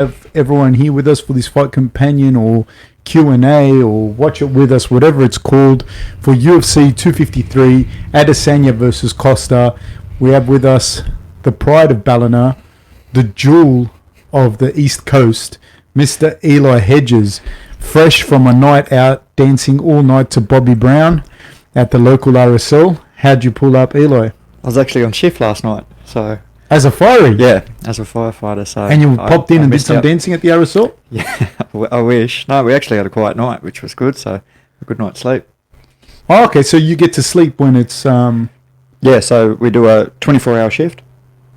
have everyone here with us for this fight companion or Q&A or watch it with us, whatever it's called, for UFC 253, Adesanya versus Costa. We have with us the pride of Ballina, the jewel of the East Coast, Mr. Eli Hedges, fresh from a night out dancing all night to Bobby Brown at the local RSL. How'd you pull up, Eli? I was actually on shift last night, so... As a fiery? Yeah, as a firefighter, so... And you popped in and did some dancing at the RSL? Yeah, I wish. No, we actually had a quiet night, which was good, so a good night's sleep. Oh, okay, so you get to sleep when it's... Yeah, so we do a 24-hour shift,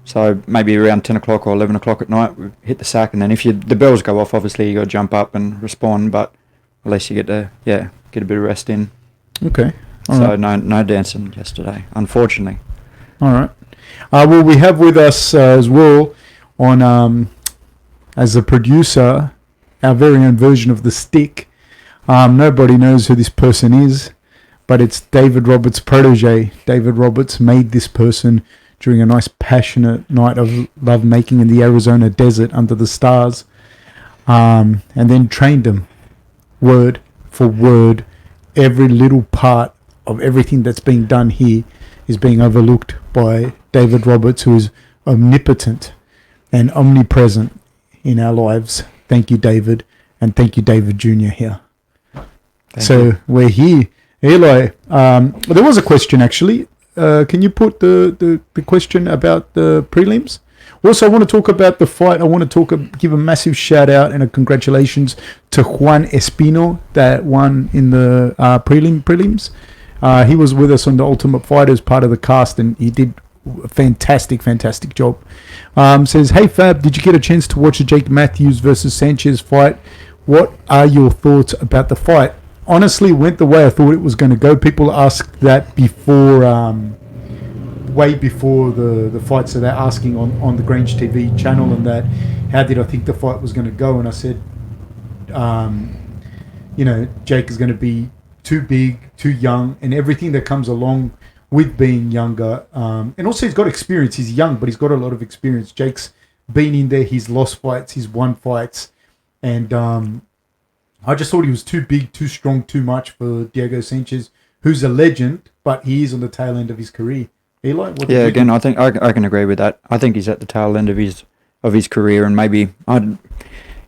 so maybe around 10 o'clock or 11 o'clock at night, we hit the sack, and then if the bells go off, obviously you got to jump up and respond, but at least you get to, get a bit of rest in. Okay. All right. No dancing yesterday, unfortunately. All right. Well, we have with us as well on as the producer our very own version of the stick. Nobody knows who this person is, but it's David Roberts' protege. David Roberts made this person during a nice passionate night of love making in the Arizona desert under the stars, and then trained him word for word. Every little part of everything that's being done here is being overlooked by David Roberts, who is omnipotent and omnipresent in our lives. Thank you, David, and thank you, David Jr. here. Thank you. We're here. Eli, there was a question actually. Can you put the question about the prelims? Also, I want to talk about the fight. I want to give a massive shout out and a congratulations to Juan Espino that won in the prelims. He was with us on the Ultimate Fighter as part of the cast, and he did a fantastic job. Says, hey Fab, did you get a chance to watch the Jake Matthews versus Sanchez fight? What are your thoughts about the fight? Honestly, it went the way I thought it was going to go. People asked that before, way before the fight, so they're asking on the GrangeTV channel and that, how did I think the fight was going to go? And I said, Jake is going to be too big, too young, and everything that comes along with being younger. And also he's got experience. He's young, but he's got a lot of experience. Jake's been in there. He's lost fights. He's won fights. And I just thought he was too big, too strong, too much for Diego Sanchez, who's a legend, but he is on the tail end of his career. Eli, what do you think? I think I can agree with that. I think he's at the tail end of his career, and maybe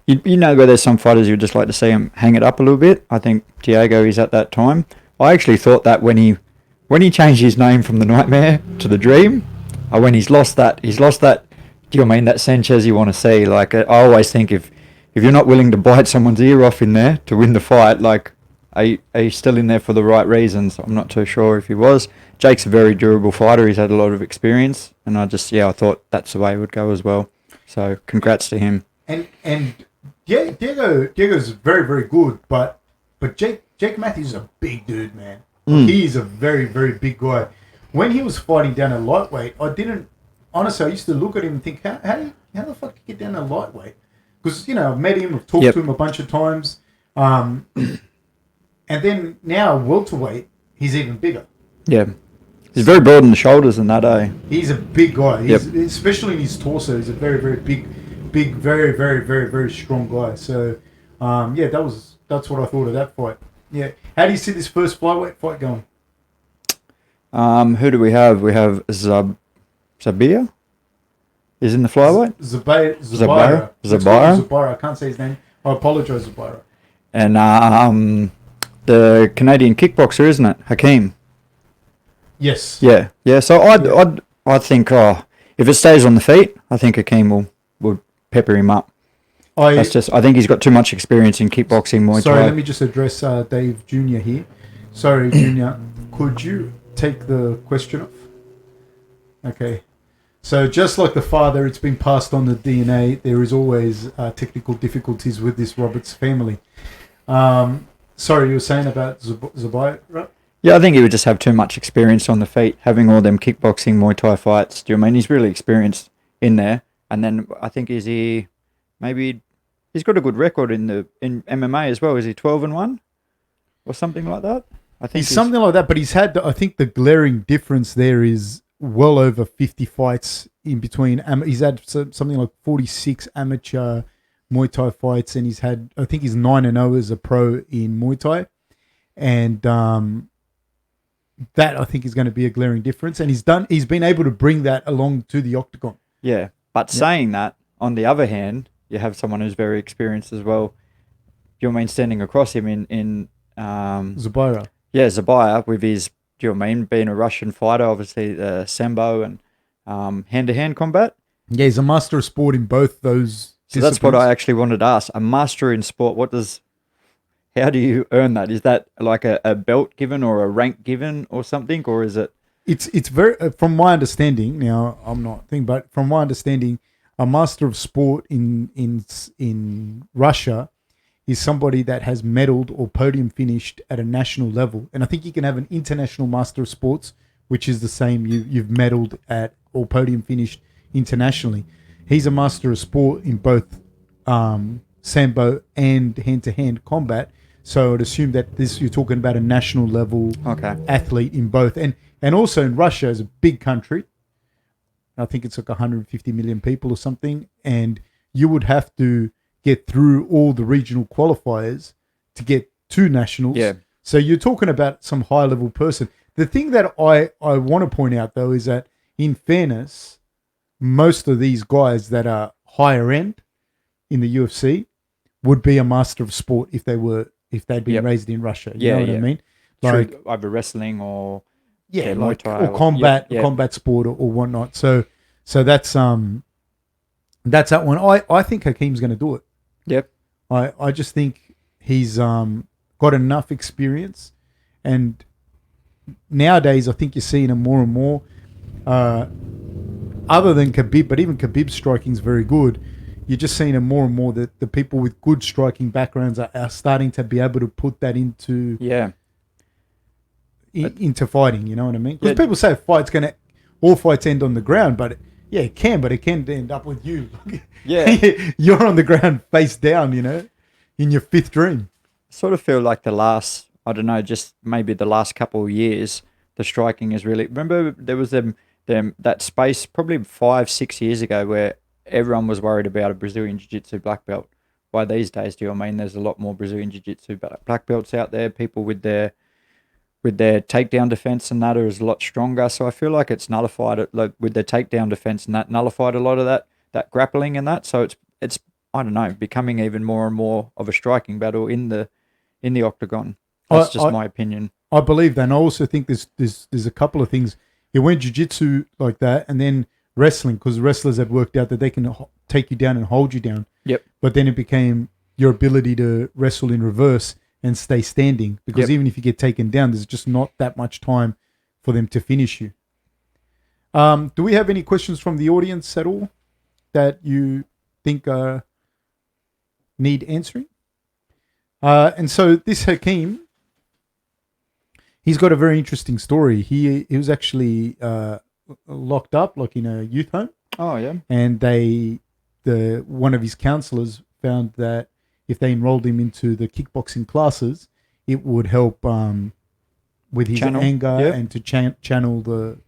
you know where there's some fighters you'd just like to see him hang it up a little bit. I think Diego is at that time. I actually thought that when he changed his name from the Nightmare to the Dream, when he's lost that. Do you mean that Sanchez you want to see? Like I always think if you're not willing to bite someone's ear off in there to win the fight, like are you still in there for the right reasons? I'm not too sure if he was. Jake's a very durable fighter. He's had a lot of experience, and I thought that's the way it would go as well. So congrats to him. And Diego's very, very good, but Jake Matthews is a big dude, man. He is a very, very big guy. When he was fighting down at lightweight, I used to look at him and think, how the fuck do you get down to lightweight? Because, I've met him, I've talked to him a bunch of times. And then now, welterweight, he's even bigger. Yeah. He's very broad in the shoulders in that, eh? He's a big guy. Especially in his torso, he's a very, very big, very, very, very, very strong guy. So, that's what I thought of that fight. Yeah. How do you see this first flyweight fight going? Who do we have? We have Zabia. Is in the flyweight? Zabira. I can't say his name. I apologize, Zabira. And the Canadian kickboxer, isn't it? Hakeem. Yes. Yeah. So I think if it stays on the feet, I think Hakeem will pepper him up. I think he's got too much experience in kickboxing, Muay Thai. Sorry, let me just address Dave Jr. here. Sorry, Jr. Could you take the question off? Okay. So just like the father, it's been passed on the DNA. There is always technical difficulties with this Roberts family. Sorry, you were saying about Zabaya, right? Yeah, I think he would just have too much experience on the feet, having all them kickboxing, Muay Thai fights. Do you mean he's really experienced in there? And then I think maybe he's got a good record in MMA as well. Is he 12-1 or something like that? I think he's something like that. But he's had, I think, the glaring difference there is well over 50 fights in between. He's had something like 46 amateur Muay Thai fights, and I think he's 9-0 as a pro in Muay Thai, and that I think is going to be a glaring difference. And he's been able to bring that along to the octagon. Yeah, but saying that, on the other hand, you have someone who's very experienced as well. Do you know what I mean? Standing across him in Zubaira. Yeah, Zabaya with his, do you know what I mean? Being a Russian fighter, obviously Sambo and hand-to-hand combat. Yeah, he's a master of sport in both those. So that's what I actually wanted to ask. A master in sport, how do you earn that? Is that like a belt given or a rank given or something, or is it? It's very, from my understanding, now I'm not thinking, but from my understanding, a master of sport in Russia is somebody that has medaled or podium finished at a national level. And I think you can have an international master of sports, which is the same. You've medaled at or podium finished internationally. He's a master of sport in both sambo and hand-to-hand combat. So I'd assume that you're talking about a national level athlete in both. And also in Russia is a big country. I think it's like 150 million people or something. And you would have to get through all the regional qualifiers to get to nationals. Yeah. So you're talking about some high-level person. The thing that I want to point out, though, is that in fairness, most of these guys that are higher end in the UFC would be a master of sport if they'd been raised in Russia. You know what I mean? Like either wrestling or like Muay Thai or combat sport or whatnot. So that's that one. I think Hakeem's going to do it. Yep. I just think he's got enough experience, and nowadays I think you're seeing him more and more. Other than Khabib, but even Khabib's striking is very good. You're just seeing him more and more that the people with good striking backgrounds are starting to be able to put that into into fighting. You know what I mean? Because people say all fights end on the ground, but it can end up with you. You're on the ground face down, in your fifth dream. I sort of feel like just maybe the last couple of years, the striking is really. Remember, there was that space probably 5-6 years ago where everyone was worried about a Brazilian Jiu-Jitsu black belt. By these days, do you know what I mean? There's a lot more Brazilian Jiu-Jitsu black belts out there. People with their takedown defense and that is a lot stronger. So I feel like it's nullified it, like with their takedown defense, and that nullified a lot of that grappling and that. So it's I don't know, becoming even more and more of a striking battle in the octagon. That's just my opinion. I believe that. And I also think there's a couple of things. It went jiu-jitsu like that, and then wrestling, because wrestlers had worked out that they can take you down and hold you down. Yep. But then it became your ability to wrestle in reverse and stay standing, because even if you get taken down, there's just not that much time for them to finish you. Do we have any questions from the audience at all that you think need answering? And so this Hakeem, he's got a very interesting story. He was actually locked up, like in a youth home. Oh yeah. And one of his counselors found that if they enrolled him into the kickboxing classes, it would help with his anger and to channel the,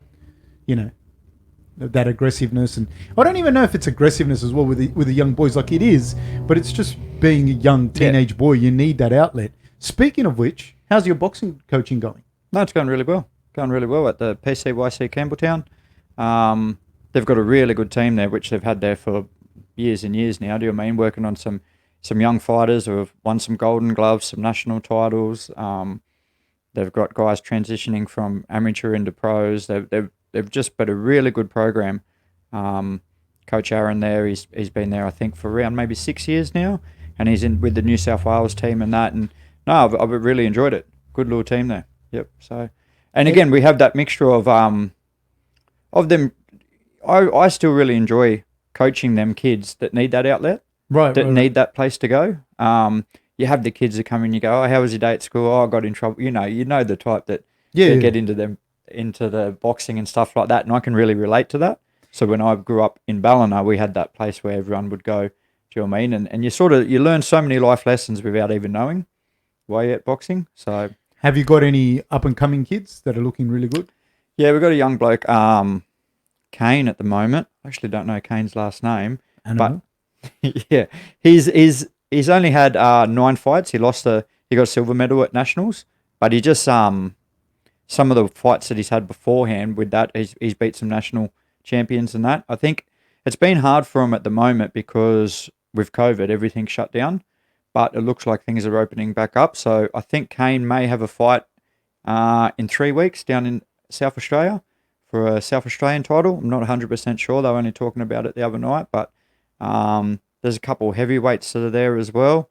that aggressiveness. And I don't even know if it's aggressiveness as well with the young boys, like it is, but it's just being a young teenage boy. You need that outlet. Speaking of which, how's your boxing coaching going? No, it's going really well. At the PCYC Campbelltown. They've got a really good team there, which they've had there for years and years now. Do you know what I mean? Working on some young fighters who have won some golden gloves, some national titles. They've got guys transitioning from amateur into pros. They've just got a really good program. Coach Aaron there, he's been there I think for around maybe 6 years now, and he's in with the New South Wales team and that. And no, I've really enjoyed it. Good little team there. Yep. So, and again, we have that mixture of them. I still really enjoy coaching them kids that need that outlet, need that place to go. You have the kids that come in, you go, oh, how was your day at school? Oh, I got in trouble. You know the type that get into the boxing and stuff like that, and I can really relate to that. So when I grew up in Ballina, we had that place where everyone would go. Do you know what I mean? And you learn so many life lessons without even knowing why you're at boxing. So, have you got any up and coming kids that are looking really good? Yeah, we've got a young bloke, Kane, at the moment. I actually don't know Kane's last name, but Yeah, he's only had 9 fights. He got a silver medal at nationals, but he just some of the fights that he's had beforehand with that, he's beat some national champions and that. I think it's been hard for him at the moment because with COVID, everything's shut down, but it looks like things are opening back up. So I think Kane may have a fight in 3 weeks down in South Australia for a South Australian title. I'm not 100% sure. They were only talking about it the other night, but there's a couple of heavyweights that are there as well.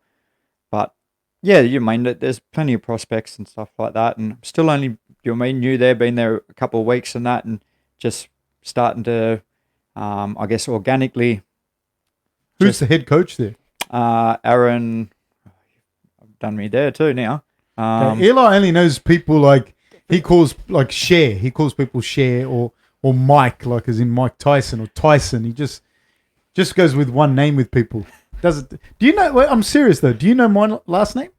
But yeah, you mean that there's plenty of prospects and stuff like that, and still only new there, been there a couple of weeks and that, and just starting to, I guess, organically. Who's the head coach there? Aaron, done me there too now. Eli only knows people like he calls like Cher. He calls people Cher or Mike, like as in Mike Tyson or Tyson. He just goes with one name with people. Does it? Do you know? Well, I'm serious though. Do you know my last name?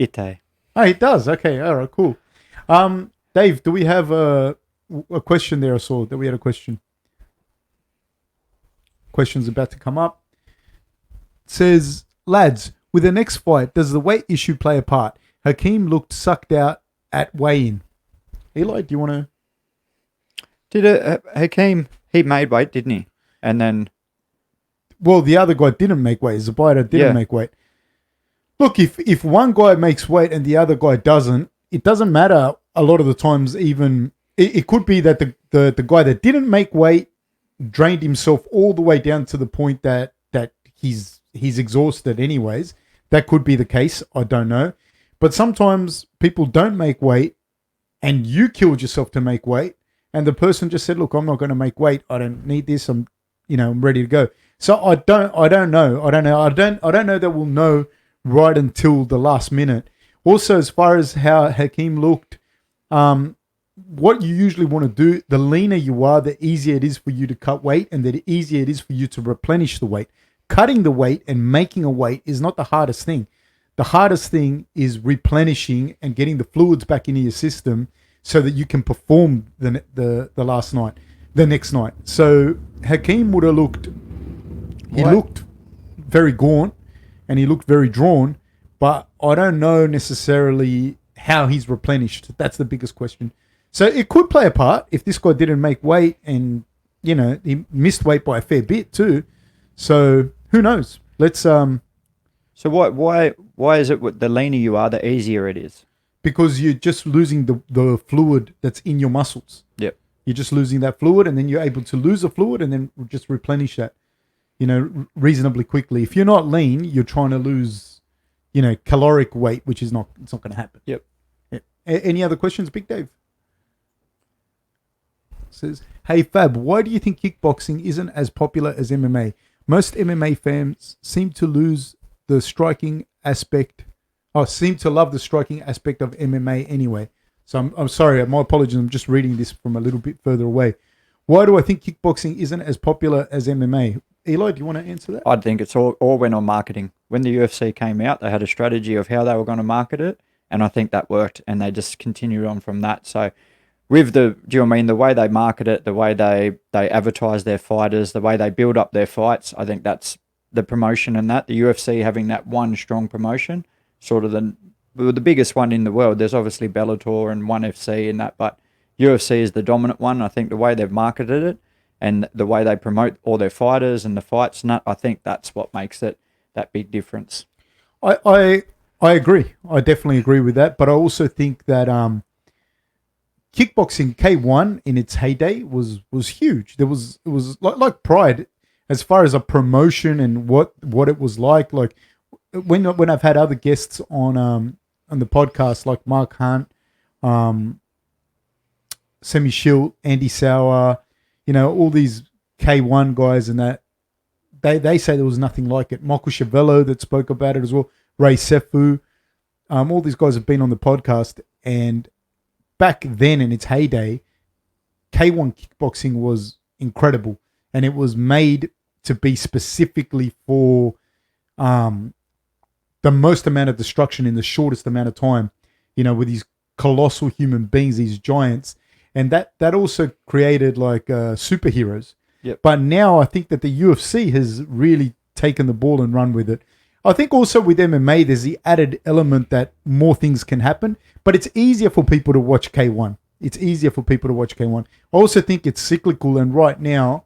Ite. Oh, he does. Okay. All right. Cool. Dave, do we have a question there? I saw that we had a question. Question's about to come up. It says, lads, with the next fight, does the weight issue play a part? Hakeem looked sucked out at weigh-in. Eli, do you want to? Did Hakeem, he made weight, didn't he? And then... Well, the other guy didn't make weight. Zubaida didn't make weight. Look, if one guy makes weight and the other guy doesn't, it doesn't matter a lot of the times even. It could be that the guy that didn't make weight drained himself all the way down to the point that he's exhausted anyways. That could be the case. I don't know. But sometimes people don't make weight and you killed yourself to make weight. And the person just said, look, I'm not going to make weight. I don't need this. I'm ready to go. So I don't know. I don't know that we'll know right until the last minute. Also, as far as how Hakeem looked, what you usually want to do, the leaner you are, the easier it is for you to cut weight and the easier it is for you to replenish the weight. Cutting the weight and making a weight is not the hardest thing. The hardest thing is replenishing and getting the fluids back into your system so that you can perform the next night. So Hakeem would have looked very gaunt and he looked very drawn, but I don't know necessarily how he's replenished. That's the biggest question. So it could play a part if this guy didn't make weight and, he missed weight by a fair bit too. So who knows? Let's... So why is it the leaner you are, the easier it is? Because you're just losing the fluid that's in your muscles. Yep. You're just losing that fluid and then you're able to lose the fluid and then just replenish that, reasonably quickly. If you're not lean, you're trying to lose, caloric weight, which is not going to happen. Yep. Any other questions, Big Dave? Says, hey Fab, why do you think kickboxing isn't as popular as MMA? Most MMA fans seem to lose the striking aspect, seem to love the striking aspect of MMA anyway. So I'm sorry, my apologies, I'm just reading this from a little bit further away. Why do I think kickboxing isn't as popular as MMA? Eli, do you want to answer that? I think it's all went on marketing. When the UFC came out, they had a strategy of how they were going to market it, and I think that worked, and they just continued on from that. So with the way they market it, the way they advertise their fighters, the way they build up their fights, I think that's the promotion and that. The UFC having that one strong promotion, sort of the biggest one in the world. There's obviously Bellator and ONE FC and that, but UFC is the dominant one. I think the way they've marketed it and the way they promote all their fighters and the fights and that, I think that's what makes it that big difference. I agree. I definitely agree with that. But I also think that kickboxing K1 in its heyday was huge. It was like Pride as far as a promotion and what it was like. Like when I've had other guests on the podcast like Mark Hunt, Semi Schilt, Andy Sauer, all these K1 guys and that, they say there was nothing like it. Michael Chavello that spoke about it as well, Ray Sefu, all these guys have been on the podcast, and back then in its heyday, K1 kickboxing was incredible, and it was made to be specifically for the most amount of destruction in the shortest amount of time, with these colossal human beings, these giants, and that also created like superheroes. Yep. But now I think that the UFC has really taken the ball and run with it. I think also with MMA, there's the added element that more things can happen, but it's easier for people to watch K1. It's easier for people to watch K1. I also think it's cyclical, and right now,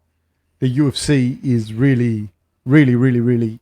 the UFC is really, really, really, really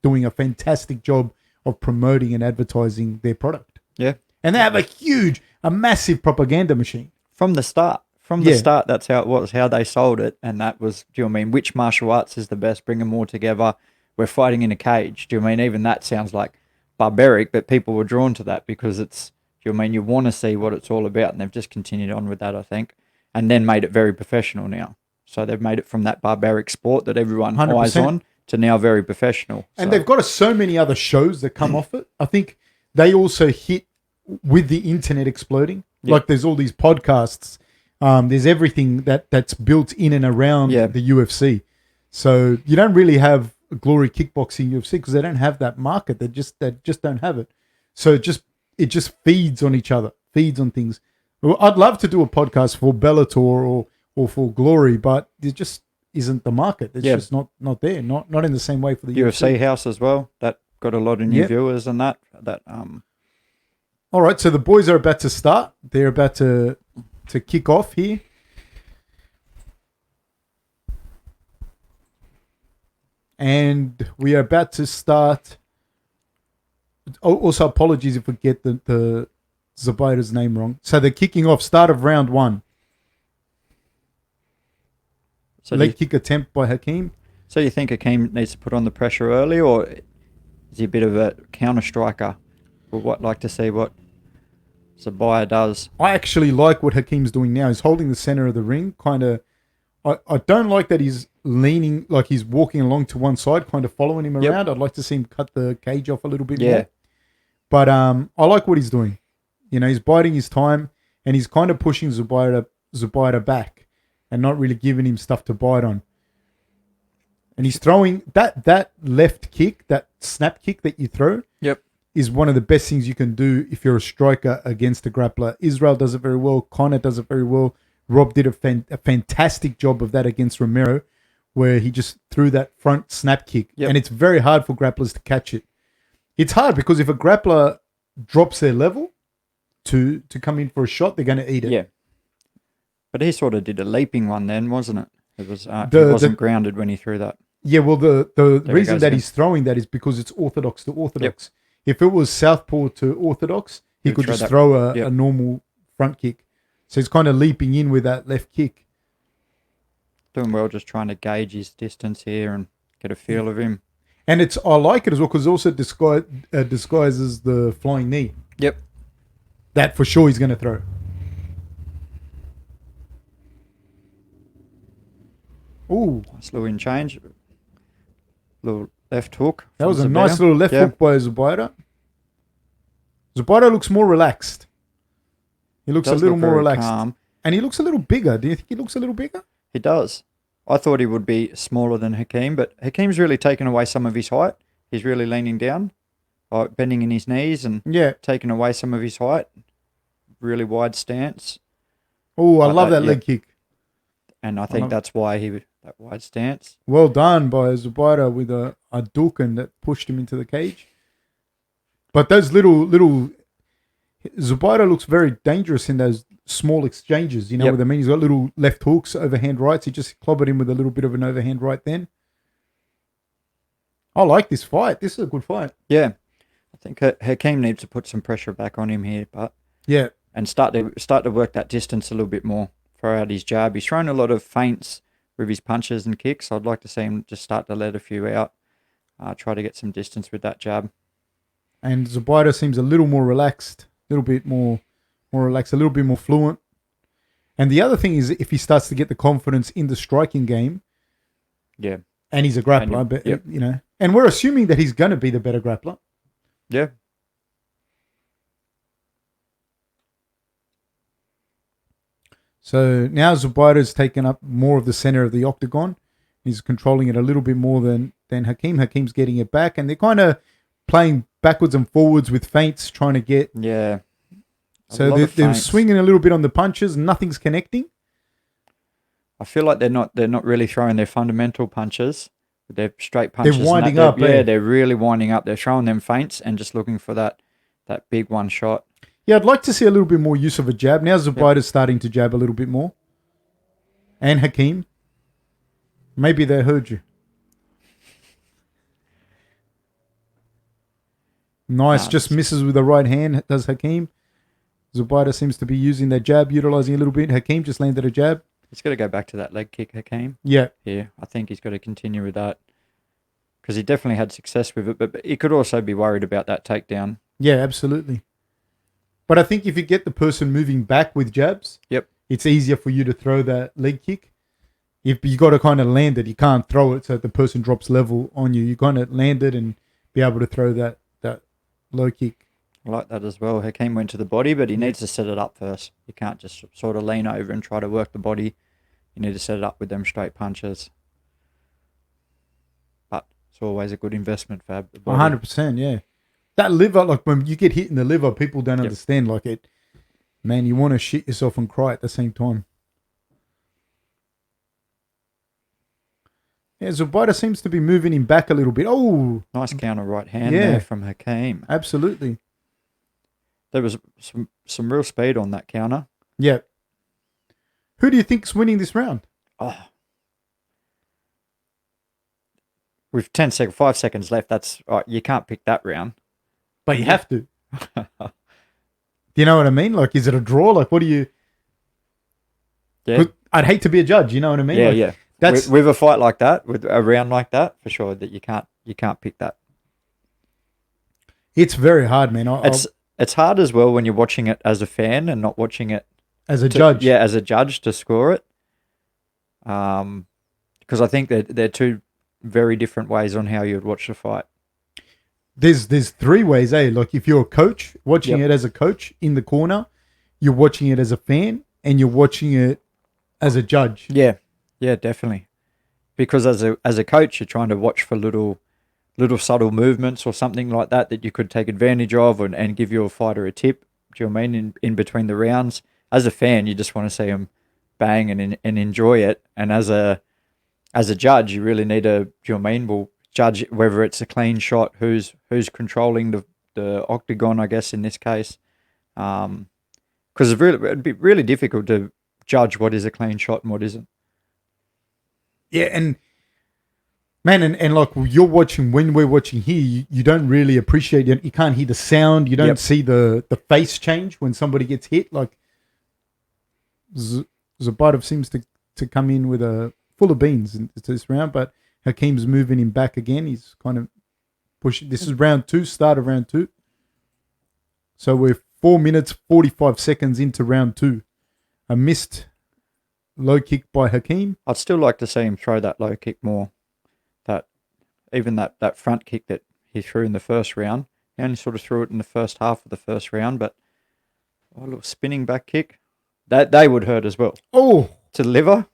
doing a fantastic job of promoting and advertising their product. Yeah. And they have a massive propaganda machine. From the start. From the start, that's how it was, how they sold it. And that was, do you know what I mean? Which martial arts is the best? Bring them all together. We're fighting in a cage. Do you know what I mean? Even that sounds like barbaric, but people were drawn to that because it's, do you know what I mean? You want to see what it's all about. And they've just continued on with that, I think. And then made it very professional now. So they've made it from that barbaric sport that everyone 100%. eyes on to now very professional. And they've got so many other shows that come off it. I think they also hit with the internet exploding. Yep. Like there's all these podcasts. There's everything that's built in and around the UFC. So you don't really have Glory Kickboxing UFC because they don't have that market. They just don't have it. So it just feeds on each other, feeds on things. Well, I'd love to do a podcast for Bellator or for Glory, but there just isn't the market. It's just not there. Not in the same way for the UFC house as well. That got a lot of new viewers and that. All right, so the boys are about to start. They're about to kick off here. And we are about to start. Also, apologies if we get the Zubaira's name wrong. So they're kicking off, start of round 1. So leg kick attempt by Hakeem. So you think Hakeem needs to put on the pressure early, or is he a bit of a counter striker? Or like to see what Zubair does? I actually like what Hakeem's doing now. He's holding the center of the ring, kind of. I don't like that he's leaning, like he's walking along to one side, kind of following him around. I'd like to see him cut the cage off a little bit more. But I like what he's doing. You know, he's biding his time, and he's kind of pushing Zubair back and not really giving him stuff to bite on. And he's throwing that left kick, that snap kick that you throw. Yep. Is one of the best things you can do if you're a striker against a grappler. Israel does it very well. Conor does it very well. Rob did a fantastic job of that against Romero, where he just threw that front snap kick. Yep. And it's very hard for grapplers to catch it. It's hard because if a grappler drops their level to come in for a shot, they're going to eat it. Yeah. But he sort of did a leaping one then, wasn't it? It was he wasn't grounded when he threw that. Yeah, well, the reason that he's throwing that is because it's orthodox to orthodox. Yep. If it was southpaw to orthodox, he could just throw a normal front kick. So he's kind of leaping in with that left kick. Doing well, just trying to gauge his distance here and get a feel of him. And I like it as well because it also disguises the flying knee. Yep. That for sure he's going to throw. Ooh. Nice little in change. Little left hook. That was a nice little left hook by Zubaira. Zubaira looks more relaxed. He looks a little more relaxed. Calm. And he looks a little bigger. Do you think he looks a little bigger? He does. I thought he would be smaller than Hakeem, but Hakeem's really taken away some of his height. He's really leaning down, bending in his knees and taking away some of his height. Really wide stance. Oh, I love that leg kick. And I think that's why that wide stance. Well done by Zubaira with a duken that pushed him into the cage. But those little Zubaira looks very dangerous in those small exchanges. You know what I mean? He's got little left hooks, overhand rights. He just clobbered him with a little bit of an overhand right then. I like this fight. This is a good fight. Yeah. I think Hakeem needs to put some pressure back on him here, but and start to work that distance a little bit more. Throw out his jab. He's thrown a lot of feints with his punches and kicks. I'd like to see him just start to let a few out. Try to get some distance with that jab. And Zubaira seems a little more relaxed. A little bit more relaxed, a little bit more fluent. And the other thing is if he starts to get the confidence in the striking game. Yeah. And he's a grappler, but you know. And we're assuming that he's going to be the better grappler. Yeah. So now Zubaira's taken up more of the center of the octagon. He's controlling it a little bit more than Hakeem. Hakeem's getting it back, and they're kind of playing backwards and forwards with feints, trying to get... Yeah. So they're swinging a little bit on the punches. Nothing's connecting. I feel like they're not really throwing their fundamental punches. with their straight punches. They're winding up. Yeah, they're really winding up. They're showing them feints and just looking for that big one shot. Yeah, I'd like to see a little bit more use of a jab. Now Zubaita's starting to jab a little bit more. And Hakeem. Maybe they heard you. Nice, just misses with the right hand, does Hakeem. Zubaita seems to be using that jab, utilizing a little bit. Hakeem just landed a jab. He's got to go back to that leg kick, Hakeem. Yeah. Yeah, I think he's got to continue with that. Because he definitely had success with it, but he could also be worried about that takedown. Yeah, absolutely. But I think if you get the person moving back with jabs, it's easier for you to throw that leg kick. If you got to kind of land it, you can't throw it so that the person drops level on you. You kind of land it and be able to throw that low kick. I like that as well. Hakeem went to the body, but he needs to set it up first. You can't just sort of lean over and try to work the body. You need to set it up with them straight punches. But it's always a good investment, Fab. 100%, yeah. That liver, like when you get hit in the liver, people don't understand. Like it, man, you want to shit yourself and cry at the same time. Yeah, Zubaita seems to be moving him back a little bit. Oh, nice counter right hand there from Hakeem. Absolutely. There was some real speed on that counter. Yeah. Who do you think's winning this round? Oh. With 5 seconds left, that's right. You can't pick that round. But you have to. Do you know what I mean? Like, is it a draw? Like, what do you... Yeah. I'd hate to be a judge, you know what I mean? Yeah, like, yeah. That's... With a fight like that, with a round like that, for sure, that you can't pick that. It's very hard, man. It's hard as well when you're watching it as a fan and not watching it as a judge. Yeah, as a judge to score it. Because I think they're two very different ways on how you'd watch the fight. There's three ways, eh? Like if you're a coach, watching it as a coach in the corner, you're watching it as a fan, and you're watching it as a judge. Yeah, yeah, definitely. Because as a coach, you're trying to watch for little subtle movements or something like that you could take advantage of and give your fighter a tip. Do you know what I mean? In between the rounds. As a fan, you just want to see them bang and enjoy it. And as a judge, you really need to, do you know what I mean? Well, judge whether it's a clean shot, who's controlling the octagon, I guess, in this case. Because it'd be really difficult to judge what is a clean shot and what isn't. Yeah, and man, and like when we're watching here, you don't really appreciate it. You can't hear the sound. You don't see the face change when somebody gets hit. Like Zubaitov seems to come in with a full of beans into this round, but Hakeem's moving him back again. He's kind of pushing. This is round 2, start of round 2. So we're 4 minutes, 45 seconds into round 2. A missed low kick by Hakeem. I'd still like to see him throw that low kick more. Even that front kick that he threw in the first round. He only sort of threw it in the first half of the first round, but a little spinning back kick. That they would hurt as well. Oh! To the liver.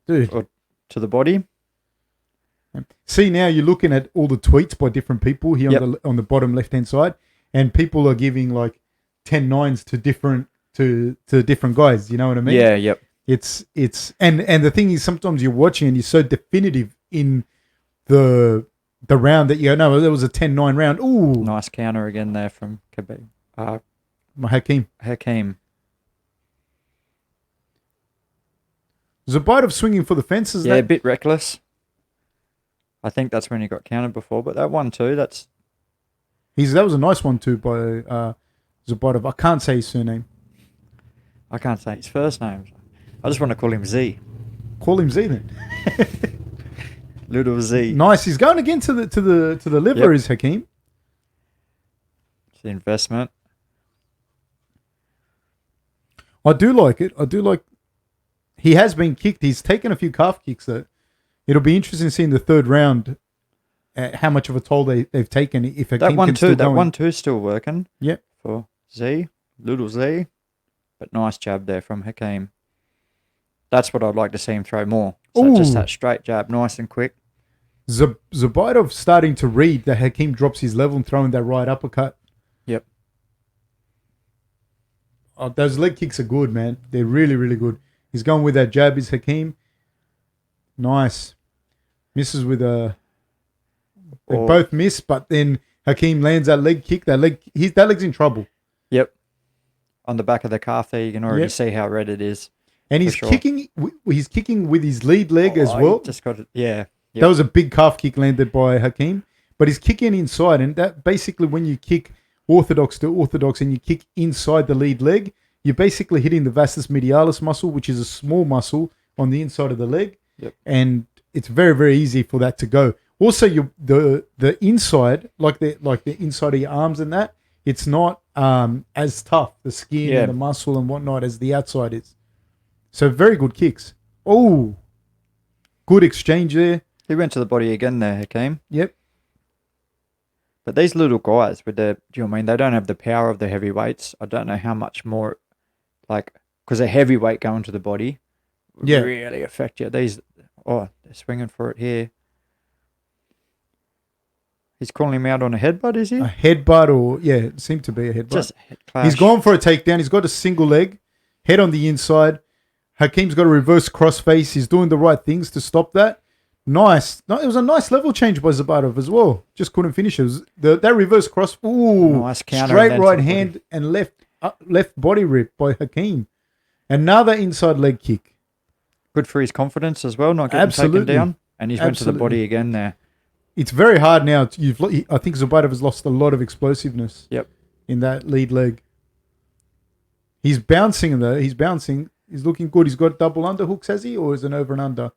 Dude. Or to the body. See, now you're looking at all the tweets by different people here on the bottom left-hand side, and people are giving like 10-9s to different guys. You know what I mean? Yeah, yep. It's and the thing is, sometimes you're watching and you're so definitive in the round that you go, no, there was a 10-9 round. Ooh, nice counter again there from Khabib. Hakeem. Zubaitov swinging for the fences. Yeah, a bit reckless. I think that's when he got countered before, but that one too, that was a nice one too by Zubaitov. I can't say his surname. I can't say his first name. I just want to call him Z. Call him Z then. Little Z. Nice. He's going again to the liver. Is Hakeem? It's the investment. I do like it. He has been kicked. He's taken a few calf kicks though. It'll be interesting seeing the third round how much of a toll they've taken. If Hakeem can still go. That 1-2 still working. Yep. For Z, little Z, but nice jab there from Hakeem. That's what I'd like to see him throw more. So just that straight jab, nice and quick. Zubaitov starting to read that Hakeem drops his level and throwing that right uppercut. Yep. Oh, those leg kicks are good, man. They're really, really good. He's going with that jab, is Hakeem. Nice. Misses with a They Or- both miss, but then Hakeem lands that leg kick. That leg's in trouble. Yep. On the back of the calf there, you can already Yep. see how red it is. And he's sure. kicking. He's kicking with his lead leg as Oh, well. he just got it. Yeah. Yep. That was a big calf kick landed by Hakeem, but he's kicking inside, and that basically when you kick orthodox to orthodox and you kick inside the lead leg, you're basically hitting the vastus medialis muscle, which is a small muscle on the inside of the leg, Yep. and it's very, very easy for that to go. Also, the inside, like the inside of your arms and that, it's not as tough, the skin Yeah. and the muscle and whatnot, as the outside is. So very good kicks. Oh, good exchange there. He went to the body again there, Hakeem. Yep. But these little guys with the, do you know what I mean? They don't have the power of the heavyweights. I don't know how much more, like, because a heavyweight going to the body would Yeah. really affect you. They're swinging for it here. He's calling him out on a headbutt, is he? A headbutt, or it seemed to be a headbutt. Just a head clash. He's gone for a takedown. He's got a single leg, head on the inside. Hakeem's got a reverse crossface. He's doing the right things to stop that. Nice. No, it was a nice level change by Zabatov as well. Just couldn't finish it. That reverse cross. Ooh, Nice counter straight and then right some hand and left body rip by Hakeem. Another inside leg kick. Good for his confidence as well, not getting Absolutely. taken down. And he's went to the Absolutely. body again there. It's very hard now. I think Zabatov has lost a lot of explosiveness. Yep. In that lead leg. He's bouncing though. He's bouncing. He's looking good. He's got double underhooks, has he? Or is it an over and under?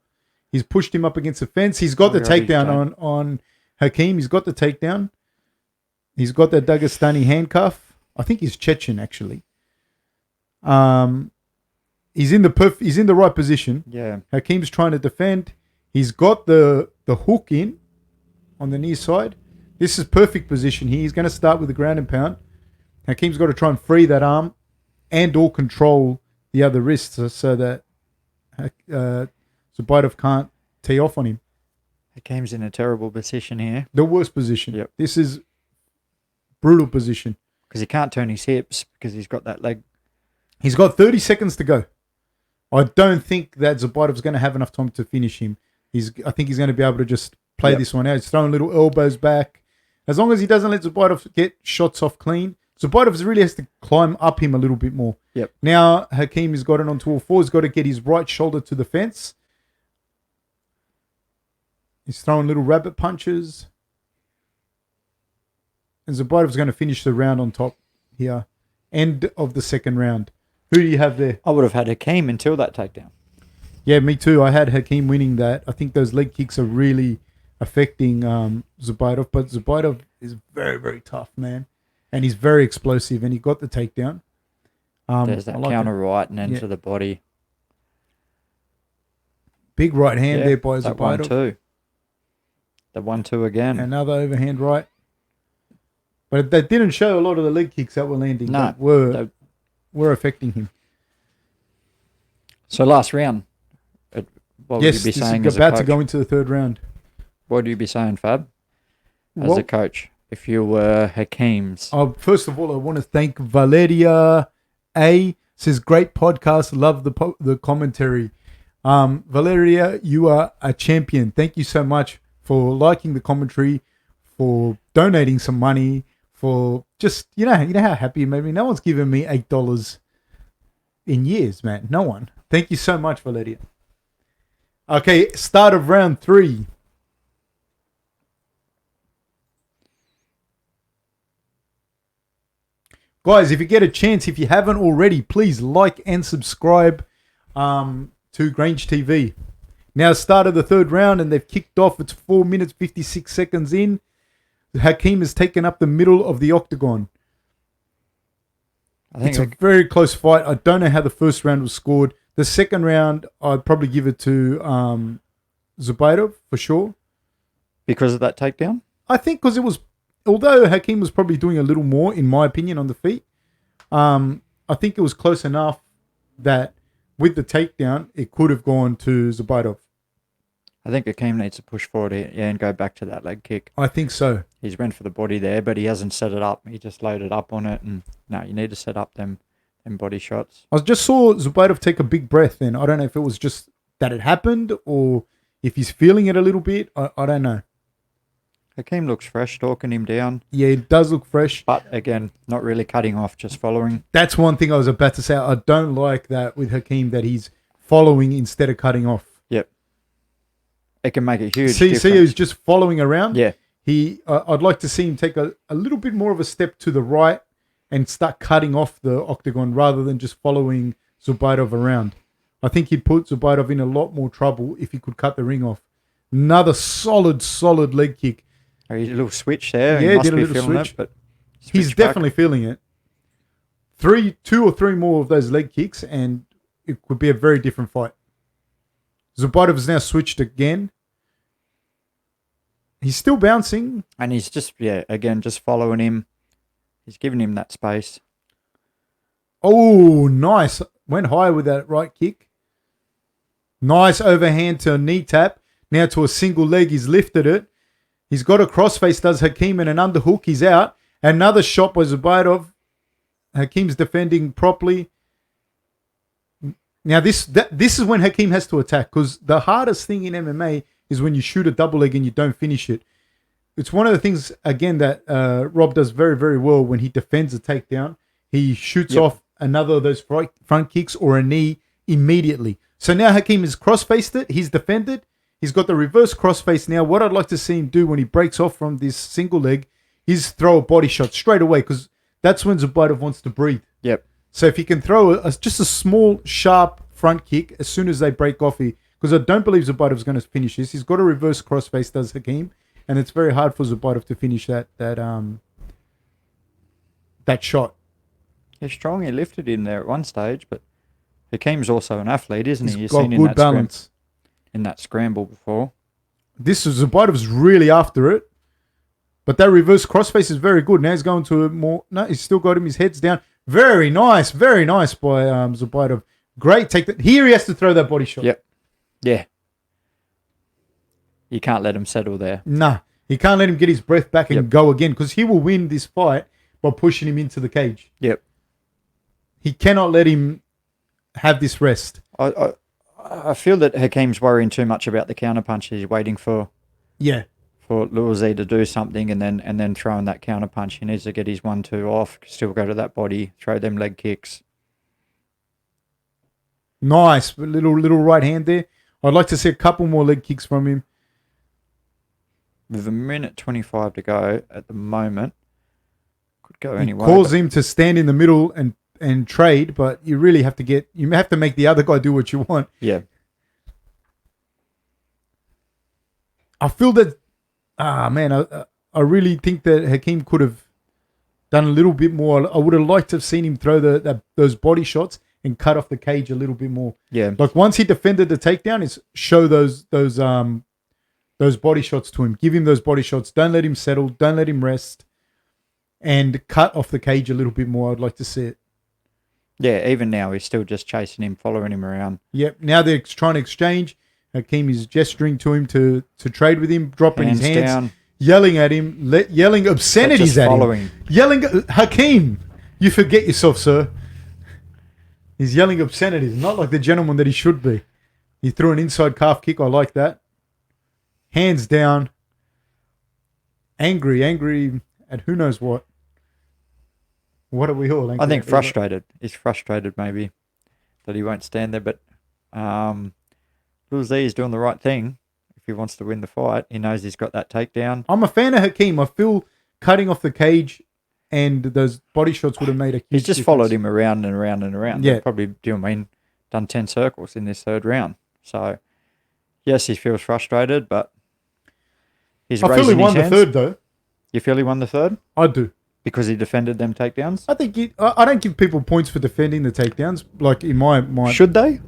He's pushed him up against the fence. He's got the takedown on Hakeem. He's got the takedown. He's got the Dagestani handcuff. I think he's Chechen actually. He's in the right position. Yeah. Hakeem's trying to defend. He's got the hook in on the near side. This is perfect position here. He's going to start with the ground and pound. Hakeem's got to try and free that arm and or control the other wrist so that Zabatov can't tee off on him. Hakeem's in a terrible position here The worst position. Yep. This is brutal position. because he can't turn his hips because he's got that leg. He's got 30 seconds to go. I don't think that Zabatov's going to have enough time to finish him. I think he's going to be able to just play this one out. He's throwing little elbows back. As long as he doesn't let Zabatov get shots off clean, Zabatov really has to climb up him a little bit more. Yep. Now Hakeem has got it onto all fours. He's got to get his right shoulder to the fence. He's throwing little rabbit punches. And Zabatov's going to finish the round on top here. End of the second round. Who do you have there? I would have had Hakeem until that takedown. Yeah, me too. I had Hakeem winning that. I think those leg kicks are really affecting Zabatov. But Zabatov is very, very tough, man. And he's very explosive. And he got the takedown. There's that I like counter it. right and into the body. Big right hand there by that Zabatov. 1-2. The 1-2 again. Another overhand right. But that didn't show a lot of the leg kicks that were landing. No, that were affecting him. So last round, what would Yes, you be this saying is as a about coach? to go into the third round. What would you be saying, Fab, as Well- a coach, if you were Hakeem's? First of all, I want to thank Valeria A. Says, great podcast. Love the commentary. Valeria, you are a champion. Thank you so much for liking the commentary, for donating some money, for just, you know how happy you made me. No one's given me $8 in years, man. No one. Thank you so much, Valeria. Okay, start of round 3. Guys, if you get a chance, if you haven't already, please like and subscribe to GrangeTV. Now, start of the third round, and they've kicked off. It's 4 minutes, 56 seconds in. Hakeem has taken up the middle of the octagon. I think It's a very close fight. I don't know how the first round was scored. The second round, I'd probably give it to Zabatov for sure. because of that takedown. I think because it was, although Hakeem was probably doing a little more, in my opinion, on the feet, I think it was close enough that with the takedown, it could have gone to Zabatov. I think Hakeem needs to push forward here, and go back to that leg kick. I think so. He's went for the body there, but he hasn't set it up. He just loaded up on it, and no, you need to set up them body shots. I just saw Zabatov take a big breath then. I don't know if it was just that it happened or if he's feeling it a little bit. I don't know. Hakeem looks fresh, stalking him down. Yeah, it does look fresh. But again, not really cutting off, just following. That's one thing I was about to say. I don't like that with Hakeem, that he's following instead of cutting off. Yep. It can make a huge difference. See, he's just following around. Yeah. I'd like to see him take a little bit more of a step to the right and start cutting off the octagon rather than just following Zubairov around. I think he'd put Zubairov in a lot more trouble if he could cut the ring off. Another solid leg kick. A little switch there. Yeah, he must did a be little feeling switch. it, but He's switch back. definitely feeling it. 2 or 3 more of those leg kicks and it could be a very different fight. Zubairov has now switched again. He's still bouncing. And he's just, again, just following him. He's giving him that space. Oh, nice. Went high with that right kick. Nice overhand to a knee tap. Now to a single leg. He's lifted it. He's got a crossface, does Hakeem, and an underhook. He's out. Another shot by Zubairov. Hakeem's defending properly. Now, this is when Hakeem has to attack, because the hardest thing in MMA is when you shoot a double leg and you don't finish it. It's one of the things, again, that Rob does very, very well when he defends a takedown. He shoots off another of those front kicks or a knee immediately. So now Hakeem has cross-faced it. He's defended. He's got the reverse crossface now. What I'd like to see him do when he breaks off from this single leg is throw a body shot straight away, because that's when Zubairov wants to breathe. Yep. So if he can throw just a small, sharp front kick as soon as they break off, because I don't believe Zubairov's going to finish this. He's got a reverse crossface, does Hakeem, and it's very hard for Zubairov to finish that shot. He's strong. He lifted in there at one stage, but Hakeem's also an athlete, isn't he? He's You've got seen good balance. In that scramble before. This is Zubairov's really after it, but that reverse crossface is very good. Now he's going to more. No, he's still got him. His head's down. Very nice by Zubairov. Great take that. Here he has to throw that body shot. Yep. Yeah. You can't let him settle there. Nah, he can't let him get his breath back and go again, because he will win this fight by pushing him into the cage. Yep. He cannot let him have this rest. I feel that Hakeem's worrying too much about the counter punches. He's waiting for Luazi to do something and then throwing that counter punch. He needs to get his 1-2 off, still go to that body, throw them leg kicks. Nice. Little right hand there. I'd like to see a couple more leg kicks from him. With 1:25 to go at the moment. Could go anyway. He calls him to stand in the middle and trade, but you really have to make the other guy do what you want. Yeah. I feel that, I really think that Hakeem could have done a little bit more. I would have liked to have seen him throw those body shots and cut off the cage a little bit more. Yeah. Like once he defended the takedown, is show those body shots to him. Give him those body shots. Don't let him settle. Don't let him rest. And cut off the cage a little bit more. I'd like to see it. Yeah, even now he's still just chasing him, following him around. Yep. Now they're trying to exchange. Hakeem is gesturing to him to trade with him, dropping his hands, down. Yelling at him, yelling obscenities at him. Yelling, Hakeem, you forget yourself, sir. He's yelling obscenities, not like the gentleman that he should be. He threw an inside calf kick. I like that. Hands down. Angry at who knows what. What are we all angry I think at? frustrated. He's frustrated maybe that he won't stand there, but Luazi is doing the right thing. If he wants to win the fight, he knows he's got that takedown. I'm a fan of Hakeem. I feel cutting off the cage and those body shots would have made a huge He's just difference. followed him around and around and around. Yeah. They've probably done 10 circles in this third round. So, yes, he feels frustrated, but he's I feel he raising won his the hands. third, though. You feel he won the third? I do. Because he defended them takedowns? I think I don't give people points for defending the takedowns. Like in my Should they?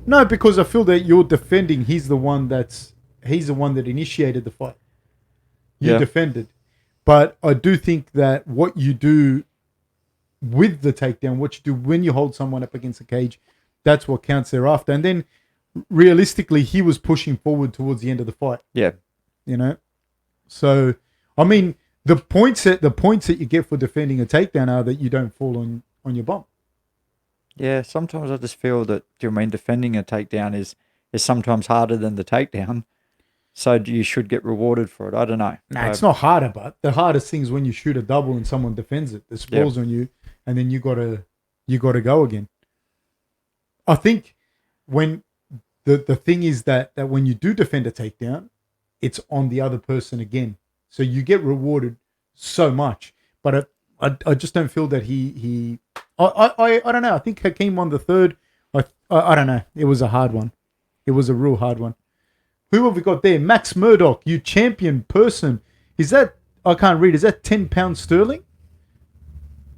No, because I feel that you're defending. He's the one that initiated the fight. You defended, but I do think that what you do with the takedown, what you do when you hold someone up against the cage, that's what counts thereafter. And then, realistically, he was pushing forward towards the end of the fight. Yeah. You know, so I mean. The points that you get for defending a takedown are that you don't fall on your bum. Yeah, sometimes I just feel that defending a takedown is sometimes harder than the takedown. so you should get rewarded for it. I don't know. Nah, it's not harder, but the hardest thing is when you shoot a double and someone defends it. The spoil's on you, and then you gotta go again. I think when the thing is that when you do defend a takedown, it's on the other person again, so you get rewarded so much. But I just don't feel that he. I don't know. I think Hakeem won the third. I don't know. It was a hard one. It was a real hard one. Who have we got there? Max Murdoch, you champion person. Is that, I can't read, is that £10 sterling?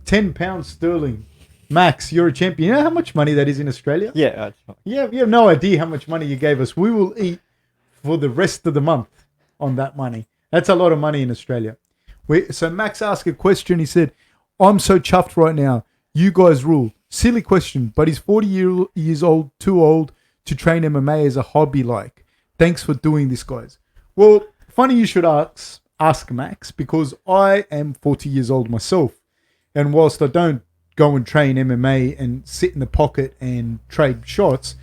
£10 sterling. Max, you're a champion. You know how much money that is in Australia? Yeah. Yeah, you have no idea how much money you gave us. We will eat for the rest of the month on that money. That's a lot of money in Australia. So Max asked a question. He said, I'm so chuffed right now. You guys rule. Silly question, but he's 40 years old, too old to train MMA as a hobby like. Thanks for doing this, guys. Well, funny you should ask Max, because I am 40 years old myself. And whilst I don't go and train MMA and sit in the pocket and trade shots,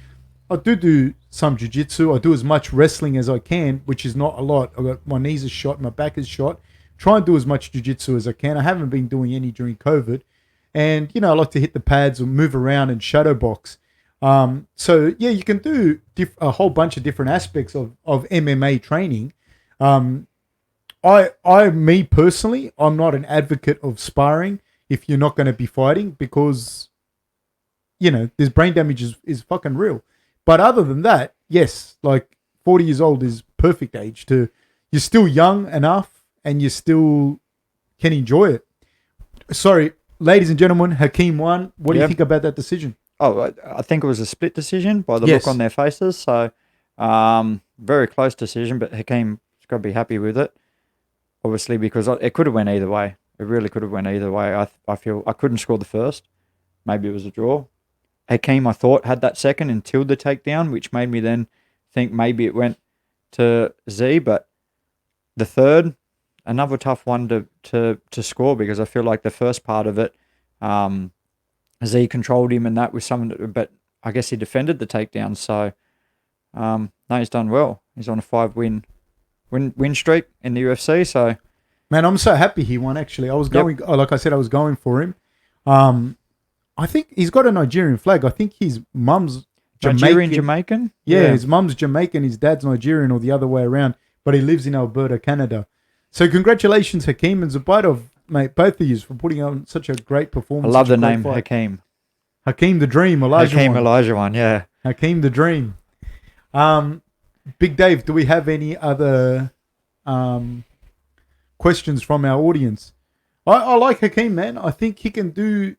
I do some jiu-jitsu. I do as much wrestling as I can, which is not a lot. I got my knees are shot, my back is shot. Try and do as much jiu-jitsu as I can. I haven't been doing any during COVID. And, I like to hit the pads or move around and shadow box. So, yeah, you can do a whole bunch of different aspects of MMA training. Me personally, I'm not an advocate of sparring if you're not going to be fighting, because, this brain damage is fucking real. But other than that, yes, like 40 years old is perfect age you're still young enough and you still can enjoy it. Sorry, ladies and gentlemen, Hakeem won. What do you think about that decision? Oh, I think it was a split decision by the look on their faces. So, very close decision, but Hakeem's got to be happy with it. Obviously, because it could have went either way. It really could have went either way. I feel I couldn't score the first. Maybe it was a draw. Hakeem, I thought, had that second until the takedown, which made me then think maybe it went to Z. But the third, another tough one to score, because I feel like the first part of it, Z controlled him, and that was something but I guess he defended the takedown. So, no, he's done well. He's on a 5-win streak in the UFC. So, man, I'm so happy he won. Actually, I was going, like I said, I was going for him. I think he's got a Nigerian flag. I think his mum's Jamaican. Yeah, his mum's Jamaican, his dad's Nigerian, or the other way around. But he lives in Alberta, Canada. So, congratulations, Hakeem and Zubaidov, mate, both of you, for putting on such a great performance. I love the name Hakeem. Hakeem the Dream, Elijah, yeah. Hakeem the Dream. Big Dave, do we have any other questions from our audience? I like Hakeem, man. I think he can do.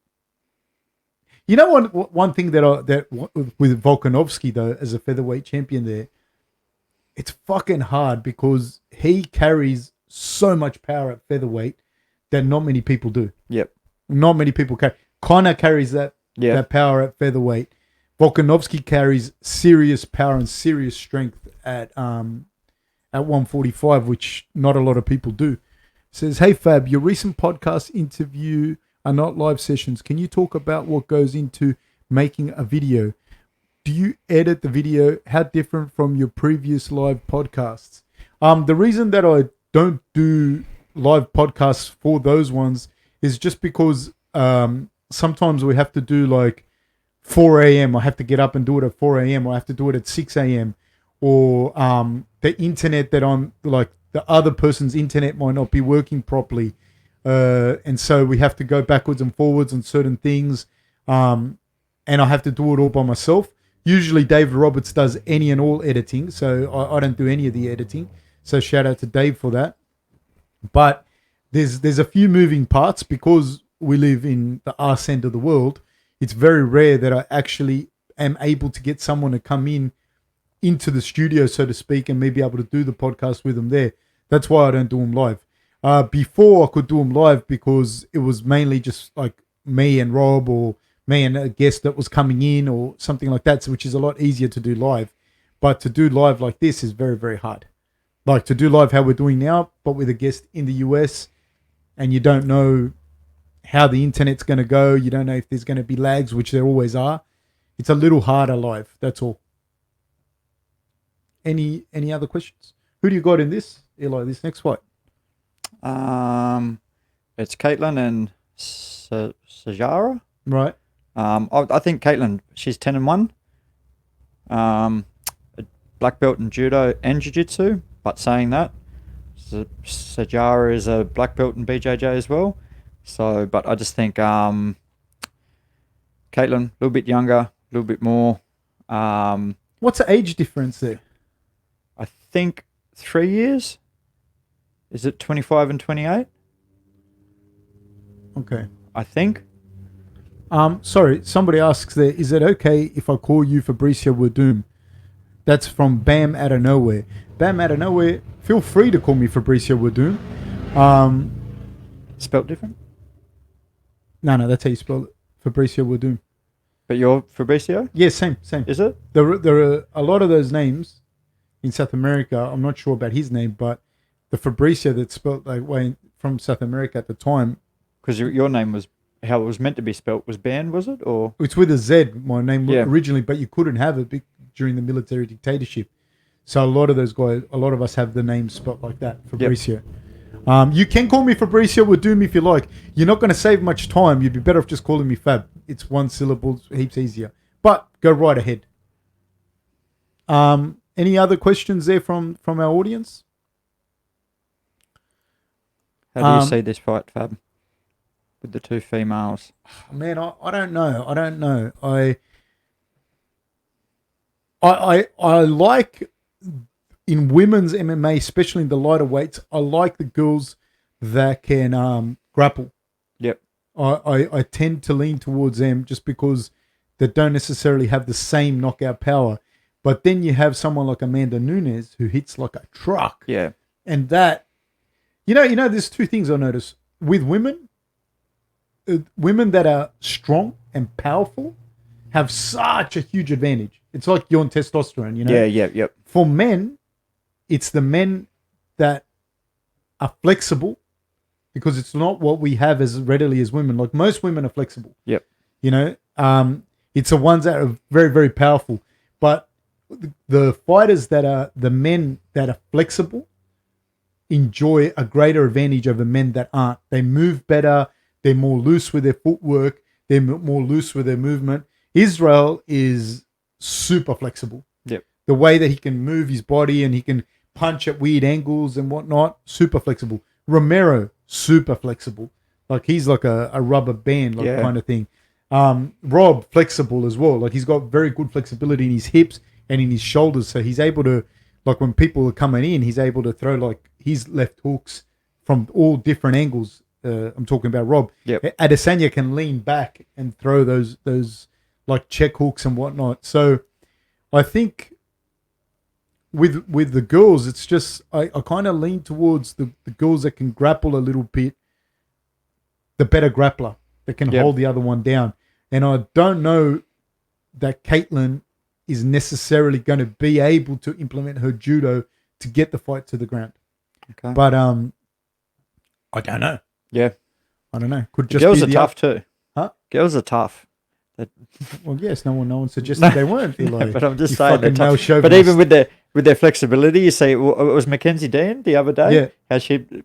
You know, one thing that with Volkanovski though, as a featherweight champion, there, it's fucking hard because he carries so much power at featherweight that not many people do. Yep. Not many people carry. Conor carries that power at featherweight. Volkanovski carries serious power and serious strength at 145, which not a lot of people do. Says, hey Fab, your recent podcast interview are not live sessions. Can you talk about what goes into making a video? Do you edit the video? How different from your previous live podcasts? The reason that I don't do live podcasts for those ones is just because sometimes we have to do like 4 a.m. I have to get up and do it at 4 a.m. or I have to do it at 6 a.m. Or the internet that I'm like, the other person's internet might not be working properly. And so we have to go backwards and forwards on certain things. And I have to do it all by myself. Usually David Roberts does any and all editing. So I don't do any of the editing. So shout out to Dave for that. But there's a few moving parts because we live in the arse end of the world. It's very rare that I actually am able to get someone to come into the studio, so to speak, and me be able to do the podcast with them there. That's why I don't do them live. Before I could do them live because it was mainly just like me and Rob or me and a guest that was coming in or something like that, so which is a lot easier to do live. But to do live like this is very, very hard. Like to do live how we're doing now, but with a guest in the US, and you don't know how the internet's going to go. You don't know if there's going to be lags, which there always are. It's a little harder live. That's all. Any other questions? Who do you got in this, Eli? This next fight? It's Caitlin and Sajara. Right. I think Caitlin, she's 10-1. A black belt in judo and jiu-jitsu. But saying that, Sajara is a black belt in BJJ as well. So, but I just think Caitlin, a little bit younger, a little bit more. What's the age difference there? I think 3 years. Is it 25 and 28? Okay. I think. Sorry, somebody asks there, is it okay if I call you Fabricio Werdum? That's from Bam Out of Nowhere. Bam Out of Nowhere, feel free to call me Fabricio Werdum. Spelt different? No, that's how you spell it. Fabricio Werdum. But you're Fabricio? Yeah, same. Is it? There are a lot of those names in South America. I'm not sure about his name, but the Fabricio that's spelled like way from South America at the time. Because your name was, how it was meant to be spelt, was banned, was it? Or it's with a Z, my name originally, but you couldn't have it during the military dictatorship. So a lot of those guys, a lot of us have the name spelled like that, Fabricio. Yep. You can call me Fabricio Werdum if you like. You're not going to save much time. You'd be better off just calling me Fab. It's one syllable, heaps easier. But go right ahead. Any other questions there from our audience? How do you see this fight, Fab? With the two females? Man, I don't know. I like in women's MMA, especially in the lighter weights, I like the girls that can grapple. Yep. I tend to lean towards them just because they don't necessarily have the same knockout power. But then you have someone like Amanda Nunes who hits like a truck. Yeah. And that, you know, there's two things I notice. With women that are strong and powerful have such a huge advantage. It's like you're on testosterone, you know? Yeah. For men, it's the men that are flexible because it's not what we have as readily as women. Like most women are flexible. Yep. You know, it's the ones that are very, very powerful. But the fighters that are the men that are flexible enjoy a greater advantage over men that aren't. They move better. They're more loose with their footwork. They're more loose with their movement. Israel is super flexible. Yep. The way that he can move his body and he can punch at weird angles and whatnot, super flexible. Romero, super flexible. Like he's like a rubber band kind of thing. Rob, flexible as well. Like he's got very good flexibility in his hips and in his shoulders. So he's able to, like when people are coming in, he's able to throw like his left hooks from all different angles. I'm talking about Rob. Yep. Adesanya can lean back and throw those like check hooks and whatnot. So I think with the girls, it's just I kind of lean towards the girls that can grapple a little bit, the better grappler that can hold the other one down. And I don't know that Caitlin is necessarily going to be able to implement her judo to get the fight to the ground. Okay. But I don't know. Yeah. I don't know. Could just girls be are tough too. Huh? Girls are tough. Well, yes, no one suggested they weren't. Eli. But I'm just saying they're tough. Chauvinist. But even with their flexibility, you see, it was Mackenzie Dean the other day. Yeah.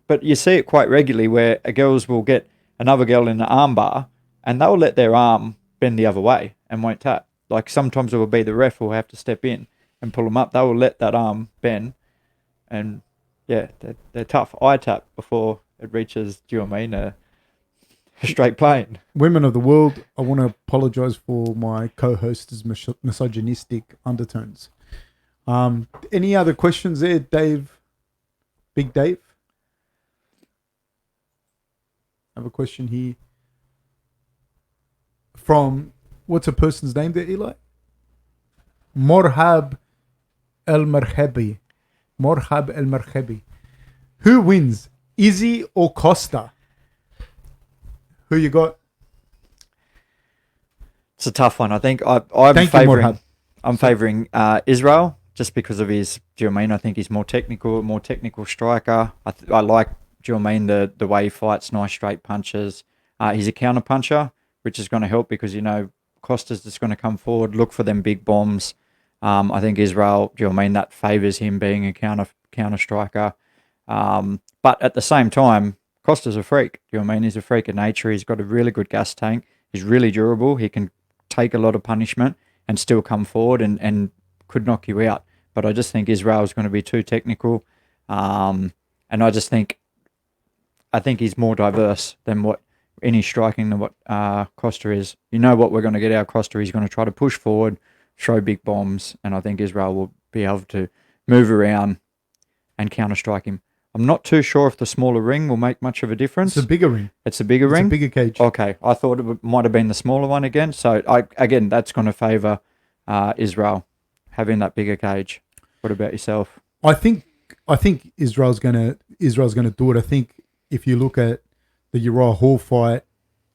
But you see it quite regularly where girls will get another girl in the arm bar and they'll let their arm bend the other way and won't tap. Like sometimes it will be the ref who will have to step in and pull them up. They will let that arm bend, and yeah, they're tough. I tap before it reaches, do you know what I mean, a straight plane. Women of the world, I want to apologize for my co-host's misogynistic undertones. Any other questions there, Dave? Big Dave? I have a question here from, what's a person's name there, Eli? Morhab El Marhabi. Morhab El Marhabi. Who wins, Izzy or Costa? Who you got? It's a tough one. I think I'm favouring Israel just because of his, do you know what I mean? I think he's more technical striker. I like, do you know what I mean, the way he fights, nice straight punches. He's a counter puncher, which is going to help because, you know, Costa's just going to come forward, look for them big bombs. I think Israel, do you know what I mean, that favours him being a counter striker. But at the same time, Costa's a freak. Do you know what I mean? He's a freak of nature. He's got a really good gas tank. He's really durable. He can take a lot of punishment and still come forward and could knock you out. But I just think Israel's going to be too technical. And I think he's more diverse than what any striking than what Costa is. You know what we're going to get out of Costa. He's going to try to push forward, throw big bombs, and I think Israel will be able to move around and counter-strike him. I'm not too sure if the smaller ring will make much of a difference. It's a bigger ring. It's a bigger ring? It's a bigger cage. Okay. I thought it might have been the smaller one again. So, again, that's going to favour Israel, having that bigger cage. What about yourself? I think Israel's gonna do it. I think if you look at the Uriah Hall fight,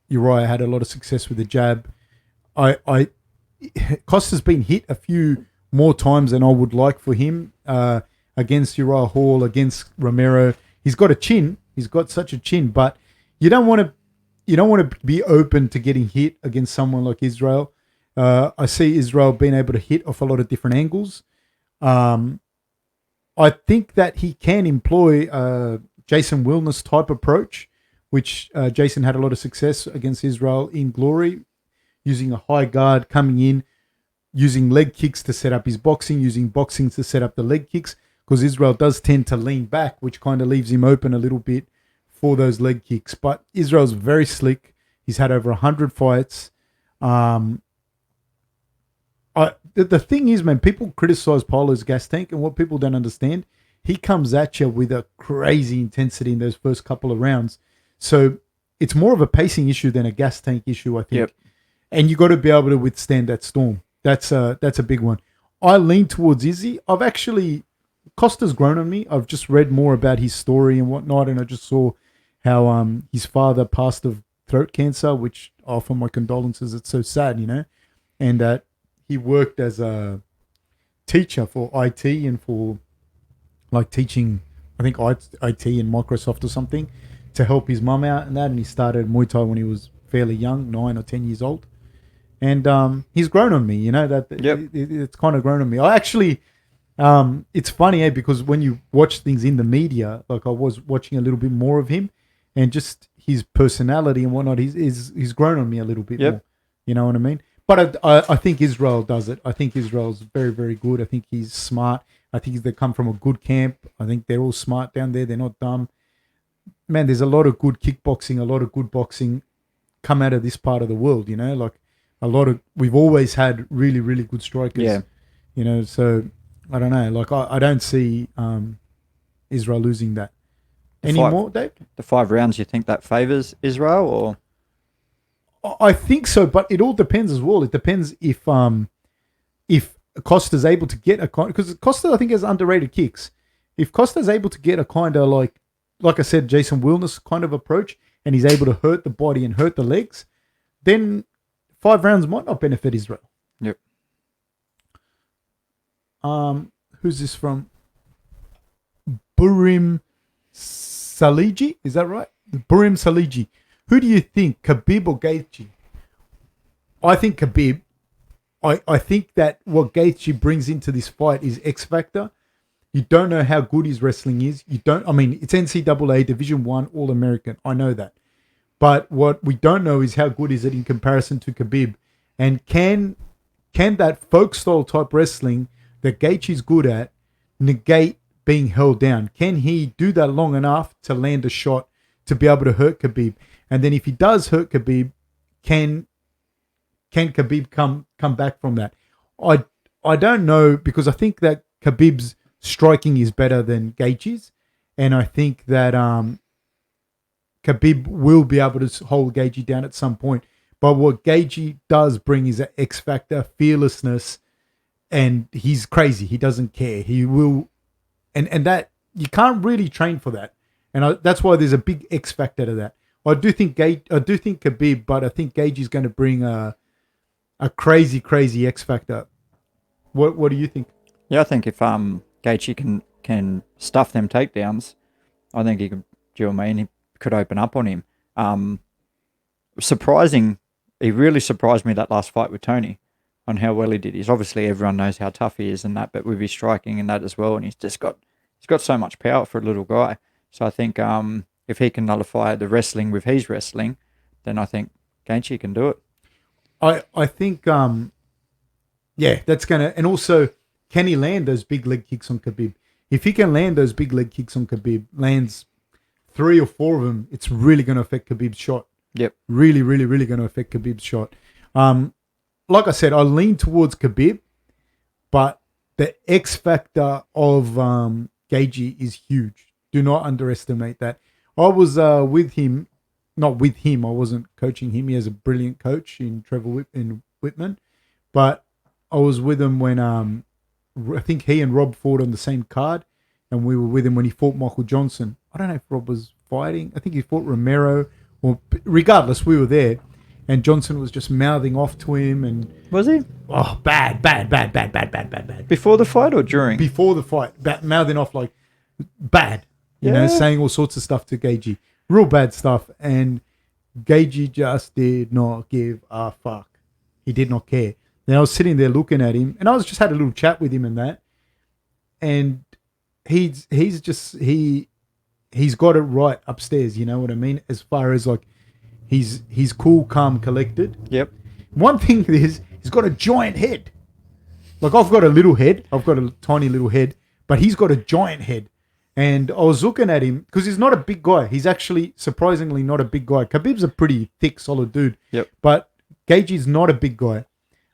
Uriah had a lot of success with the jab. Costa's been hit a few more times than I would like for him. Against Uriah Hall, against Romero. He's got a chin. He's got such a chin, but you don't want to be open to getting hit against someone like Israel. I see Israel being able to hit off a lot of different angles. I think that he can employ Jason Wilner's type approach, which Jason had a lot of success against Israel in Glory, using a high guard, coming in, using leg kicks to set up his boxing, using boxing to set up the leg kicks. Because Israel does tend to lean back, which kind of leaves him open a little bit for those leg kicks. But Israel's very slick. He's had over 100 fights. The thing is, man, people criticize Paulo's gas tank, and what people don't understand, he comes at you with a crazy intensity in those first couple of rounds. So it's more of a pacing issue than a gas tank issue, I think. Yep. And you got to be able to withstand that storm. That's a big one. I lean towards Izzy. Costa's grown on me. I've just read more about his story and whatnot, and I just saw how his father passed of throat cancer, which I offer my condolences. It's so sad, and that he worked as a teacher for IT and for like teaching, I think IT in Microsoft or something, to help his mum out and that. And he started Muay Thai when he was fairly young, 9 or 10 years old, and he's grown on me. It's kind of grown on me. I actually. It's funny, because when you watch things in the media, like I was watching a little bit more of him, and just his personality and whatnot, he's grown on me a little bit more. You know what I mean? But I think Israel does it. I think Israel's very, very good. I think he's smart. I think they come from a good camp. I think they're all smart down there. They're not dumb. Man, there's a lot of good kickboxing, a lot of good boxing come out of this part of the world, like we've always had really, really good strikers. Yeah. So I don't know. Like I don't see Israel losing that anymore, Dave. The 5 rounds, you think that favours Israel, or? I think so, but it all depends as well. It depends if Costa's able to get because Costa, I think, has underrated kicks. If Costa's able to get a kind of like I said, Jason Wilner's kind of approach, and he's able to hurt the body and hurt the legs, then 5 rounds might not benefit Israel. Yep. Who's this from? Burim Saligi, is that right? Burim Saligi. Who do you think, Khabib or Gaethje? I think Khabib. I think that what Gaethje brings into this fight is X factor. You don't know how good his wrestling is. It's NCAA Division 1 All-American. I know that. But what we don't know is how good is it in comparison to Khabib. And can that folk style type wrestling that Gaethje's good at negate being held down? Can he do that long enough to land a shot to be able to hurt Khabib? And then if he does hurt Khabib, can Khabib come back from that? I don't know, because I think that Khabib's striking is better than Gaethje's, and I think that Khabib will be able to hold Gaethje down at some point. But what Gaethje does bring is an X factor, fearlessness, and he's crazy. He doesn't care. He will, and that you can't really train for that, and that's why there's a big X factor to that. I do think Khabib, but I think Gaethje's going to bring a crazy X factor. What do you think? Yeah, I think if Gaethje can stuff them takedowns, I think he could. Do you know what I mean? He could open up on him. He really surprised me that last fight with Tony. on how well he did. He's obviously, everyone knows how tough he is and that, but with his striking and that as well, and he's got so much power for a little guy. So I think if he can nullify the wrestling with his wrestling, then I think Gaethje can do it. I think that's gonna, and also can he land those big leg kicks on Khabib? If he can land those big leg kicks on Khabib, lands 3 or 4 of them, it's really going to affect Khabib's shot. Yep. Really, really, really going to affect Khabib's shot. Like I said, I lean towards Khabib, but the X factor of Gaethje is huge. Do not underestimate that. I was with him, not with him. I wasn't coaching him. He has a brilliant coach in Trevor Whitman, but I was with him when I think he and Rob fought on the same card, and we were with him when he fought Michael Johnson. I don't know if Rob was fighting. I think he fought Romero. Or regardless, we were there, and Johnson was just mouthing off to him. And Was he? oh, bad. Before the fight or during? Before the fight, mouthing off like bad. You know, saying all sorts of stuff to Gaethje. Real bad stuff. And Gaethje just did not give a fuck. He did not care. Then I was sitting there looking at him, and I was just had a little chat with him and that. And he's got it right upstairs, you know what I mean? As far as like he's cool, calm, collected. Yep. One thing is he's got a giant head. Like I've got a little head. I've got a tiny little head, but he's got a giant head. And I was looking at him because he's not a big guy. He's actually surprisingly not a big guy. Khabib's a pretty thick, solid dude. Yep. But Gaethje's not a big guy.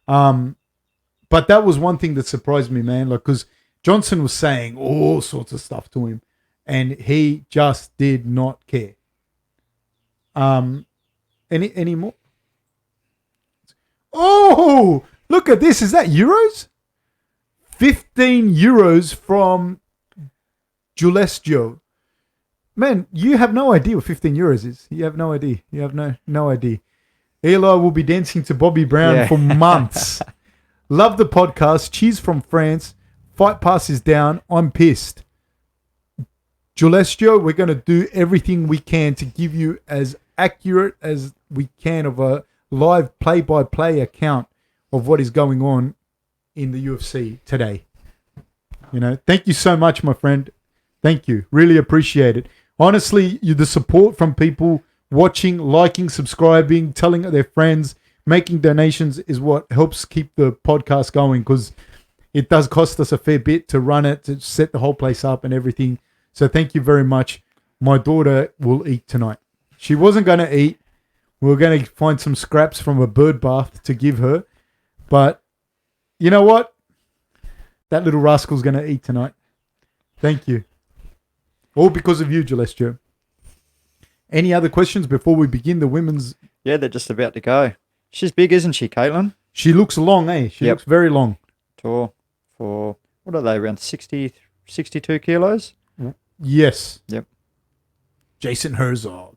But that was one thing that surprised me, man. Like, because Johnson was saying all sorts of stuff to him, and he just did not care. Any more? Oh, look at this. Is that euros? 15 euros from Julesjo. Man, you have no idea what 15 euros is. You have no idea. You have no idea. Eli will be dancing to Bobby Brown for months. Love the podcast. Cheers from France. Fight pass is down. I'm pissed. Julesjo, we're going to do everything we can to give you as accurate as we can of a live play-by-play account of what is going on in the UFC today. You know, thank you so much, my friend. Thank you. Really appreciate it. Honestly, the support from people watching, liking, subscribing, telling their friends, making donations is what helps keep the podcast going, because it does cost us a fair bit to run it, to set the whole place up and everything. So thank you very much. My daughter will eat tonight. She wasn't going to eat. We were going to find some scraps from a bird bath to give her. But you know what? That little rascal's going to eat tonight. Thank you. All because of you, Julesjo. Any other questions before we begin the women's? Yeah, they're just about to go. She's big, isn't she, Caitlin? She looks long, eh? She looks very long. For what are they, around 60, 62 kilos? Yes. Yep. Jason Herzog.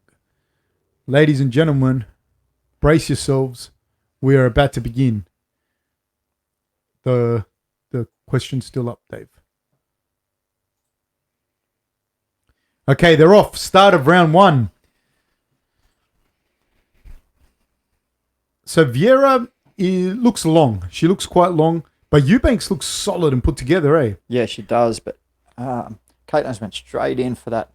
Ladies and gentlemen, brace yourselves. We are about to begin. The question's still up, Dave. Okay, they're off. Start of round 1. So Vieira looks long. She looks quite long. But Eubanks looks solid and put together, eh? Yeah, she does. But Caitlin's went straight in for that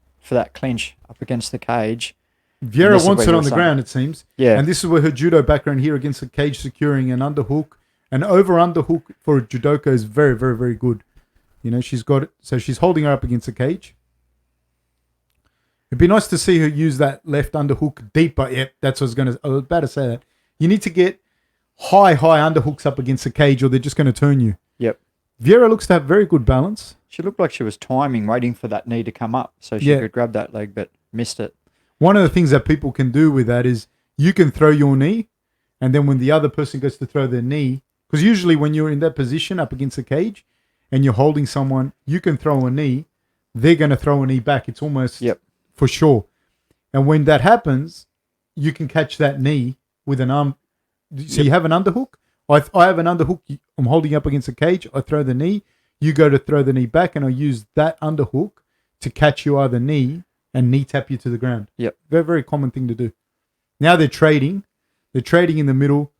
clinch up against the cage. Vieira wants it on the ground, it seems. Yeah. And this is where her judo background here against the cage, securing an underhook. An over-underhook for a judoka is very, very, very good. You know, she's got it. So she's holding her up against the cage. It'd be nice to see her use that left underhook deeper. Yep, that's what I was about to say that. You need to get high underhooks up against the cage, or they're just going to turn you. Yep. Vieira looks to have very good balance. She looked like she was timing, waiting for that knee to come up so she could grab that leg, but missed it. One of the things that people can do with that is you can throw your knee, and then when the other person goes to throw their knee, because usually when you're in that position up against the cage and you're holding someone, you can throw a knee, they're going to throw a knee back. It's almost for sure. And when that happens, you can catch that knee with an arm. So you have an underhook. I have an underhook. I'm holding up against the cage. I throw the knee. You go to throw the knee back, and I use that underhook to catch your other knee and knee tap you to the ground. Yep. Very, very common thing to do. Now they're trading. They're trading in the middle.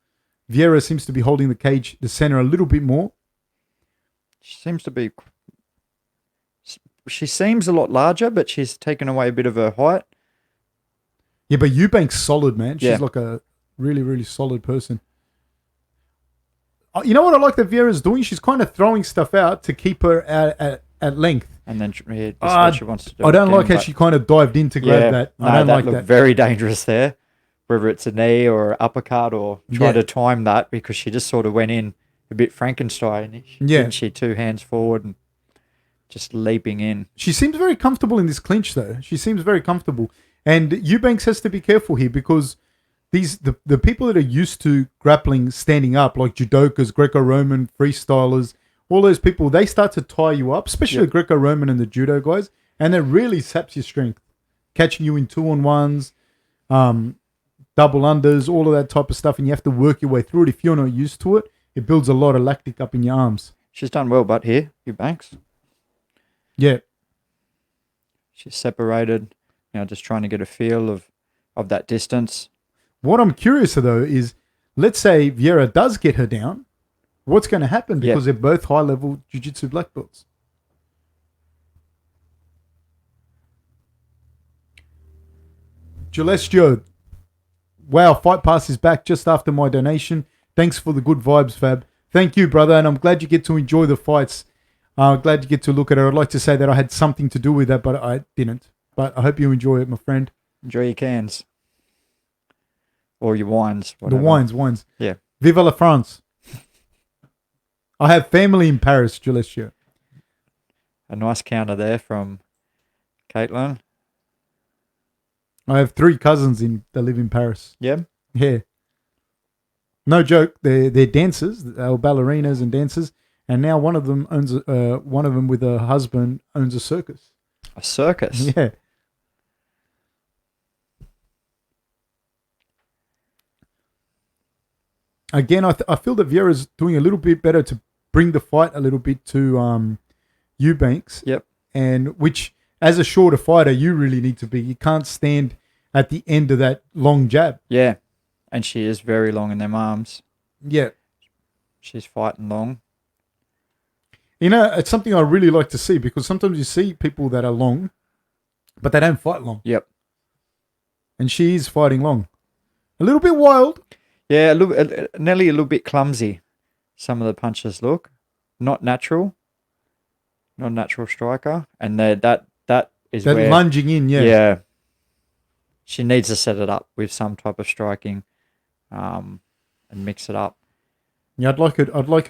Vieira seems to be holding the center a little bit more. She seems to be. She seems a lot larger, but she's taken away a bit of her height. Yeah, but Eubank's solid, man. She's Yeah. like a really, really solid person. You know what I like that Vieira's doing? She's kind of throwing stuff out to keep her at length. And then this is what she wants to do. I don't like how but- she kind of dived in to grab that. I don't like looked that. very dangerous there. Whether it's a knee or uppercut or try Yeah. to time that, because she just sort of went in a bit Frankenstein-ish. Yeah. Didn't she? 2 hands forward and just leaping in. She seems very comfortable in this clinch, though. She seems very comfortable. And Eubanks has to be careful here because the people that are used to grappling standing up, like judokas, Greco-Roman, freestylers, all those people, they start to tie you up, especially the Greco-Roman and the judo guys, and it really saps your strength, catching you in 2-on-1s, double unders, all of that type of stuff, and you have to work your way through it. If you're not used to it, it builds a lot of lactic up in your arms. She's done well, but here, Eubanks. Yeah. She's separated, just trying to get a feel of that distance. What I'm curious of, though, is let's say Vieira does get her down, what's going to happen? Because they're both high-level jiu-jitsu black belts. Gillespio, wow, Fight Pass is back just after my donation. Thanks for the good vibes, Fab. Thank you, brother, and I'm glad you get to enjoy the fights. Glad you get to look at it. I'd like to say that I had something to do with that, but I didn't. But I hope you enjoy it, my friend. Enjoy your cans. Or your wines. The Whatever. wines. Yeah. Vive la France. I have family in Paris, Gillespio. A nice counter there from Caitlin. I have 3 cousins that live in Paris. Yeah. Yeah. No joke. They're dancers. They were ballerinas and dancers. And now one of them with a husband owns a circus. A circus? Yeah. Again, I feel that Vieira's doing a little bit better to bring the fight a little bit to Eubanks. Yep. And which, as a shorter fighter, you really need to be. You can't stand at the end of that long jab. Yeah. And she is very long in them arms. Yeah. She's fighting long. It's something I really like to see because sometimes you see people that are long, but they don't fight long. Yep. And she is fighting long. A little bit wild. Yeah, nearly a little bit clumsy. Some of the punches look not natural. Not a natural striker. And that is that where lunging in, yeah. Yeah. She needs to set it up with some type of striking, and mix it up. Yeah, I'd like her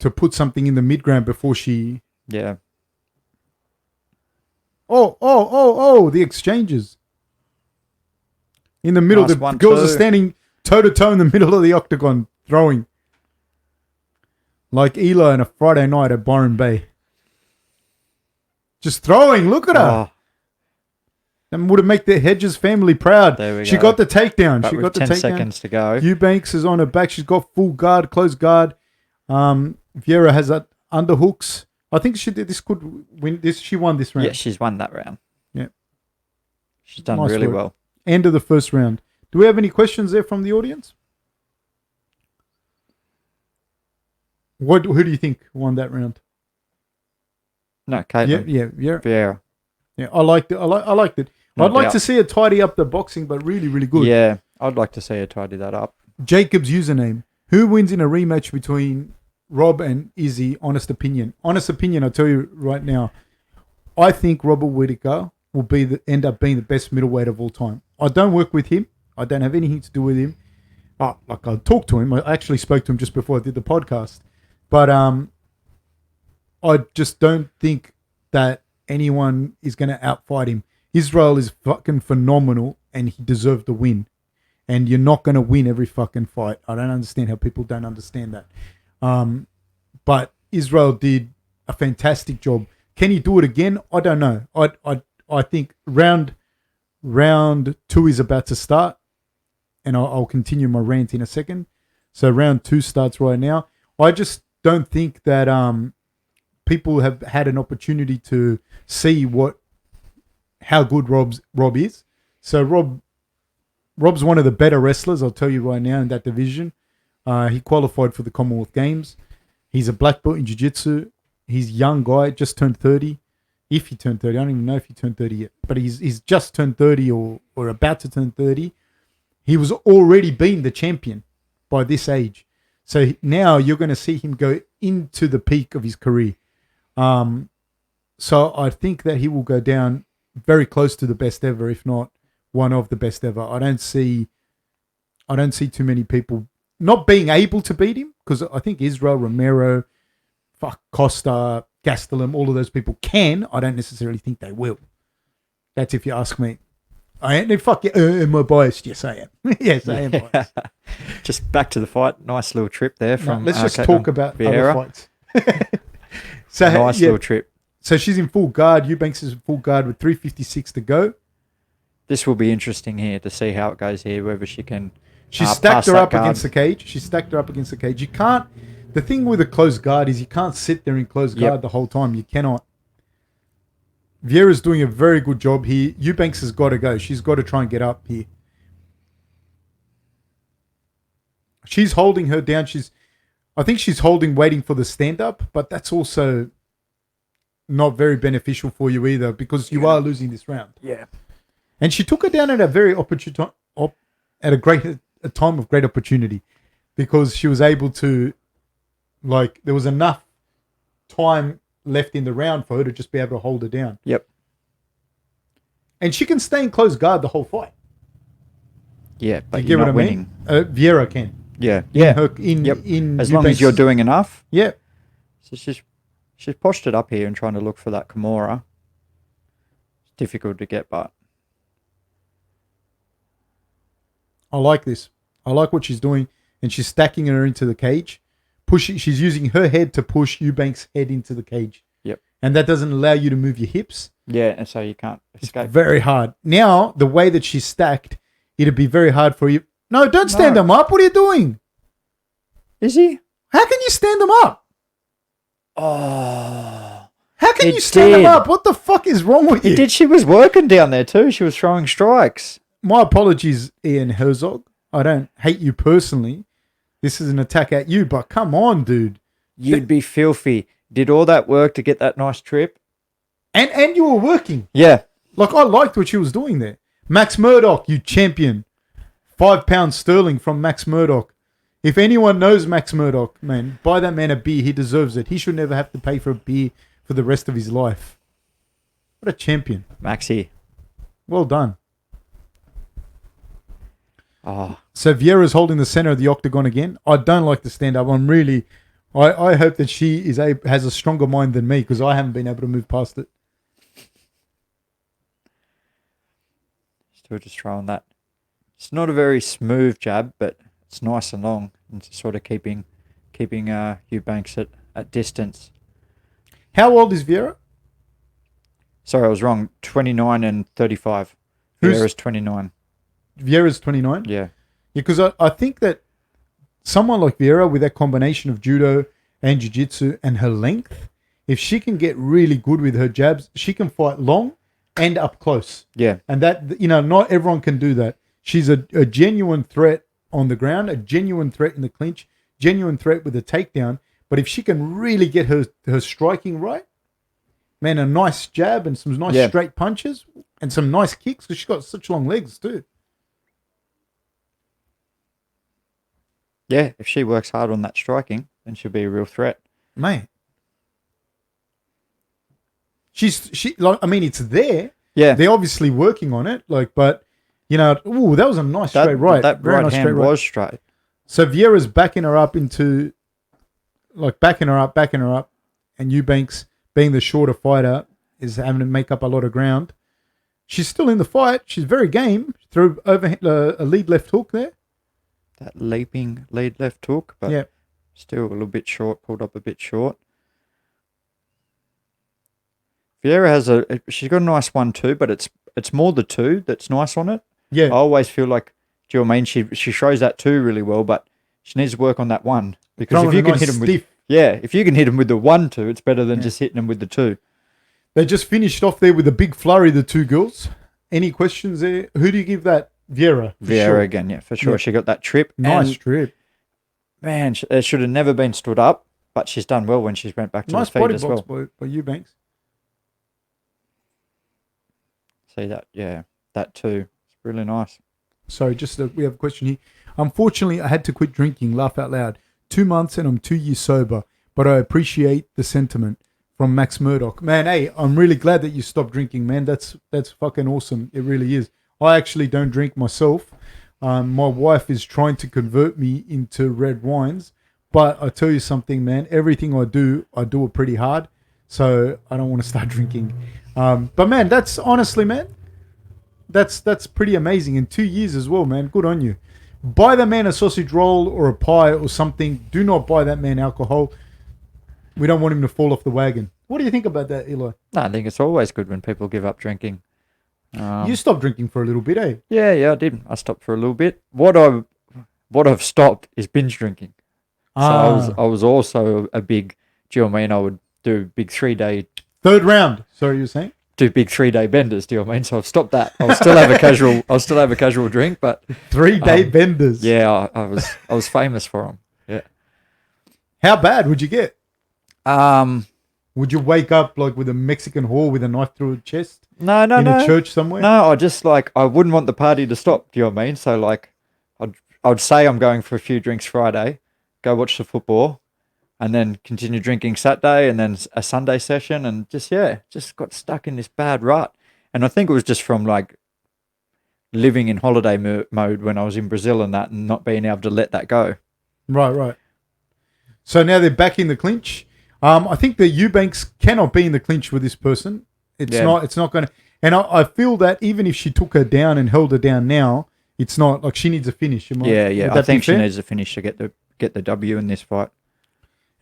to put something in the mid-ground before she... Yeah. Oh, the exchanges. In the middle, Nice the one, girls too. are standing toe-to-toe in the middle of the octagon, throwing. Like Eli on a Friday night at Byron Bay. Just throwing, look at her. Oh, That would have made the Hedges family proud. There we She go. got the takedown. but She with got the 10 takedown. seconds to go. Eubanks is on her back. She's got full guard, close guard. Vieira has that underhooks. I think she did. This could win. She won this round. Yeah, she's won that round. Yeah. She's done Nice really work. well. End of the first round. Do we have any questions there from the audience? Who do you think won that round? No, Caitlin. Yeah. Vieira. Yeah, I liked it. I liked it. No I'd like doubt. to see her tidy up the boxing, but really, really good. Yeah, I'd like to see her tidy that up. Jacob's username. Who wins in a rematch between Rob and Izzy? Honest opinion. Honest opinion, I'll tell you right now. I think Robert Whittaker will end up being the best middleweight of all time. I don't work with him. I don't have anything to do with him. I talked to him. I actually spoke to him just before I did the podcast. But I just don't think that anyone is going to outfight him. Israel is fucking phenomenal and he deserved the win. And you're not going to win every fucking fight. I don't understand how people don't understand that. But Israel did a fantastic job. Can he do it again? I don't know. I think round 2 is about to start. And I'll continue my rant in a second. So round 2 starts right now. I just don't think that people have had an opportunity to see how good Rob is. So Rob's one of the better wrestlers, I'll tell you right now, in that division. He qualified for the Commonwealth Games. He's a black belt in jiu-jitsu. He's a young guy, just turned 30. If he turned 30, I don't even know if he turned 30 yet. But he's just turned 30 or about to turn 30. He was already been the champion by this age. So now you're going to see him go into the peak of his career. So I think that he will go down very close to the best ever, if not one of the best ever. I don't see too many people not being able to beat him, because I think Israel, Romero, Costa, Gastelum, all of those people can. I don't necessarily think they will. That's if you ask me. Am I biased? Yes, I am. Yes, I am biased. Just back to the fight. Nice little trip there from. Let's just talk about Vieira. other fights. So nice little trip. So she's in full guard. Eubanks is in full guard with 3:56 to go. This will be interesting here to see how it goes here. Whether she can. She stacked her up against the cage. You can't. The thing with a closed guard is you can't sit there in closed guard the whole time. You cannot. Vieira's doing a very good job here. Eubanks has got to go. She's got to try and get up here. She's holding her down. I think she's holding, waiting for the stand-up, but that's also not very beneficial for you either, because you are losing this round. Yeah. And she took her down at a very opportune time, at a time of great opportunity, because she was able to, there was enough time left in the round for her to just be able to hold her down. Yep. And she can stay in close guard the whole fight. Yeah, but you you're get not what I winning. mean? Vieira can. Yeah. In as long as you're doing enough. Yeah. So she's postured up here and trying to look for that Kimura. It's difficult to get, but I like this. I like what she's doing, and she's stacking her into the cage. She's using her head to push Eubanks' head into the cage. Yep. And that doesn't allow you to move your hips. Yeah, and so you can't escape. It's very hard. Now, the way that she's stacked, it'd be very hard for you. No, don't stand them up. What are you doing? Is he? How can you stand them up? Oh. How can you stand them up? What the fuck is wrong with you? She was working down there too. She was throwing strikes. My apologies, Ian Herzog. I don't hate you personally. This is an attack at you, but come on, dude. You'd be filthy. Did all that work to get that nice trip. And you were working. Yeah. I liked what she was doing there. Max Murdoch, you champion. £5 sterling from Max Murdoch. If anyone knows Max Murdoch, man, buy that man a beer. He deserves it. He should never have to pay for a beer for the rest of his life. What a champion. Maxi. Well done. Oh. So Vieira's holding the center of the octagon again. I don't like to stand up. I hope that she has a stronger mind than me, because I haven't been able to move past it. Still just throwing that. It's not a very smooth jab, but it's nice and long, and sort of keeping Eubanks at distance. How old is Vieira? Sorry, I was wrong. 29 and 35. Vieira's 29. Vieira's 29? Yeah. Yeah, because I think that someone like Vieira, with that combination of judo and jiu-jitsu and her length, if she can get really good with her jabs, she can fight long and up close. Yeah. And that, not everyone can do that. She's a genuine threat on the ground, a genuine threat in the clinch, genuine threat with a takedown. But if she can really get her striking right, man, a nice jab and some nice straight punches and some nice kicks, because she's got such long legs too. Yeah, if she works hard on that striking, then she'll be a real threat. Mate. It's there. Yeah. They're obviously working on it, but that was a nice straight right. That very right nice hand straight right. was straight. So Vieira's backing her up into, backing her up, and Eubanks, being the shorter fighter, is having to make up a lot of ground. She's still in the fight. She's very game. Threw over a lead left hook there. That leaping lead left hook, but still a little bit short, pulled up a bit short. Vieira she's got a nice 1-2, but it's more the 2 that's nice on it. Yeah. I always feel like, do you know what I mean? She shows that 2 really well, but she needs to work on that 1. Because if you can hit them if you can hit them with the 1-2, it's better than just hitting them with the 2. They just finished off there with a big flurry, the 2 girls. Any questions there? Who do you give that? Vieira. Vieira again, yeah, for sure. Yeah. She got that trip. Nice trip. man, it should have never been stood up, but she's done well when she's went back to Nice the feet body as box well. by Eubanks. See that? Yeah, that too. It's really nice. Sorry, we have a question here. Unfortunately, I had to quit drinking. Laugh out loud. 2 months and I'm 2 years sober, but I appreciate the sentiment. From Max Murdoch. Man, hey, I'm really glad that you stopped drinking, man. That's fucking awesome. It really is. I actually don't drink myself. My wife is trying to convert me into red wines, but I tell you something, man. Everything I do it pretty hard. So I don't want to start drinking. But man, that's honestly, man, that's pretty amazing. In 2 years as well, man. Good on you. Buy the man a sausage roll or a pie or something. Do not buy that man alcohol. We don't want him to fall off the wagon. What do you think about that, Eli? No, I think it's always good when people give up drinking. You stopped drinking for a little bit, eh? Yeah, I did. I stopped for a little bit. What I've stopped is binge drinking. So I was also a big. Do you know what I mean? I would do big 3-day. Third round. Sorry, you were saying? Do big 3-day benders. Do you know what I mean? So I've stopped that. I'll still have a casual. I'll still have a casual drink, but 3-day benders. Yeah, I was famous for them. Yeah. How bad would you get? Would you wake up like with a Mexican whore with a knife through her chest? No. In a church somewhere? No, I wouldn't want the party to stop. Do you know what I mean? So like, I'd say I'm going for a few drinks Friday, go watch the football, and then continue drinking Saturday, and then a Sunday session, and just got stuck in this bad rut. And I think it was just from like living in holiday mode when I was in Brazil and that, and not being able to let that go. Right. So now they're back in the clinch. I think that Eubanks cannot be in the clinch with this person. It's not going to. And I feel that even if she took her down and held her down now, it's not like she needs a finish. Yeah. I think she needs a finish to get the W in this fight.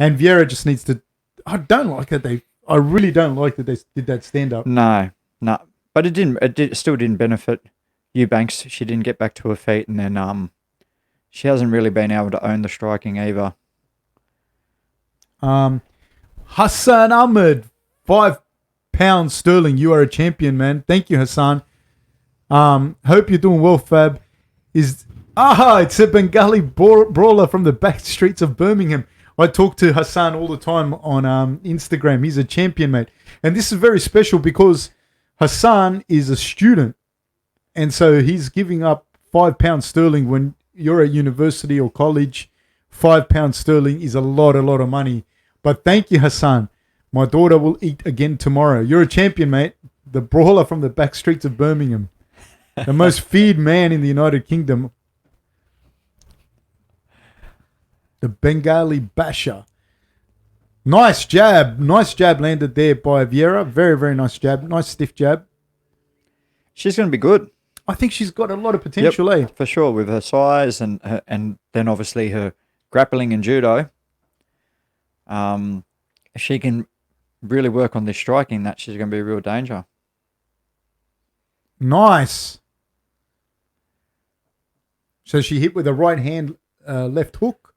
And Vieira just needs to. I don't like that I really don't like that they did that stand up. No. But it still didn't benefit Eubanks. She didn't get back to her feet, and then she hasn't really been able to own the striking either. Hassan Ahmed, £5 sterling. You are a champion, man. Thank you, Hassan. Hope you're doing well, Fab. It's a Bengali brawler from the back streets of Birmingham. I talk to Hassan all the time on Instagram. He's a champion, mate. And this is very special because Hassan is a student. And so he's giving up £5 sterling when you're at university or college. £5 sterling is a lot of money. But thank you, Hassan. My daughter will eat again tomorrow. You're a champion, mate. The brawler from the back streets of Birmingham. The most feared man in the United Kingdom. The Bengali basher. Nice jab. Nice jab landed there by Vieira. Very, very nice jab. Nice stiff jab. She's going to be good. I think she's got a lot of potential, eh? For sure, with her size and then obviously her grappling and judo. If she can really work on this striking, that she's going to be a real danger. Nice. So she hit with a right hand, left hook.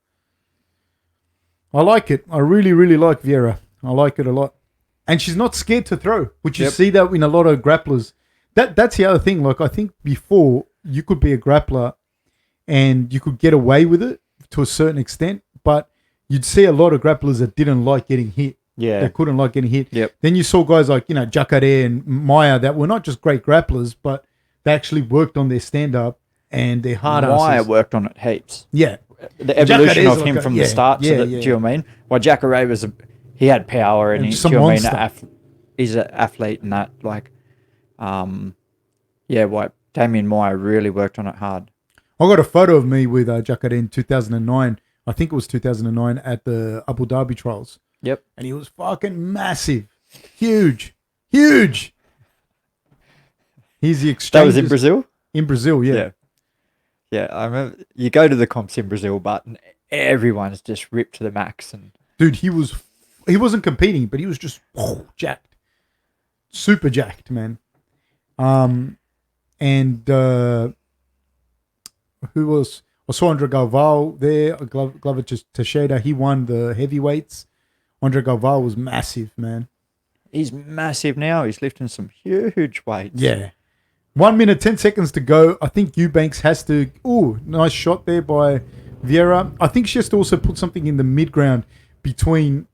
I like it. I really, really like Vieira. I like it a lot. And she's not scared to throw, which you see that in a lot of grapplers. That's the other thing. Like, I think before you could be a grappler and you could get away with it to a certain extent, but you'd see a lot of grapplers that didn't like getting hit. Yeah. They couldn't like getting hit. Yep. Then you saw guys like, Jacare and Maya that were not just great grapplers, but they actually worked on their stand-up and their hard asses. Maya worked on it heaps. Yeah. The evolution of him from the start. Do you know what I mean? Well, Jacare he had power and he's an athlete and that, like, Damien Maya really worked on it hard. I got a photo of me with Jacare in 2009. I think it was 2009 at the Abu Dhabi trials. Yep. And he was fucking massive. Huge. He's the exchange. That was in Brazil? In Brazil, yeah. Yeah, I remember you go to the comps in Brazil, but everyone's just ripped to the max. And dude, he wasn't competing, but he was just jacked. Super jacked, man. And who was... I saw Andre Galvao there, Glover Teixeira. He won the heavyweights. Andre Galvao was massive, man. He's massive now. He's lifting some huge weights. Yeah. 1 minute, 10 seconds to go. I think Eubanks has to... Ooh, nice shot there by Vieira, I think she has to also put something in the mid-ground between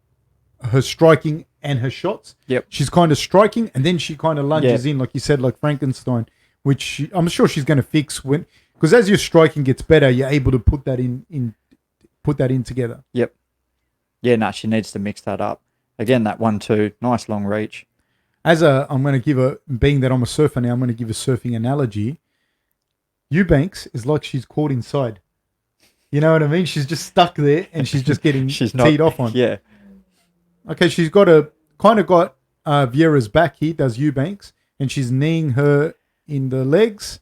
her striking and her shots. Yep. She's kind of striking, and then she kind of lunges in, like you said, like Frankenstein, which I'm sure she's going to fix because as your striking gets better, you're able to put that in together. Yep. Yeah, no, she needs to mix that up. Again, that 1-2, nice long reach. I'm going to give being that I'm a surfer now, I'm going to give a surfing analogy. Eubanks is like she's caught inside. You know what I mean? She's just stuck there and she's just getting teed off on. Yeah. Okay, she's got Vieira's back here, does Eubanks, and she's kneeing her in the legs.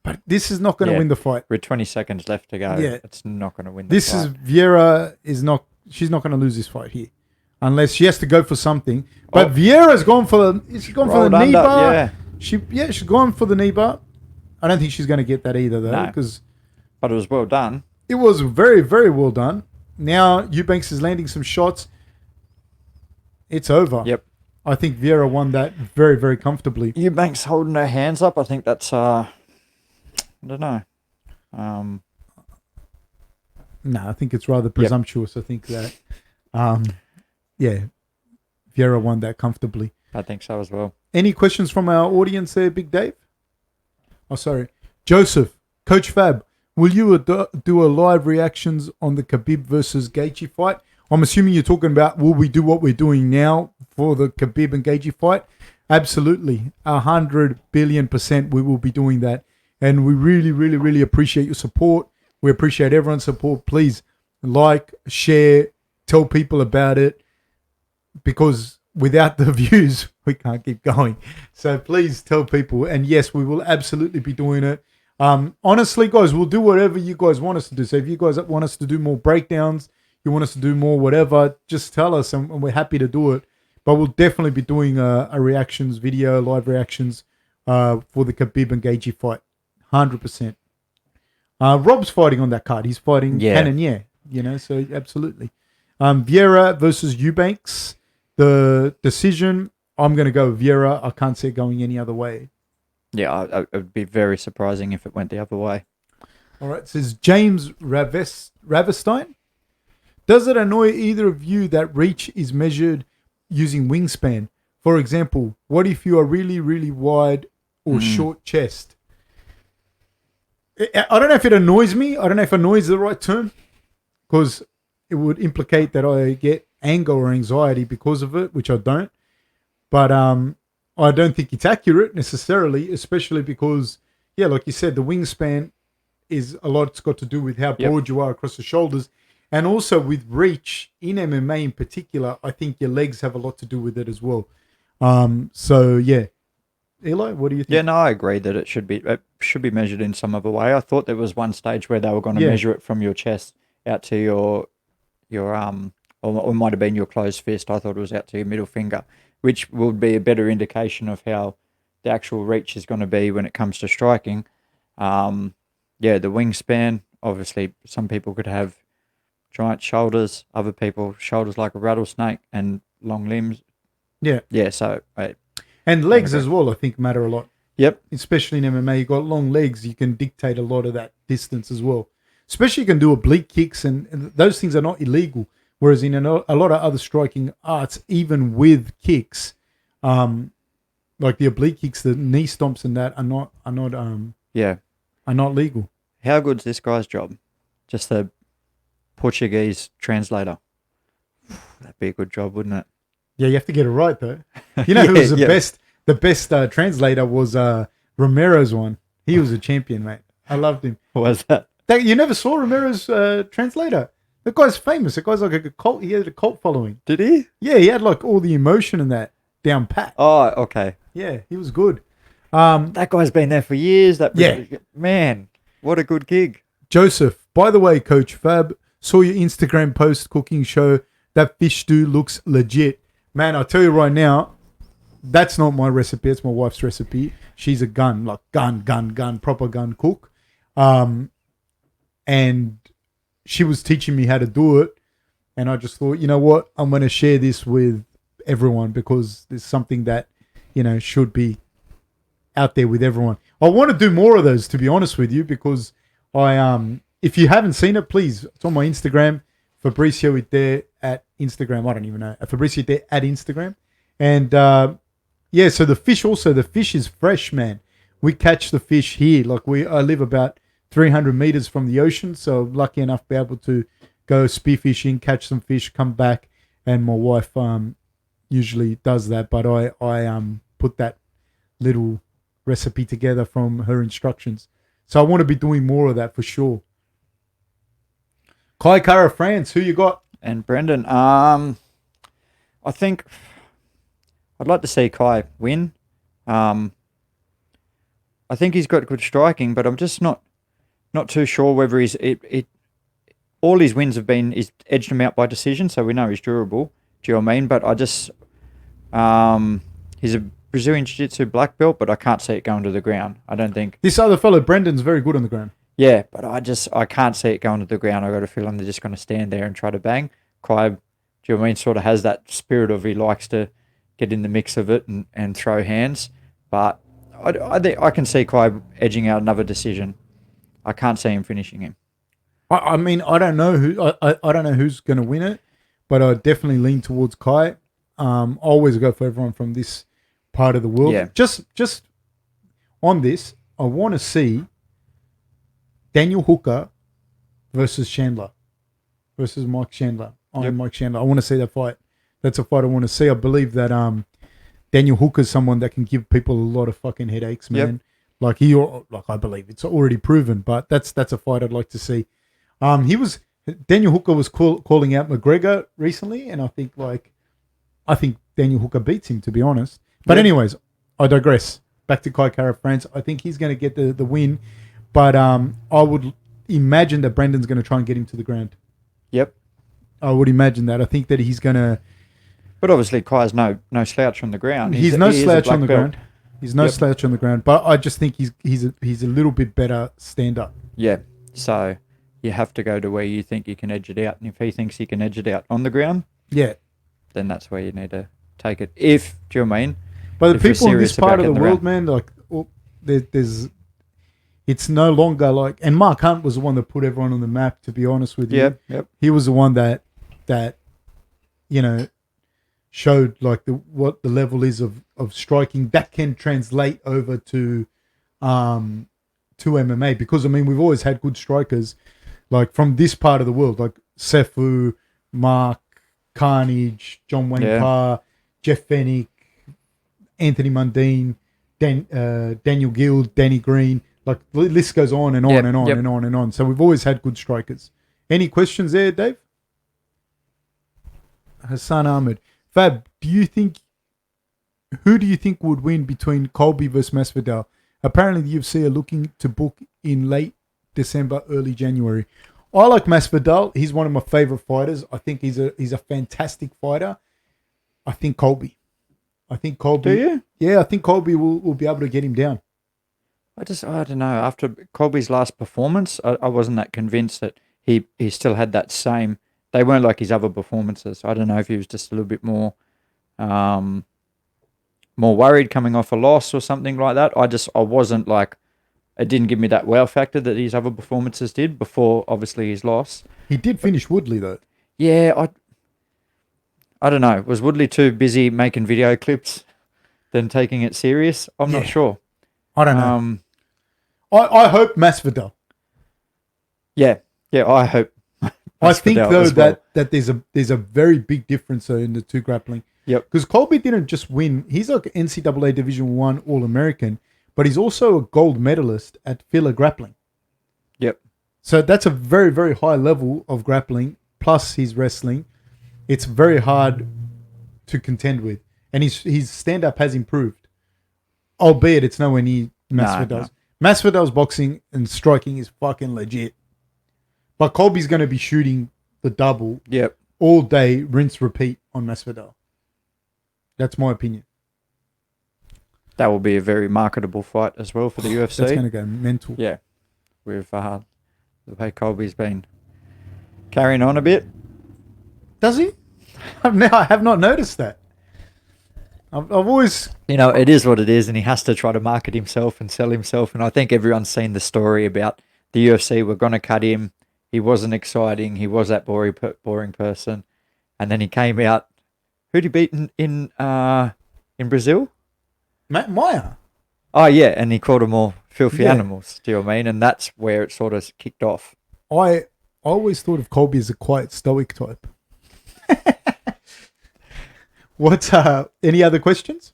But this is not going to win the fight. With 20 seconds left to go, it's not going to win the fight. Vieira she's not going to lose this fight here. Unless she has to go for something. But Vieira's gone for the knee bar. Yeah. She's gone for the knee bar. I don't think she's going to get that either, though. No. But it was well done. It was very, very well done. Now Eubanks is landing some shots. It's over. Yep. I think Vieira won that very, very comfortably. Eubanks holding her hands up. I think that's, I don't know. No, I think it's rather presumptuous. I think that, Vieira won that comfortably. I think so as well. Any questions from our audience there, Big Dave? Oh, sorry. Joseph, Coach Fab, will you do a live reactions on the Khabib versus Gaethje fight? I'm assuming you're talking about will we do what we're doing now for the Khabib and Gaethje fight? Absolutely. 100 billion% we will be doing that. And we really, really, really appreciate your support. We appreciate everyone's support. Please like, share, tell people about it. Because without the views, we can't keep going. So please tell people. And yes, we will absolutely be doing it. Honestly, guys, we'll do whatever you guys want us to do. So if you guys want us to do more breakdowns, you want us to do more whatever, just tell us and we're happy to do it. But we'll definitely be doing a reactions video, live reactions for the Khabib and Gaethje fight. 100%. Rob's fighting on that card. He's fighting Cannonier, so absolutely. Vieira versus Eubanks. The decision, I'm going to go with Vieira. I can't see it going any other way. Yeah, it would be very surprising if it went the other way. All right, it says James Ravestein. Does it annoy either of you that reach is measured using wingspan? For example, what if you are really, really wide or short chest? I don't know if it annoys me. I don't know if annoy is the right term because it would implicate that I get anger or anxiety because of it, which I don't. But I don't think it's accurate necessarily, especially because, like you said, the wingspan is a lot. It's got to do with how broad you are across the shoulders. And also with reach in MMA in particular, I think your legs have a lot to do with it as well. Eli, what do you think? Yeah, no, I agree that it should be measured in some other way. I thought there was one stage where they were going to measure it from your chest out to your arm, or it might have been your closed fist. I thought it was out to your middle finger, which would be a better indication of how the actual reach is going to be when it comes to striking. The wingspan, obviously, some people could have giant shoulders, other people shoulders like a rattlesnake and long limbs. Yeah. Yeah, so... And legs as well, I think, matter a lot. Yep. Especially in MMA, you've got long legs, you can dictate a lot of that distance as well. Especially you can do oblique kicks, and those things are not illegal. Whereas in a lot of other striking arts, even with kicks, like the oblique kicks, the knee stomps and that are not legal. How good's this guy's job? Just a Portuguese translator. That'd be a good job, wouldn't it? Yeah, you have to get it right though. You know who was the best? The best translator was Romero's one. He was a champion, mate. I loved him. What was that? You never saw Romero's translator? The guy's famous. The guy's like a cult. He had a cult following. Did he? Yeah, he had like all the emotion and that down pat. Oh, okay. Yeah, he was good. That guy's been there for years. Man, what a good gig. Joseph, by the way, Coach Fab, saw your Instagram post cooking show. That fish stew looks legit. Man, I'll tell you right now, that's not my recipe. It's my wife's recipe. She's a gun, proper gun cook. And she was teaching me how to do it. And I just thought, you know what? I'm going to share this with everyone because there's something that, should be out there with everyone. I want to do more of those, to be honest with you, because I if you haven't seen it, please, it's on my Instagram. Fabricio is there at Instagram. I don't even know. Fabricio there at Instagram. And yeah, so the fish is fresh, man. We catch the fish here. Like I live about 300 meters from the ocean, so I'm lucky enough to be able to go spearfishing, catch some fish, come back, and my wife usually does that. But I put that little recipe together from her instructions. So I want to be doing more of that for sure. Kai Kara France, who you got? And Brendan, I think I'd like to see Kai win. I think he's got good striking, but I'm just not too sure whether all his wins he's edged him out by decision, so we know he's durable. Do you know what I mean? But I just, he's a Brazilian Jiu-Jitsu black belt, but I can't see it going to the ground. I don't think. This other fellow, Brendan's very good on the ground. Yeah, but I can't see it going to the ground. I got a feeling they're just going to stand there and try to bang. Kai, do you know what I mean? Sort of has that spirit of he likes to get in the mix of it and throw hands. But I think I can see Kai edging out another decision. I can't see him finishing him. I mean, I don't know who's going to win it, but I definitely lean towards Kai. I always go for everyone from this part of the world. Yeah. Just on this, I want to see Daniel Hooker versus Mike Chandler. Mike Chandler. I want to see that fight. That's a fight I want to see. I believe that Daniel Hooker's someone that can give people a lot of fucking headaches, man. Yep. I believe it's already proven, but that's a fight I'd like to see. Daniel Hooker was calling out McGregor recently, and I think Daniel Hooker beats him, to be honest. But anyways, I digress. Back to Kai Kara France. I think he's going to get the win, but I would imagine that Brendan's going to try and get him to the ground. Yep. I would imagine that. I think that he's going to... But obviously Kai's no slouch on the ground. He's no slouch on the ground. He's no slouch on the ground, but I just think he's a little bit better stand-up. Yeah, so you have to go to where you think you can edge it out, and if he thinks he can edge it out on the ground, then that's where you need to take it. Do you know what I mean? But the people in this part of the world, man, there's... It's no longer like... And Mark Hunt was the one that put everyone on the map, to be honest with you. Yep. He was the one that showed like what the level is of striking that can translate over to MMA, because I mean we've always had good strikers like from this part of the world, like Sefu, Mark, Carnage, John Wayne Parr, Jeff Fennick, Anthony Mundine, Daniel Guild, Danny Green, like the list goes on and on and on and on and on. So we've always had good strikers. Any questions there, Dave? Hassan Ahmed. Fab, who do you think would win between Colby versus Masvidal? Apparently the UFC are looking to book in late December, early January. I like Masvidal. He's one of my favorite fighters. I think he's a fantastic fighter. I think Colby. Do you? Yeah, I think Colby will be able to get him down. I don't know. After Colby's last performance, I wasn't that convinced that he still had that same... They weren't like his other performances. I don't know if he was just a little bit more worried coming off a loss or something like that. I wasn't like... It didn't give me that wow factor that his other performances did before, obviously, his loss. He did finish Woodley, though. Yeah, I don't know. Was Woodley too busy making video clips than taking it serious? I'm not sure. I don't know. I hope Masvidal. Yeah, I hope. I think though that there's a very big difference though in the two grappling. Yep. Because Colby didn't just win; he's like NCAA Division I All-American, but he's also a gold medalist at filler grappling. Yep. So that's a very, very high level of grappling. Plus his wrestling, it's very hard to contend with, and his stand-up has improved, albeit it's nowhere near Masvidal's. No. Masvidal's boxing and striking is fucking legit. But Colby's going to be shooting the double all day, rinse, repeat on Masvidal. That's my opinion. That will be a very marketable fight as well for the UFC. That's going to go mental. Yeah. With the way Colby's been carrying on a bit. Does he? I have not noticed that. I've always... it is what it is, and he has to try to market himself and sell himself, and I think everyone's seen the story about the UFC were going to cut him. He wasn't exciting. He was that boring person. And then he came out. Who'd he beat in Brazil? Matt Meyer. Oh, yeah. And he called them all filthy Yeah. animals. Do you know what I mean? And that's where it sort of kicked off. I always thought of Colby as a quiet, stoic type. What's any other questions?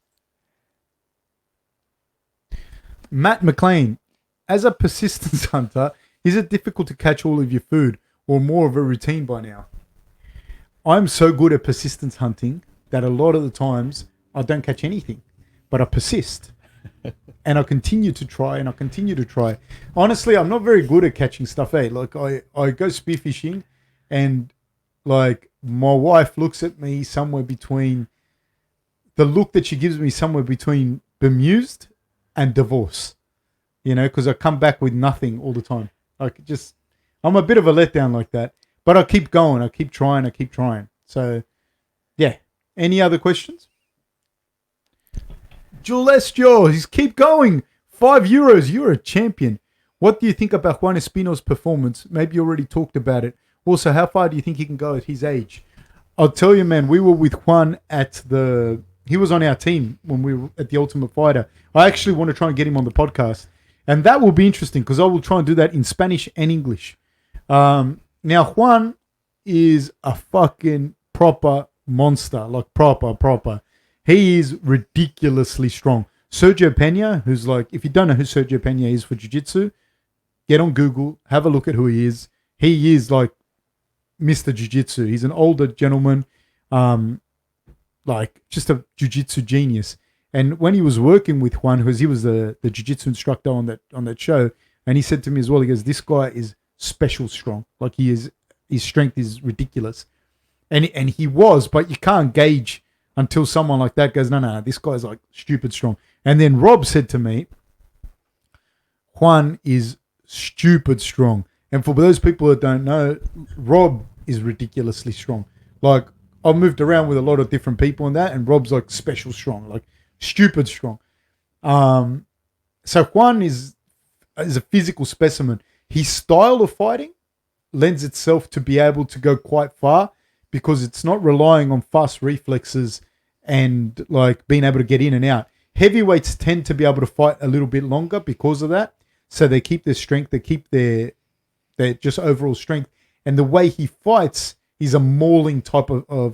Matt McLean, as a persistence hunter, is it difficult to catch all of your food or more of a routine by now? I'm so good at persistence hunting that a lot of the times I don't catch anything, but I persist. And I continue to try and I continue to try. Honestly, I'm not very good at catching stuff, eh? Like I go spearfishing and like my wife looks at me somewhere between the look that she gives me somewhere between bemused and divorce, you know, because I come back with nothing all the time. Like I'm a bit of a letdown like that, but I keep going. I keep trying. So yeah. Any other questions? Julestio, he's keep going. €5. You're a champion. What do you think about Juan Espino's performance? Maybe you already talked about it. Also, how far do you think he can go at his age? I'll tell you, man, we were with Juan he was on our team when we were at the Ultimate Fighter. I actually want to try and get him on the podcast. And that will be interesting because I will try and do that in Spanish and English. Now, Juan is a fucking proper monster, like proper. He is ridiculously strong. Sergio Pena, who's like, if you don't know who Sergio Pena is for Jiu-Jitsu, get on Google, have a look at who he is. He is like Mr. Jiu-Jitsu. He's an older gentleman, like just a Jiu-Jitsu genius. And when he was working with Juan, because he was the Jiu-Jitsu instructor on that show, and he said to me as well, he goes, this guy is special strong. Like his strength is ridiculous. And he was, but you can't gauge until someone like that goes, no, this guy's like stupid strong. And then Rob said to me, Juan is stupid strong. And for those people that don't know, Rob is ridiculously strong. Like I've moved around with a lot of different people and that, and Rob's like special strong, like stupid strong. So Juan is a physical specimen. His style of fighting lends itself to be able to go quite far because it's not relying on fast reflexes and like being able to get in and out. Heavyweights tend to be able to fight a little bit longer because of that. So they keep their strength, they keep their just overall strength. And the way he fights is a mauling type of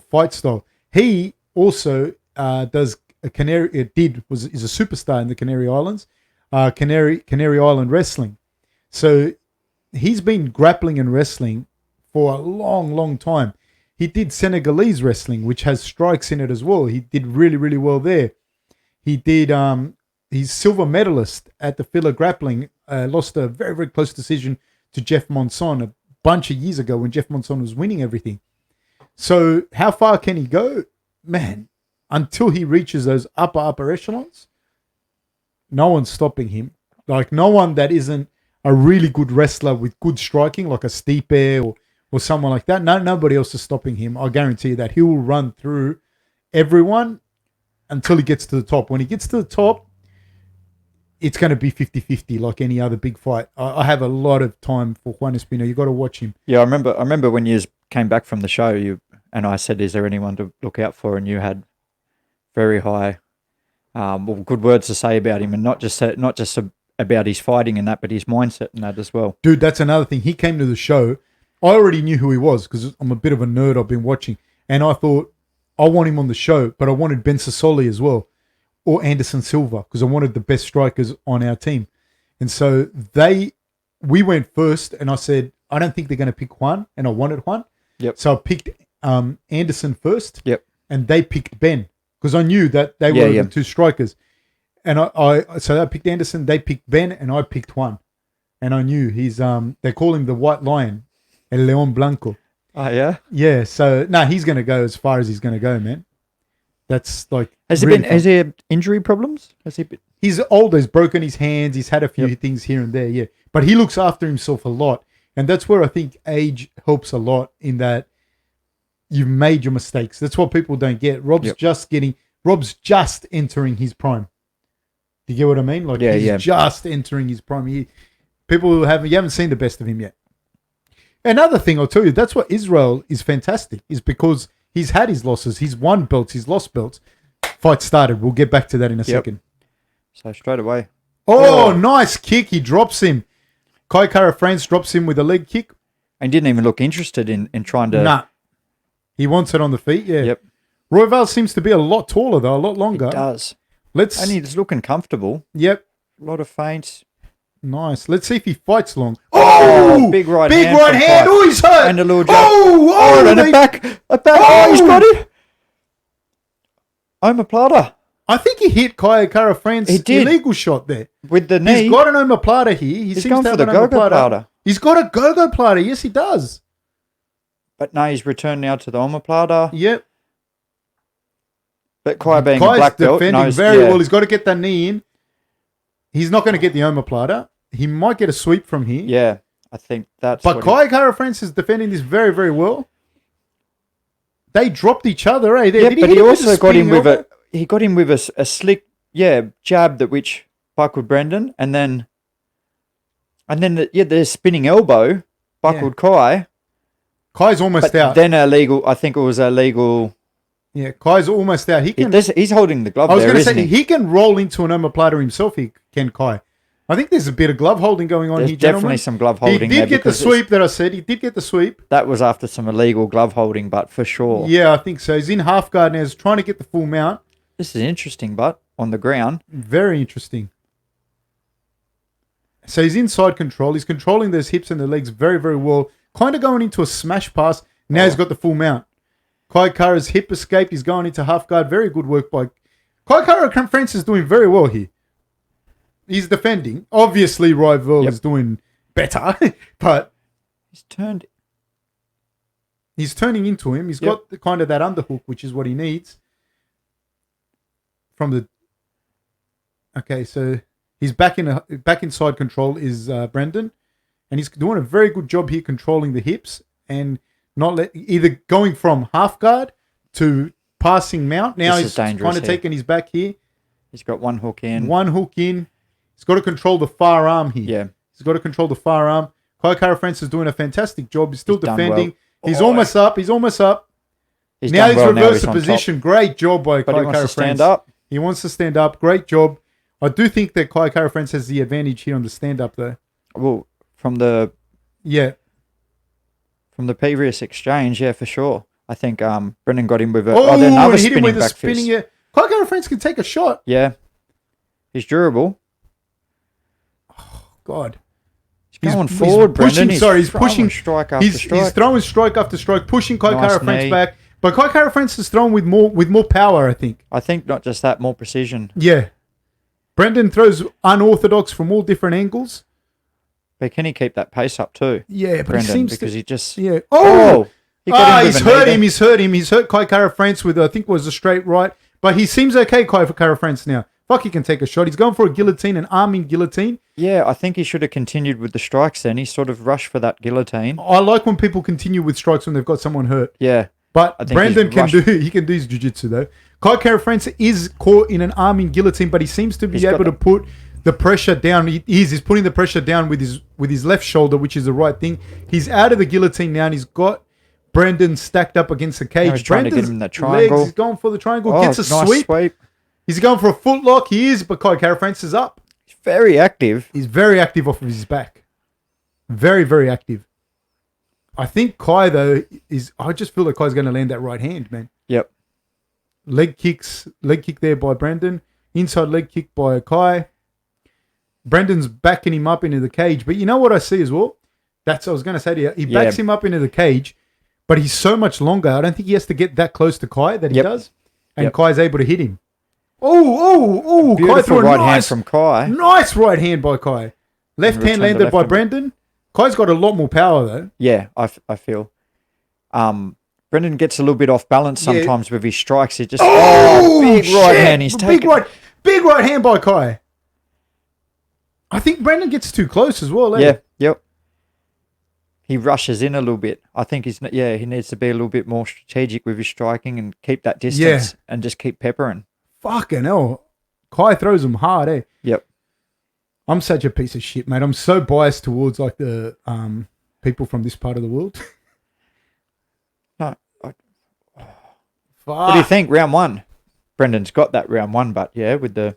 fight style. He also is a superstar in the Canary Islands, Canary Island wrestling. So he's been grappling and wrestling for a long, long time. He did Senegalese wrestling, which has strikes in it as well. He did really, really well there. He did. He's silver medalist at the Filler Grappling. Lost a very, very close decision to Jeff Monson a bunch of years ago when Jeff Monson was winning everything. So how far can he go? Man, until he reaches those upper echelons, no one's stopping him. Like no one that isn't a really good wrestler with good striking, like a Stipe or someone like that. Nobody else is stopping him. I guarantee you that he will run through everyone until he gets to the top. When he gets to the top, it's going to be 50-50 like any other big fight. I have a lot of time for Juan Espino. You got to watch him. Yeah, I remember when you came back from the show, and I said, is there anyone to look out for? And you had very high, good words to say about him, and not just about his fighting and that, but his mindset and that as well. Dude, that's another thing. He came to the show. I already knew who he was because I'm a bit of a nerd. I've been watching. And I thought, I want him on the show, but I wanted Ben Sassoli as well, or Anderson Silva, because I wanted the best strikers on our team. And so we went first, and I said, I don't think they're going to pick Juan, and I wanted Juan. Yep. So I picked Anderson first. Yep. And they picked Ben because I knew that they were the two strikers. And so I picked Anderson, they picked Ben, and I picked Juan. And I knew they call him the White Lion, El León Blanco. Oh, yeah? Yeah, so, he's going to go as far as he's going to go, man. That's like... Has he had injury problems? He's old, he's broken his hands, he's had a few things here and there, yeah. But he looks after himself a lot. And that's where I think age helps a lot in that you've made your mistakes. That's what people don't get. Rob's just entering his prime. Do you get what I mean? Like he's just entering his prime. You haven't seen the best of him yet. Another thing I'll tell you, that's what Israel is fantastic, is because he's had his losses. He's won belts. He's lost belts. Fight started. We'll get back to that in a second. So straight away. Oh, nice kick. He drops him. Kai Kara France drops him with a leg kick. And didn't even look interested in trying to... Nah. He wants it on the feet, yeah. Yep. Royval seems to be a lot taller, though, a lot longer. It does. And he's looking comfortable. Yep. A lot of feints. Nice. Let's see if he fights long. Oh! Big right hand. Big right hand. Oh, he's hurt. And a little jump. And a back. Oh, he's got it. Omoplata. I think he hit Kai Kara France's illegal shot there. With the knee. He's got an omoplata here. He's going for the go-go plata. He's got a go-go plata. Yes, he does. But no, he's returned now to the omoplata. Yep. But Kai being a black belt defending very well. He's got to get that knee in. He's not going to get the omoplata. He might get a sweep from here. Yeah, I think that's... But Kai Kara France is defending this very, very well. They dropped each other, eh? Yeah, but he also got him with a slick, jab that which buckled Brendan, and then the spinning elbow buckled Kai. Kai's almost out. Then I think it was illegal. Yeah, Kai's almost out. He's holding the glove there, I was going to say, he can roll into an omoplata himself, Kai. I think there's a bit of glove holding going on here, There's definitely some glove holding there. He did get the sweep that I said. He did get the sweep. That was after some illegal glove holding, but for sure. Yeah, I think so. He's in half guard now. He's trying to get the full mount. This is interesting, but on the ground. Very interesting. So he's inside control. He's controlling those hips and the legs very, very well. Kind of going into a smash pass. Now he's got the full mount. Kai Kara's hip escaped. He's going into half guard. Very good work by Kai Kara France is doing very well here. He's defending. Obviously, Royval is doing better, but he's turning into him. He's got kind of that underhook, which is what he needs. So he's back inside control is Brendan, and he's doing a very good job here controlling the hips and not either going from half guard to passing mount. Now he's kind of taking his back here. He's got one hook in. He's got to control the far arm here. Yeah. He's got to control the far arm. Kai Kara France is doing a fantastic job. He's still defending. Well. He's almost up. He's reversed the position. Top. Great job by Kai Kara France. He wants to stand up. Great job. I do think that Kai Kara France has the advantage here on the stand-up, though. Well, from the previous exchange, for sure. I think Brendan got him with another spinning back fist. Kai Kara France can take a shot. Yeah. He's durable. God. He's going forward, Brendan. He's pushing strike after strike. He's throwing strike after strike, pushing Kai Kara France back. But Kai Kara France is throwing with more power, I think. I think not just that, more precision. Yeah. Brendan throws unorthodox from all different angles. But can he keep that pace up too? Yeah, but Brendan, he seems because to... he just... Yeah. He's hurt him. He's hurt Kai Kara France with, I think, was a straight right. But he seems okay, Kai Kara France now. Fuck, he can take a shot. He's going for a guillotine, an arming guillotine. Yeah, I think he should have continued with the strikes then. He sort of rushed for that guillotine. I like when people continue with strikes when they've got someone hurt. Yeah. But Brandon can do his jiu-jitsu though. Kai Kara France is caught in an arming guillotine, but he seems to be able to put the pressure down. He's putting the pressure down with his left shoulder, which is the right thing. He's out of the guillotine now, and he's got Brandon stacked up against the cage. He's trying to get him in that triangle. Legs, he's going for the triangle. Gets a sweep. He's going for a foot lock. He is, but Kai Kara France is up. He's very active. He's very active off of his back. Very, very active. I think Kai, though, I just feel like Kai's going to land that right hand, man. Yep. Leg kick there by Brandon. Inside leg kick by Kai. Brandon's backing him up into the cage. But you know what I see as well? That's what I was going to say to you. He backs him up into the cage, but he's so much longer. I don't think he has to get that close to Kai that he does. And Kai's able to hit him. Oh! Beautiful Kai right hand from Kai. Nice right hand by Kai. Left hand landed by Brandon. Kai's got a lot more power though. Yeah, I feel. Brendan gets a little bit off balance sometimes with his strikes. He just big right hand. He's taking big right hand by Kai. I think Brendan gets too close as well. Yep. He rushes in a little bit. I think he needs to be a little bit more strategic with his striking and keep that distance and just keep peppering. Fucking hell. Kai throws them hard, eh? Yep. I'm such a piece of shit, mate. I'm so biased towards like the people from this part of the world. No. What do you think? Round 1. Brendan's got that round 1, but yeah, with the...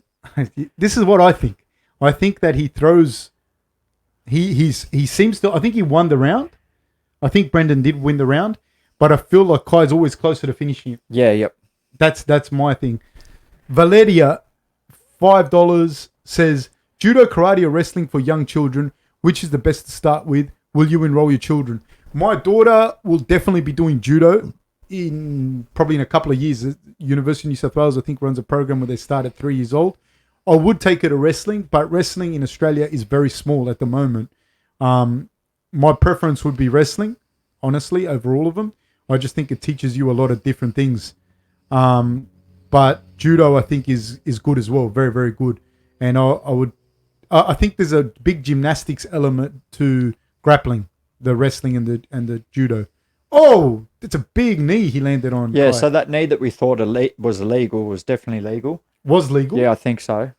This is what I think. I think that he throws... He seems to... I think he won the round. I think Brendan did win the round, but I feel like Kai's always closer to finishing it. Yeah, yep. That's my thing. Valeria, $5, says, judo, karate, or wrestling for young children, which is the best to start with? Will you enroll your children? My daughter will definitely be doing judo probably in a couple of years. University of New South Wales, I think, runs a program where they start at 3 years old. I would take her to wrestling, but wrestling in Australia is very small at the moment. My preference would be wrestling, honestly, over all of them. I just think it teaches you a lot of different things. But judo, I think, is good as well. Very, very good. And I think there's a big gymnastics element to grappling, the wrestling and the judo. Oh, it's a big knee he landed on. Yeah, Kai. so that knee that we thought was illegal was definitely legal. Was legal? Yeah, I think so.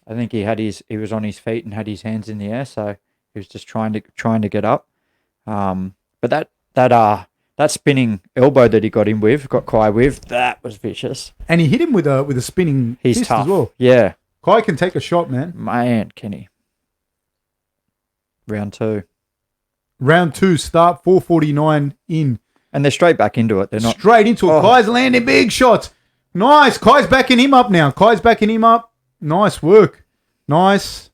I think he was on his feet and had his hands in the air, so he was just trying to get up. But that spinning elbow that he got Kai with, that was vicious. And he hit him with a spinning He's fist tough as well. Yeah. Kai can take a shot, man. Man, Kenny. Round 2. Round 2 start, 4:49 in. And they're straight back into it. They're not Straight into it. Oh. Kai's landing big shots. Nice. Kai's backing him up now. Nice work. Nice.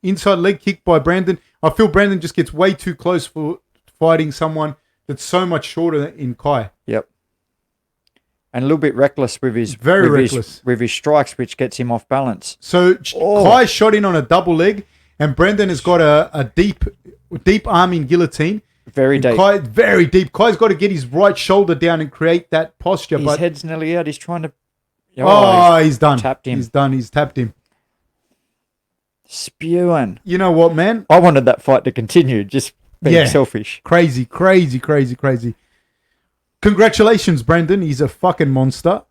Inside leg kick by Brandon. I feel Brandon just gets way too close for fighting someone that's so much shorter in Kai. Yep. And a little bit reckless with his with his strikes, which gets him off balance. So Kai shot in on a double leg, and Brandon has got a deep arming guillotine. Very deep. Very deep. Kai's got to get his right shoulder down and create that posture. His head's nearly out. He's trying to... he's done. Tapped him. He's done. He's tapped him. Spewing. You know what, man? I wanted that fight to continue, just being selfish. Crazy. Congratulations, Brandon. He's a fucking monster.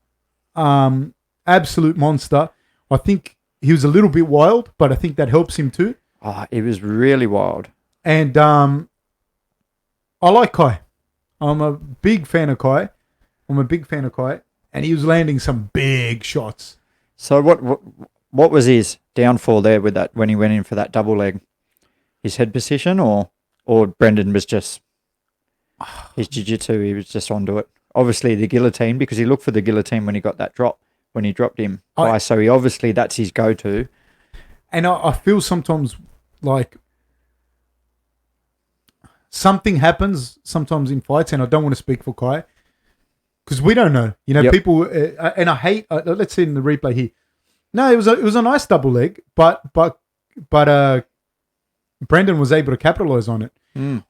Absolute monster. I think he was a little bit wild, but I think that helps him too. It was really wild. And I like Kai. I'm a big fan of Kai. And he was landing some big shots. So what was his downfall there with that when he went in for that double leg? His head position or Brendan was just his jiu-jitsu, he was just onto it. Obviously the guillotine, because he looked for the guillotine when he got that drop, when he dropped him. So he obviously, that's his go-to. And I feel sometimes like something happens sometimes in fights, and I don't want to speak for Kai, because we don't know. You know, people, and I hate, let's see in the replay here. No, it was a nice double leg, but Brendan was able to capitalize on it.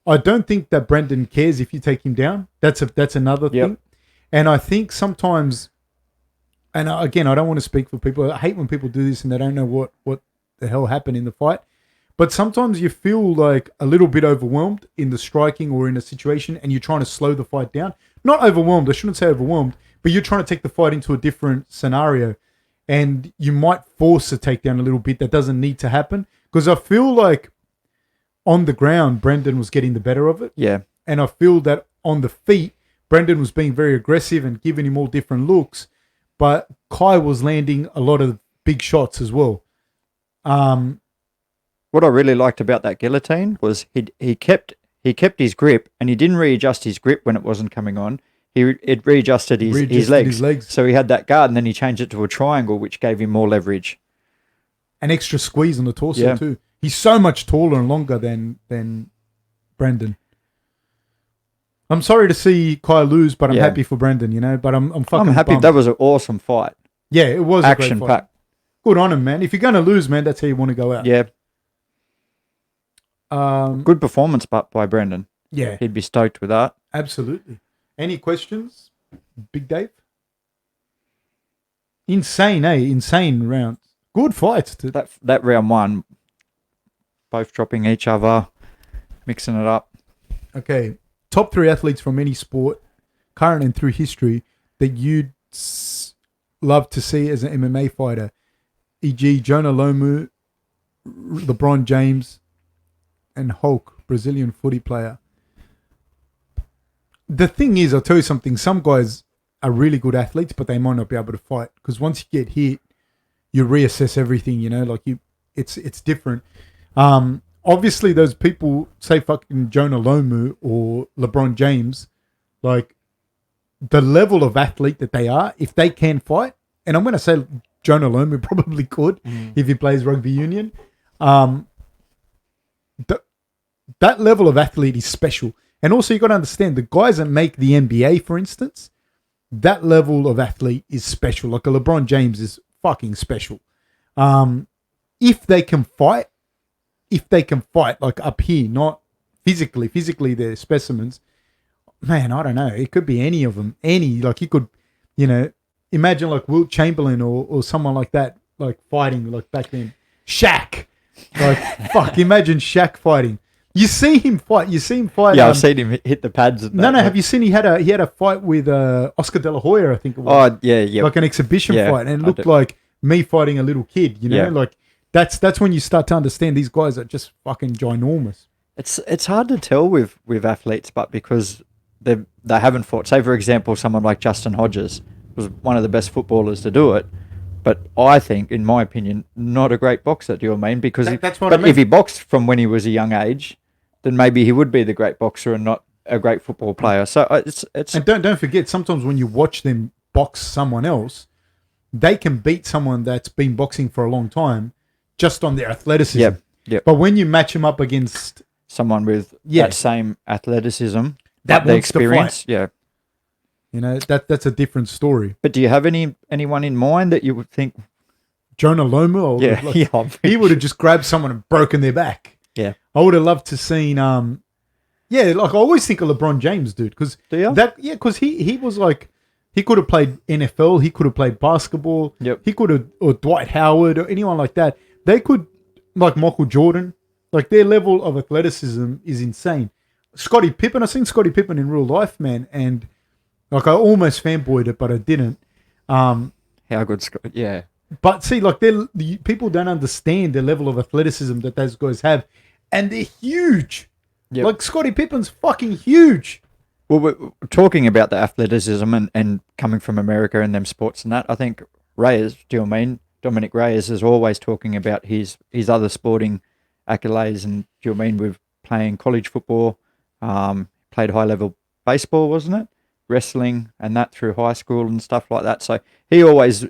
I don't think that Brendan cares if you take him down. That's another thing. And I think sometimes, and again, I don't want to speak for people. I hate when people do this and they don't know what the hell happened in the fight. But sometimes you feel like a little bit overwhelmed in the striking or in a situation, and you're trying to slow the fight down. Not overwhelmed, I shouldn't say overwhelmed, but you're trying to take the fight into a different scenario. And you might force a takedown a little bit that doesn't need to happen. Because I feel like on the ground, Brendan was getting the better of it. Yeah. And I feel that on the feet, Brendan was being very aggressive and giving him all different looks. But Kai was landing a lot of big shots as well. What I really liked about that guillotine was he kept his grip, and he didn't readjust his grip when it wasn't coming on. It readjusted his legs. So he had that guard, and then he changed it to a triangle, which gave him more leverage. An extra squeeze on the torso too. He's so much taller and longer than Brendan. I'm sorry to see Kai lose, but I'm happy for Brendan, you know. But I'm fucking happy. bummed. That was an awesome fight. Yeah, it was action a great fight. packed. Good on him, man. If you're going to lose, man, that's how you want to go out. Yeah. Good performance by Brendan. Yeah. He'd be stoked with that. Absolutely. Any questions, Big Dave? Insane, eh? Insane rounds. Good fights. That round 1, both dropping each other, mixing it up. Okay. Top 3 athletes from any sport, current and through history, that you'd love to see as an MMA fighter, e.g. Jonah Lomu, LeBron James, and Hulk, Brazilian footy player. The thing is, I'll tell you something, some guys are really good athletes, but they might not be able to fight because once you get hit, you reassess everything, you know, like it's different. Obviously those people, say fucking Jonah Lomu or LeBron James, like the level of athlete that they are, if they can fight, and I'm going to say Jonah Lomu probably could if he plays rugby union, that level of athlete is special. And also you got to understand, the guys that make the NBA, for instance, that level of athlete is special. Like a LeBron James is fucking special. If they can fight like up here, not physically they're specimens. Man, I don't know. It could be any of them. Like you could, you know, imagine like Wilt Chamberlain or someone like that, like fighting like back then. Shaq. Like, fuck, imagine Shaq fighting. You see him fight. Yeah, I've seen him hit the pads. No. Have you seen he had a fight with Oscar De La Hoya? I think it was. Oh yeah. Like an exhibition fight, and it looked like me fighting a little kid. You know, like that's when you start to understand these guys are just fucking ginormous. It's hard to tell with athletes, but because they haven't fought. Say for example, someone like Justin Hodges was one of the best footballers to do it. But I think, in my opinion, not a great boxer. Do you know what I mean? Because that's what I mean. If he boxed from when he was a young age, then maybe he would be the great boxer and not a great football player. So it's and don't forget, sometimes when you watch them box someone else, they can beat someone that's been boxing for a long time just on their athleticism. Yep. But when you match them up against someone with that same athleticism, that the experience, you know, that's a different story. But do you have anyone in mind that you would think Jonah Lomu? He would have just grabbed someone and broken their back. Yeah. I would have loved to seen like I always think of LeBron James, dude, because because he was like, he could have played NFL, he could have played basketball, he could have, or Dwight Howard or anyone like that. They could, like Michael Jordan, like their level of athleticism is insane. Scottie Pippen, I've seen Scottie Pippen in real life, man, and like I almost fanboyed it, but I didn't. How good Scott? Yeah. But see, like the people don't understand the level of athleticism that those guys have, and they're huge. Yep. Like Scottie Pippen's fucking huge. Well, we're talking about the athleticism and coming from America and them sports and that. I think Reyes, do you know what I mean? Dominic Reyes is always talking about his other sporting accolades, and do you know what I mean, with playing college football, played high level baseball, wasn't it? Wrestling and that through high school and stuff like that. So he always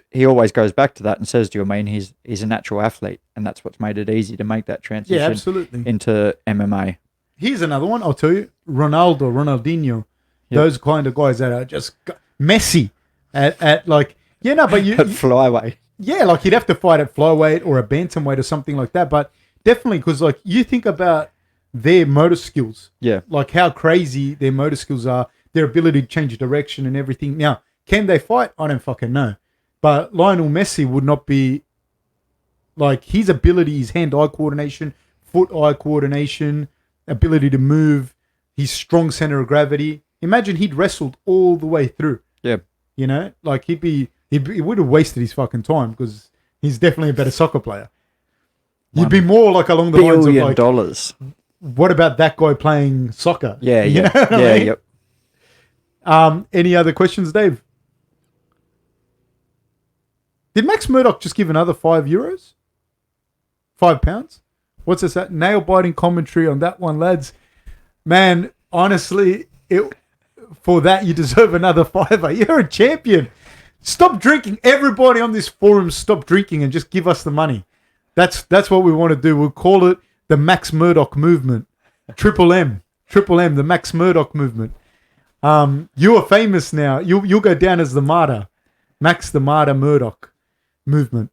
goes back to that and says, do you mean he's a natural athlete, and that's what's made it easy to make that transition into MMA. Here's another one, I'll tell you. Ronaldinho, those kind of guys that are just Messi at like, but you... At flyweight. Yeah, like you'd have to fight at flyweight or a bantamweight or something like that, but definitely because like you think about their motor skills. Yeah. Like how crazy their motor skills are, their ability to change direction and everything. Now, can they fight? I don't fucking know. But Lionel Messi would not be, like, his ability, his hand-eye coordination, foot-eye coordination, ability to move, his strong center of gravity. Imagine he'd wrestled all the way through. Yeah. You know? Like, he would have wasted his fucking time because he's definitely a better soccer player. You'd be more like along the lines of like... $1 billion. What about that guy playing soccer? Yeah, you know what I mean? Yep. Any other questions, Dave? Did Max Murdoch just give another €5? £5? What's this at? Nail-biting commentary on that one, lads. Man, honestly, for that, you deserve another $5. You're a champion. Stop drinking. Everybody on this forum, stop drinking and just give us the money. That's what we want to do. We'll call it the Max Murdoch movement. Triple M, the Max Murdoch movement. You are famous now. You'll go down as the martyr. Max the Martyr Murdoch movement.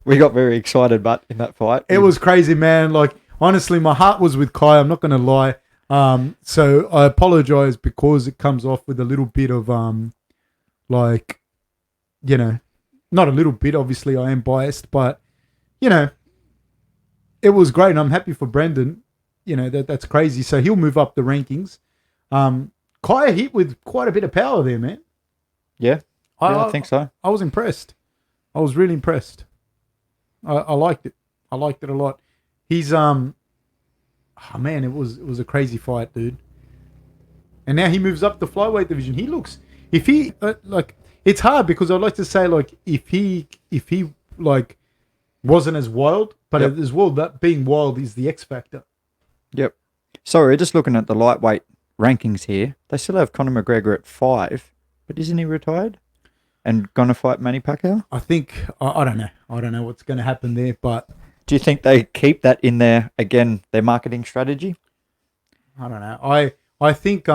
We got very excited, but in that fight. It was crazy, man. Like, honestly, my heart was with Kai. I'm not going to lie. So I apologize because it comes off with a little bit of, like, you know, not a little bit. Obviously, I am biased, but, you know, it was great. And I'm happy for Brendan. You know, that's crazy. So he'll move up the rankings. Kai hit with quite a bit of power there, man. Yeah. I think so. I was impressed. I was really impressed. I liked it. I liked it a lot. He's oh man, it was a crazy fight, dude. And now he moves up the flyweight division. He looks, if he like, it's hard because I'd like to say like if he like wasn't as wild, but as well that being wild is the X factor. Yep. Sorry, just looking at the lightweight rankings here, they still have Conor McGregor at 5, but isn't he retired and gonna fight Manny Pacquiao? I think I don't know. I don't know what's going to happen there, but do you think they keep that in their marketing strategy? I don't know. I think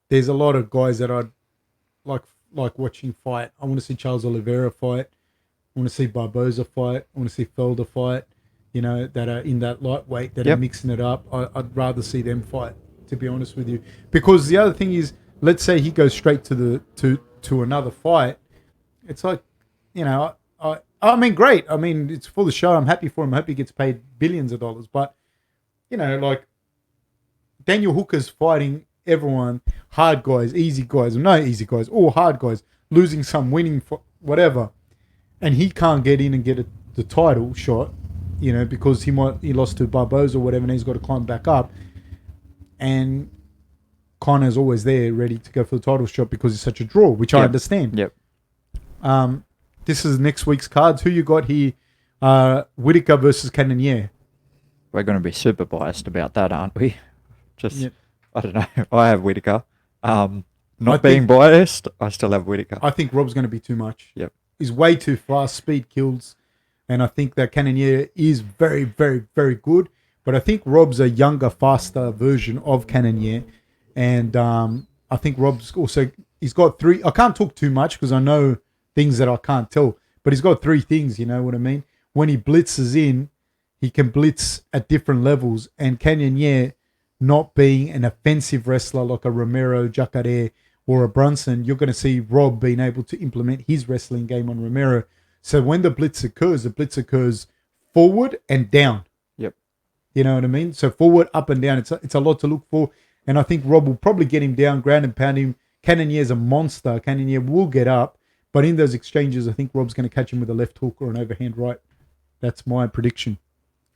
there's a lot of guys that I'd like watching fight. I want to see Charles Oliveira fight. I want to see Barboza fight. I want to see Felder fight. You know, that are in that lightweight, that are mixing it up. I'd rather see them fight, to be honest with you. Because the other thing is, let's say he goes straight to another fight. It's like, you know, I mean, great. I mean, it's for the show. I'm happy for him. I hope he gets paid billions of dollars. But, you know, like, Daniel Hooker's fighting everyone, hard guys, easy guys, no easy guys, all hard guys, losing some, winning, for whatever. And he can't get in and get the title shot, you know, because he lost to Barboza or whatever, and he's got to climb back up. And Conor's always there, ready to go for the title shot because it's such a draw, which I understand. Yep. This is next week's cards. Who you got here? Whittaker versus Cannonier. We're going to be super biased about that, aren't we? I don't know. I have Whittaker. Being biased, I still have Whittaker. I think Rob's going to be too much. Yep. He's way too fast. Speed kills. And I think that Cannonier is very, very, very good. But I think Rob's a younger, faster version of Cannonier. And I think Rob's also, he's got 3. I can't talk too much because I know things that I can't tell. But he's got 3 things, you know what I mean? When he blitzes in, he can blitz at different levels. And Cannonier, not being an offensive wrestler like a Romero, Jacare, or a Brunson, you're going to see Rob being able to implement his wrestling game on Romero. So when the blitz occurs forward and down. Yep. You know what I mean? So forward, up and down. It's a lot to look for. And I think Rob will probably get him down, ground and pound him. Cannonier's a monster. Cannonier will get up. But in those exchanges, I think Rob's going to catch him with a left hook or an overhand right. That's my prediction.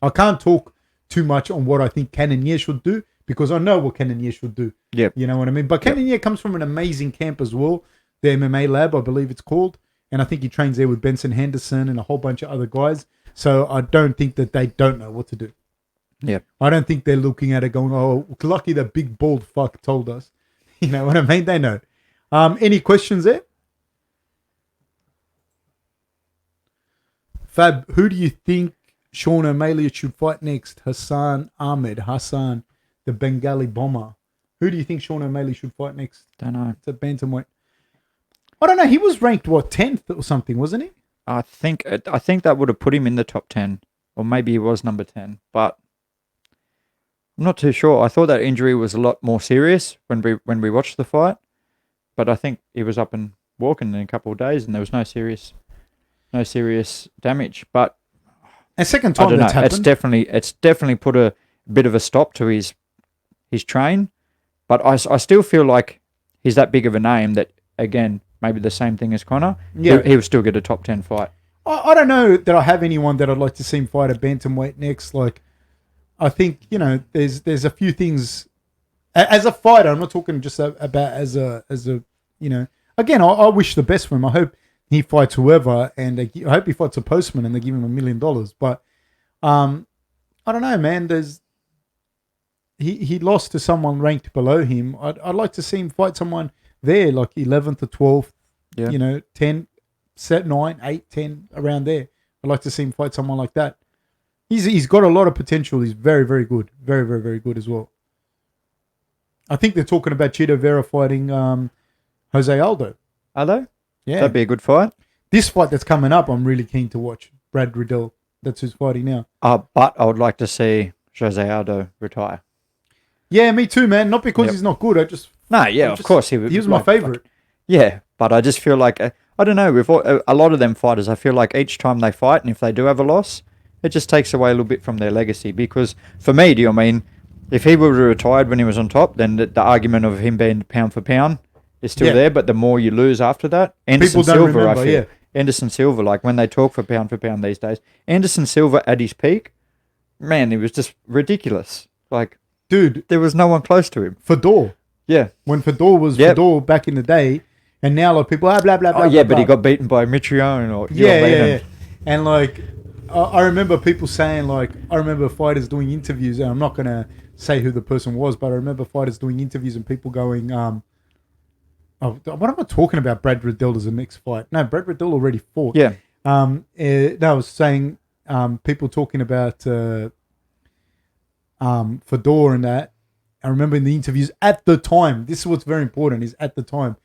I can't talk too much on what I think Cannonier should do because I know what Cannonier should do. Yep. You know what I mean? But Cannonier comes from an amazing camp as well. The MMA Lab, I believe it's called. And I think he trains there with Benson Henderson and a whole bunch of other guys. So I don't think that they don't know what to do. Yeah. I don't think they're looking at it going, oh, lucky the big bald fuck told us. You know what I mean? They know. Any questions there? Fab, who do you think Sean O'Malley should fight next? Hassan, the Bengali bomber. Who do you think Sean O'Malley should fight next? Don't know. It's a bantamweight. I don't know. He was ranked, 10th or something, wasn't he? I think that would have put him in the top 10, or maybe he was number 10, but I'm not too sure. I thought that injury was a lot more serious when we watched the fight, but I think he was up and walking in a couple of days, and there was no serious damage. But a second time that's happened. It's definitely put a bit of a stop to his train, but I still feel like he's that big of a name that, again, maybe the same thing as Conor. Yeah, he would still get a top 10 fight. I don't know that I have anyone that I'd like to see him fight a bantamweight next. Like, I think, you know, there's a few things as a fighter. I'm not talking just about as a you know. Again, I wish the best for him. I hope he fights whoever, and I hope he fights a postman and they give him $1 million. But I don't know, man. He lost to someone ranked below him. I'd like to see him fight someone there, like 11th or 12th, you know, 10, 9, 8, 10, around there. I'd like to see him fight someone like that. He's got a lot of potential. He's very, very good. Very, very, very good as well. I think they're talking about Chito Vera fighting Jose Aldo. Are they? Yeah. That'd be a good fight. This fight that's coming up, I'm really keen to watch. Brad Riddell. That's who's fighting now. But I would like to see Jose Aldo retire. Yeah, me too, man. Not because he's not good. Of course. He was my favourite. Yeah, but I just feel like, I don't know, with a lot of them fighters, I feel like each time they fight, and if they do have a loss, it just takes away a little bit from their legacy. Because for me, do you mean, if he would have retired when he was on top, then the argument of him being pound for pound is still there, but the more you lose after that, People don't remember, I feel. Anderson Silva, like when they talk for pound these days, Anderson Silva at his peak, man, it was just ridiculous. Like, dude, there was no one close to him. Fedor. Yeah. When Fedor was Fedor back in the day, and now like people, blah, blah, blah, Oh, blah, yeah, but blah. he got beaten by Mitrione or Yeah. And like, I remember people saying like, I remember fighters doing interviews, and I'm not going to say who the person was, but I remember fighters doing interviews and people going, oh, what am I talking about? Brad Riddell as the next fight? No, Brad Riddell already fought. Yeah. No, I was saying people talking about Fedor and that. I remember in the interviews at the time, this is what's very important, is at the time.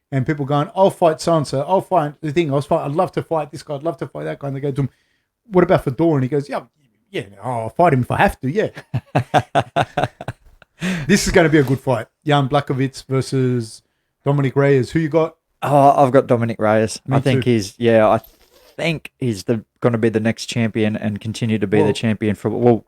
And people going, I'll fight so-and-so. I'll fight the thing. I'd love to fight this guy. I'd love to fight that guy. And they go to him, what about Fedor? And he goes, yeah, I'll fight him if I have to, yeah. This is going to be a good fight. Jan Blachowicz versus Dominic Reyes. Who you got? Oh, I've got Dominic Reyes. Me I think too. he's going to be the next champion and continue to be the champion for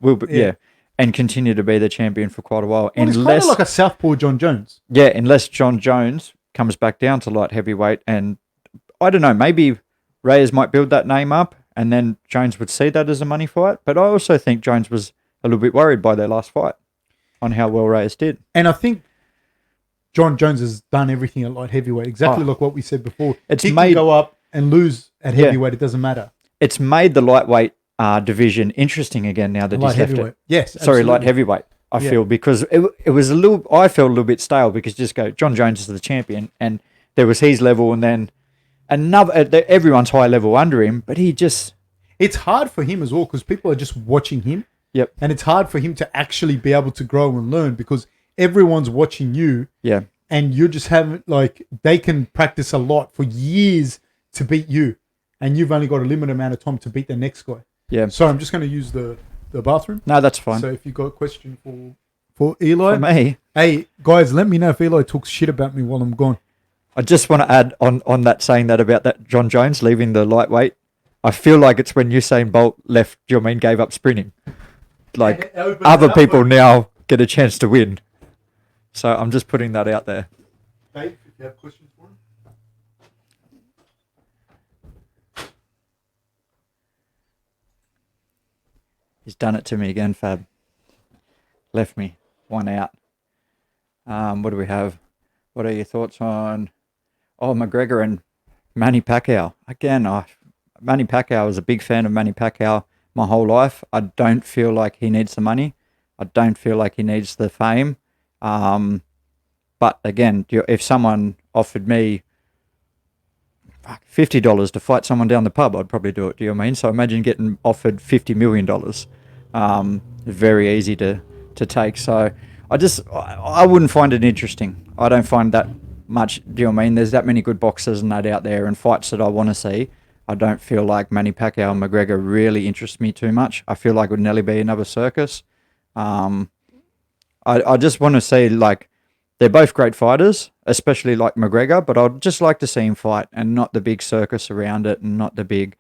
and continue to be the champion for quite a while. Well, it's kind of like a southpaw John Jones. Yeah, unless John Jones comes back down to light heavyweight, and I don't know, maybe Reyes might build that name up, and then Jones would see that as a money fight. But I also think Jones was a little bit worried by their last fight on how well Reyes did. And I think John Jones has done everything at light heavyweight, exactly like what we said before. He can go up and lose at heavyweight. It doesn't matter. It's made the lightweight division interesting again now that he's left it. Yes, sorry, light heavyweight. I feel because it was I felt a little bit stale because just go John Jones is the champion and there was his level and then everyone's high level under him, but he just it's hard for him as well because people are just watching him. Yep, and it's hard for him to actually be able to grow and learn because everyone's watching you. Yeah, and you just haven't they can practice a lot for years to beat you, and you've only got a limited amount of time to beat the next guy. Yeah. So I'm just going to use the bathroom. No, that's fine. So if you've got a question for Eli. For me. Hey, guys, let me know if Eli talks shit about me while I'm gone. I just want to add on that saying that about that John Jones leaving the lightweight. I feel like it's when Usain Bolt left, gave up sprinting. Like other people now get a chance to win. So I'm just putting that out there. Dave, if you have questions for him. He's done it to me again, Fab. Left me one out. What do we have? What are your thoughts on McGregor and Manny Pacquiao? Again, Manny Pacquiao was a big fan of Manny Pacquiao my whole life. I don't feel like he needs the money. I don't feel like he needs the fame. But again, if someone offered me $50 to fight someone down the pub, I'd probably do it. Do you know what I mean? So imagine getting offered $50 million. Very easy to take. So I wouldn't find it interesting. I don't find that much. Do you know what I mean? There's that many good boxers and that out there and fights that I want to see. I don't feel like Manny Pacquiao and McGregor really interest me too much. I feel like it would nearly be another circus. I just want to see, like, they're both great fighters, especially like McGregor, but I'd just like to see him fight and not the big circus around it and not the big,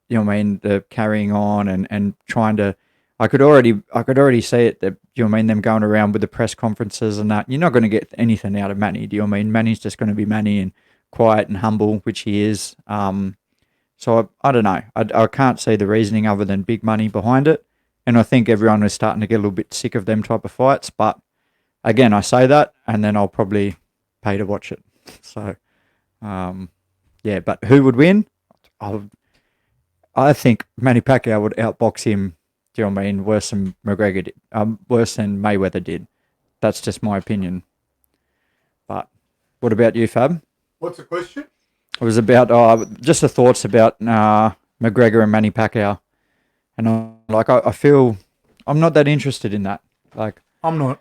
you know what I mean, the carrying on and trying to, I could already see it, that, you know what I mean, them going around with the press conferences and that. You're not going to get anything out of Manny, do you know what I mean? Manny's just going to be Manny and quiet and humble, which he is. So I don't know. I can't see the reasoning other than big money behind it. And I think everyone is starting to get a little bit sick of them type of fights. But again, I say that, and then I'll probably pay to watch it. So, yeah. But who would win? I think Manny Pacquiao would outbox him. Do you know what I mean? Worse than McGregor did. Worse than Mayweather did. That's just my opinion. But what about you, Fab? What's the question? It was about just the thoughts about McGregor and Manny Pacquiao. And I feel I'm not that interested in that. Like, I'm not.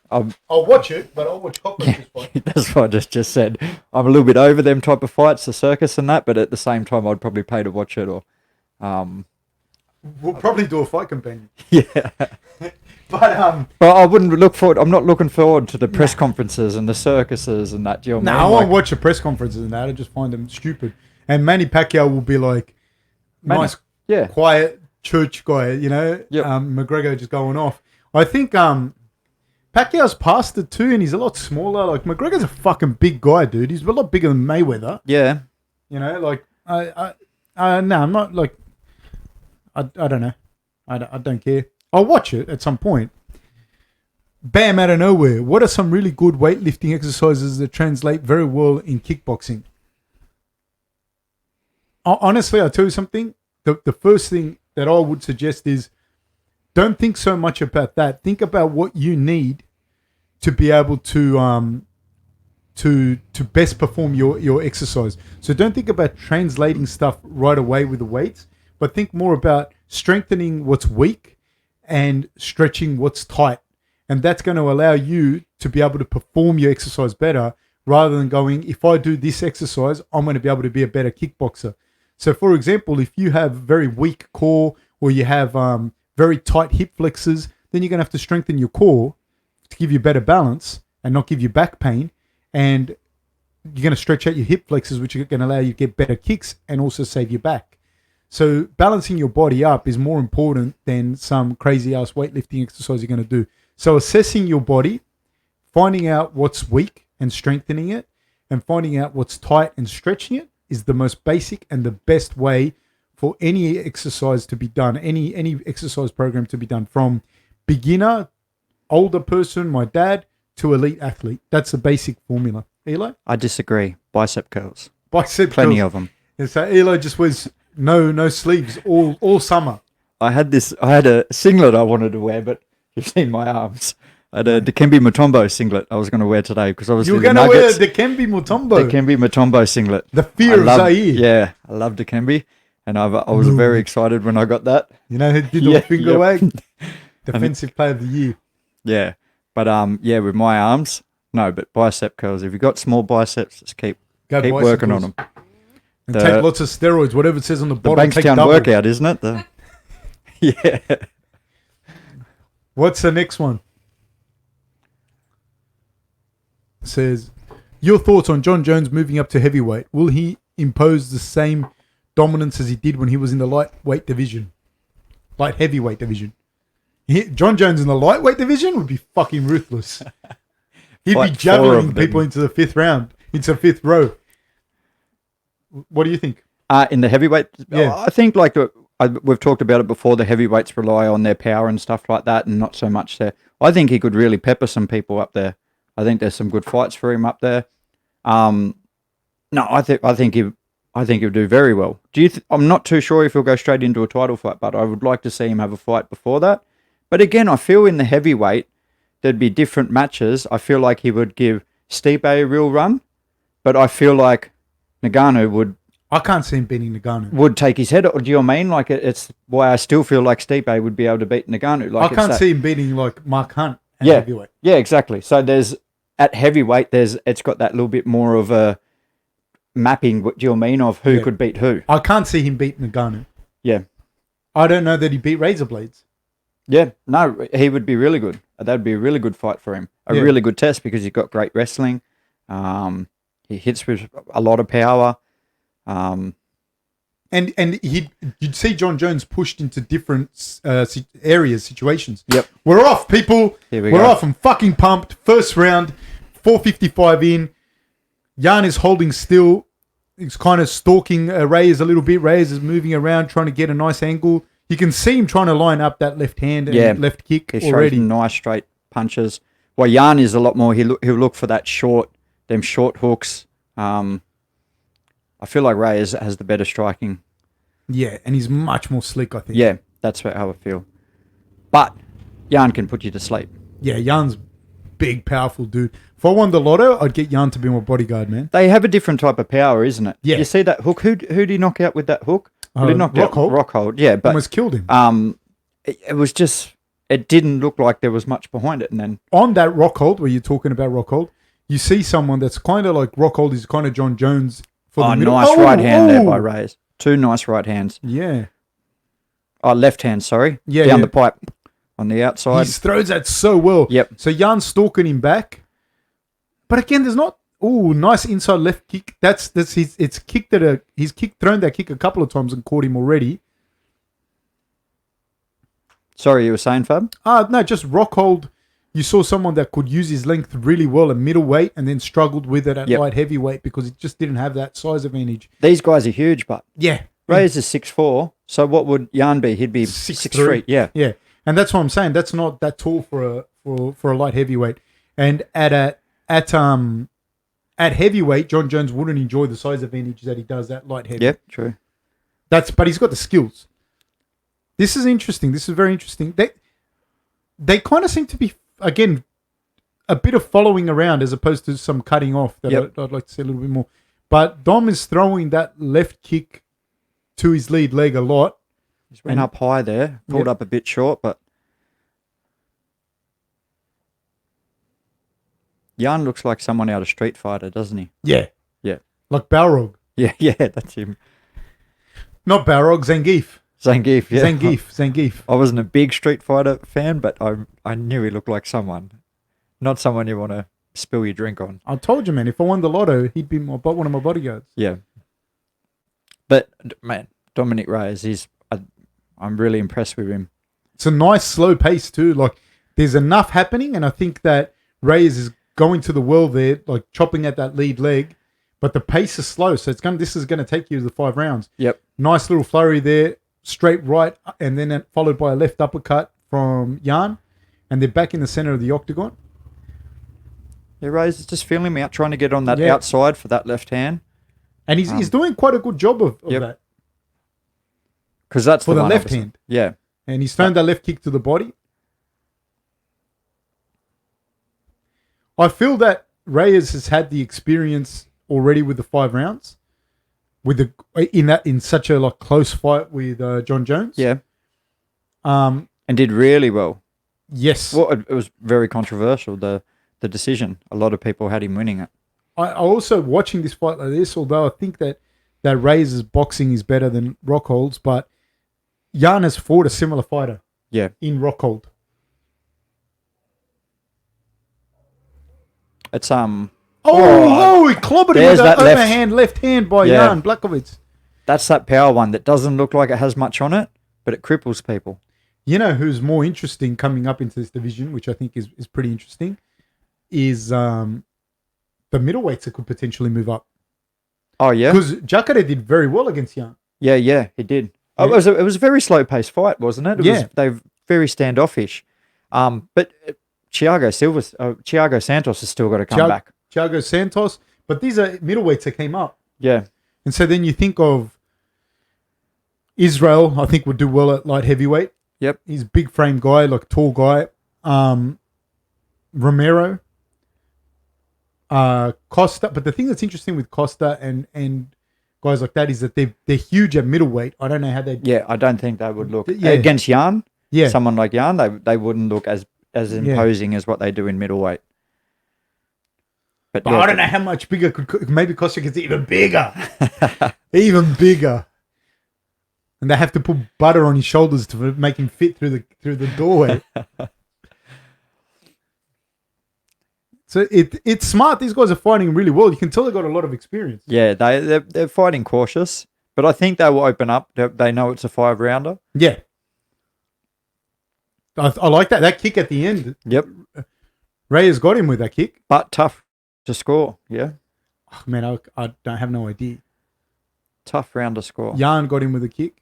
I'll watch it, but I'll watch cockroaches fight. That's what I just said. I'm a little bit over them type of fights, the circus and that, but at the same time, I'd probably pay to watch it. Or we'll probably do a fight companion. Yeah. But I wouldn't look forward. I'm not looking forward to the press conferences and the circuses and that. Do you know what I mean? I won't watch the press conferences and that. I just find them stupid. And Manny Pacquiao will be like nice, quiet church guy, you know. Yep. McGregor just going off. I think Pacquiao's past it too, and he's a lot smaller. Like McGregor's a fucking big guy, dude. He's a lot bigger than Mayweather. Yeah. You know, like no, I'm not like I don't know. I don't care. I'll watch it at some point. Bam, out of nowhere. What are some really good weightlifting exercises that translate very well in kickboxing? Honestly, I'll tell you something. The first thing that I would suggest is don't think so much about that. Think about what you need to be able to best perform your exercise. So don't think about translating stuff right away with the weights, but think more about strengthening what's weak and stretching what's tight. And that's going to allow you to be able to perform your exercise better rather than going, if I do this exercise, I'm going to be able to be a better kickboxer. So, for example, if you have very weak core or you have very tight hip flexors, then you're going to have to strengthen your core to give you better balance and not give you back pain. And you're going to stretch out your hip flexors, which are going to allow you to get better kicks and also save your back. So balancing your body up is more important than some crazy-ass weightlifting exercise you're going to do. So assessing your body, finding out what's weak and strengthening it, and finding out what's tight and stretching it is the most basic and the best way for any exercise to be done, any exercise program to be done, from beginner, older person, my dad, to elite athlete. That's the basic formula. Eli? I disagree. Bicep curls. Plenty of them. And so Eli just wears no sleeves all summer. I had a singlet I wanted to wear, but you've seen my arms. I had a Dikembe Mutombo singlet I was going to wear today because obviously you were going to wear the Dikembe Mutombo. Dikembe Mutombo singlet. The fear of Zaire. Yeah, I love Dikembe, and I was very excited when I got that. You know who did the finger wag? Defensive player of the year. Yeah, but with my arms, no, but bicep curls. If you've got small biceps, just keep working on them. And take lots of steroids, whatever it says on the bottom. The Bankstown workout, isn't it? Yeah. What's the next one? It says, your thoughts on John Jones moving up to heavyweight. Will he impose the same dominance as he did when he was in the light heavyweight division? John Jones in the lightweight division would be fucking ruthless. He'd be javelin people into the fifth round, into fifth row. What do you think? In the heavyweight, yeah. I think we've talked about it before. The heavyweights rely on their power and stuff like that, and not so much there. I think he could really pepper some people up there. I think there's some good fights for him up there. No, I think he'll do very well. I'm not too sure if he'll go straight into a title fight, but I would like to see him have a fight before that. But again, I feel in the heavyweight there'd be different matches. I feel like he would give Stipe a real run, but I feel like Ngannou would. I can't see him beating Ngannou. Would take his head. Or do you know what I mean? Like it's why I still feel like Stipe would be able to beat Ngannou. Like I can't see him beating like Mark Hunt at yeah, heavyweight. Yeah, exactly. So at heavyweight, it's got that little bit more of a mapping. What do you mean of who could beat who? I can't see him beating Ngannou. Yeah, I don't know that he beat Razor Blades. Yeah, no, he would be really good. That'd be a really good fight for him. A really good test because he's got great wrestling. He hits with a lot of power. And you'd see John Jones pushed into different situations. Yep. We're off, people. We're off. I'm fucking pumped. First round, 4:55 in. Jan is holding still. He's kind of stalking Reyes a little bit. Reyes is moving around, trying to get a nice angle. You can see him trying to line up that left hand and left kick he already. Throws nice straight punches. Well, Jan is a lot more. He'll look for that short hooks. I feel like Reyes has the better striking. Yeah, and he's much more slick, I think. Yeah, that's how I feel. But Jan can put you to sleep. Yeah, Jan's big, powerful dude. If I won the lotto, I'd get Jan to be my bodyguard, man. They have a different type of power, isn't it? Yeah. You see that hook? Who did he knock out with that hook? Rockhold. Yeah, but almost killed him. It was just, it didn't look like there was much behind it. And then on that Rockhold, where you're talking about Rockhold, you see someone that's kind of like Rockhold is kind of John Jones for the middle. Nice right hand there by Reyes. Two nice right hands. Yeah. Oh, left hand, sorry. Yeah, down the pipe on the outside. He throws that so well. Yep. So Jan's stalking him back. But again, there's not. Oh, nice inside left kick. That's his. It's kicked thrown that kick a couple of times and caught him already. Sorry, you were saying, Fab? No, just Rockhold you saw someone that could use his length really well at middleweight and then struggled with it at Yep. light heavyweight because it just didn't have that size advantage. These guys are huge, but Yeah. Reyes is 6'4", so what would Jan be? He'd be 6'3". Yeah. Yeah. And that's what I'm saying. That's not that tall for a light heavyweight. And at heavyweight, John Jones wouldn't enjoy the size advantage that he does at light heavy. Yep, true. But he's got the skills. This is interesting. This is very interesting. They kind of seem to be, again, a bit of following around as opposed to some cutting off that I'd like to see a little bit more. But Dom is throwing that left kick to his lead leg a lot. Just went up high there, pulled up a bit short, but Jan looks like someone out of Street Fighter, doesn't he? Yeah. Yeah. Like Balrog. Yeah, that's him. Not Balrog, Zangief. Zangief, yeah. Zangief. I wasn't a big Street Fighter fan, but I knew he looked like someone. Not someone you want to spill your drink on. I told you, man, if I won the lotto, he'd be one of my bodyguards. Yeah. But, man, Dominic Reyes, I'm really impressed with him. It's a nice slow pace too. Like, there's enough happening, and I think that Reyes is going to the well there, like chopping at that lead leg, but the pace is slow, so this is going to take you to the 5 rounds. Yep. Nice little flurry there, straight right, and then followed by a left uppercut from Jan, and they're back in the center of the octagon. Yeah, Reyes is just feeling me out, trying to get on that outside for that left hand. And he's doing quite a good job of that. Because that's for the left obviously. hand. Yeah. And he's thrown that left kick to the body. I feel that Reyes has had the experience already with the 5 rounds, in such a close fight with John Jones. Yeah. And did really well. Yes. Well, it was very controversial, the decision. A lot of people had him winning it. I also, watching this fight like this, although I think that Reyes' boxing is better than Rockhold's, but Jan has fought a similar fighter. Yeah. In Rockhold. It's he clobbered him with that overhand left hand by Jan Blachowicz. That's that power one that doesn't look like it has much on it, but it cripples people. You know who's more interesting coming up into this division, which I think is pretty interesting, is the middleweights that could potentially move up. Oh, yeah? Because Jacare did very well against Jan. Yeah, he did. Yeah. It was a very slow-paced fight, wasn't it? They're very standoffish. But Thiago Santos has still got to come back. Thiago Santos. But these are middleweights that came up. Yeah. And so then you think of Israel, I think would do well at light heavyweight. Yep. He's a big frame guy, tall guy. Romero. Costa. But the thing that's interesting with Costa and guys like that is that they're huge at middleweight. I don't know how they... Yeah, I don't think they would look... Against Jan, someone like Jan, they wouldn't look as imposing as what they do in middleweight. But I don't know how much bigger maybe Costa gets even bigger. Even bigger. And they have to put butter on his shoulders to make him fit through the doorway. So it's smart. These guys are fighting really well. You can tell they've got a lot of experience. Yeah, they're fighting cautious, but I think they will open up. They know it's a 5-rounder. Yeah. I like that. That kick at the end. Yep. Reyes got him with that kick. But tough to score, yeah. Oh, man, I don't have no idea. Tough round to score. Jan got him with a kick.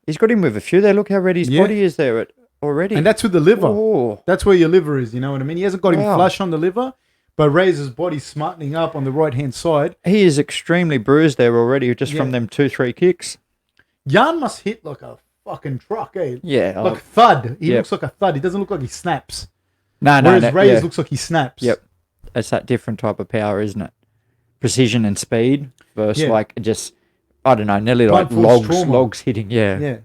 He's got him with a few there. Look how red his body is there already. And that's with the liver. Oh. That's where your liver is, you know what I mean? He hasn't got him flush on the liver, but Reyes' body's smartening up on the right-hand side. He is extremely bruised there already just from them 2-3 kicks. Jan must hit like a fucking truck, eh? Yeah. Like a thud. He looks like a thud. He doesn't look like he snaps. No. Whereas Reyes looks like he snaps. Yep. It's that different type of power, isn't it? Precision and speed versus just, I don't know, nearly like logs hitting. Yeah. Yeah. Do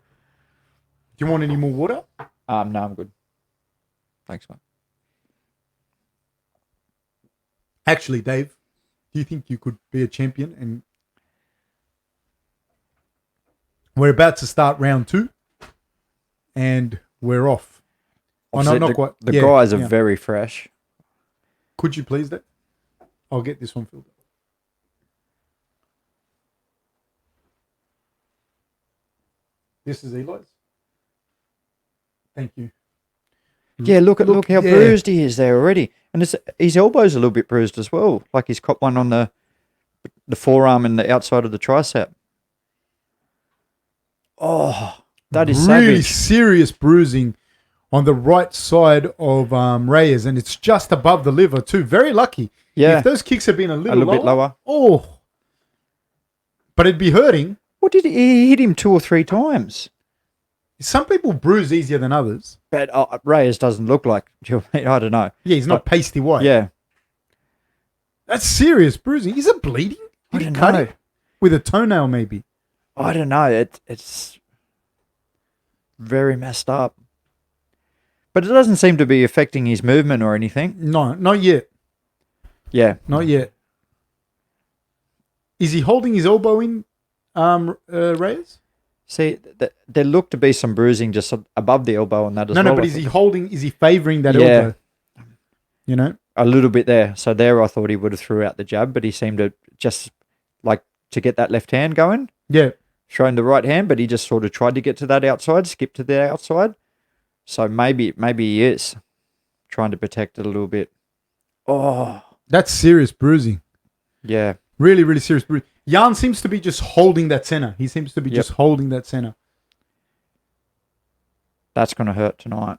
you want any more water? No, I'm good. Thanks, mate. Actually, Dave, do you think you could be a champion? And we're about to start round 2, and we're off. Not quite. The guys are very fresh. Could you please, Dave? I'll get this one filled up. This is Eli's. Thank you. Yeah, look how yeah. bruised he is there already. And his elbow's a little bit bruised as well. Like he's got one on the forearm and the outside of the tricep. Oh, that is really savage. serious bruising on the right side of Reyes, and it's just above the liver too. Very lucky. Yeah. If those kicks had been a little bit lower. Oh. But it'd be hurting. What did he hit him 2 or 3 times? Some people bruise easier than others. But Reyes doesn't look like, I don't know. Yeah, he's not pasty white. Yeah. That's serious bruising. Is it bleeding? I Did he don't cut know. it? With a toenail, maybe. I don't know. It's very messed up. But it doesn't seem to be affecting his movement or anything. No, not yet. Yeah. Not yet. Is he holding his elbow in, Reyes? See, there looked to be some bruising just above the elbow on that as well. No, but is he favouring that elbow? You know? A little bit there. So there I thought he would have threw out the jab, but he seemed to just like to get that left hand going. Yeah. Showing the right hand, but he just sort of tried to get to that outside, skip to the outside. So maybe he is trying to protect it a little bit. Oh. That's serious bruising. Yeah. Really, really serious bruising. Jan seems to be just holding that center. He seems to be just holding that center. That's going to hurt tonight.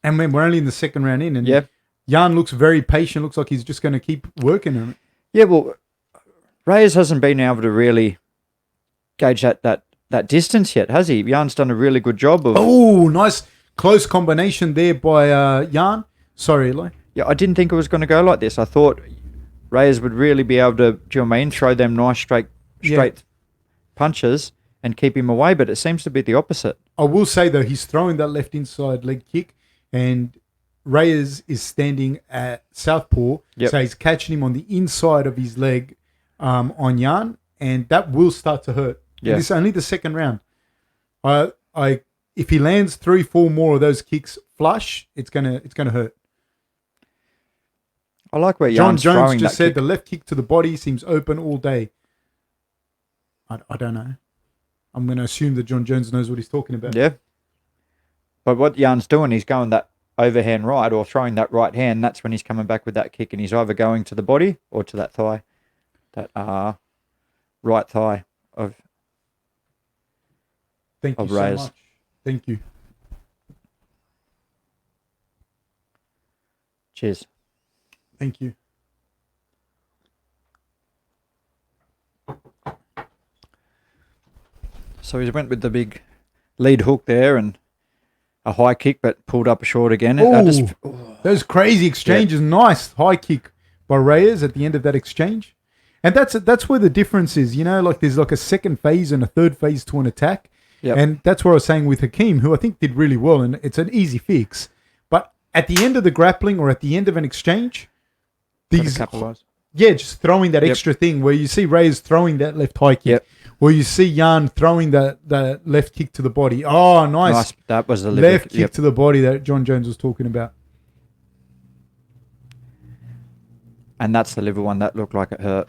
And when we're only in the second round in, and Yep. Jan looks very patient. Looks like he's just going to keep working on it. Yeah, well, Reyes hasn't been able to really gauge that distance yet, has he? Jan's done a really good job of... Oh, nice close combination there by Jan. Sorry, Eli. Yeah, I didn't think it was going to go like this. I thought Reyes would really be able to, do you know what I mean, throw them nice straight punches and keep him away, but it seems to be the opposite. I will say, though, he's throwing that left inside leg kick, and Reyes is standing at southpaw, so he's catching him on the inside of his leg on Jan, and that will start to hurt. Yeah. This is only the second round. If he lands 3-4 more of those kicks flush, it's gonna hurt. I like where John Jan's Jones throwing just that said kick. the left kick to the body seems open all day. I don't know. I'm going to assume that John Jones knows what he's talking about. Yeah. But what Jan's doing, he's going that overhand right or throwing that right hand. That's when he's coming back with that kick, and he's either going to the body or to that thigh, that right thigh of Thank you Reyes. so much. Thank you. Cheers. Thank you. So he went with the big lead hook there and a high kick, but pulled up short again. Those crazy exchanges. Nice high kick by Reyes at the end of that exchange. And that's where the difference is. You know, like there's like a second phase and a third phase to an attack. Yep. And that's what I was saying with Hakeem, who I think did really well, and it's an easy fix. But at the end of the grappling or at the end of an exchange, just throwing that extra thing where you see Reyes throwing that left high kick, where you see Jan throwing the left kick to the body. Oh, nice. That was the left kick to the body that John Jones was talking about. And that's the liver one that looked like it hurt.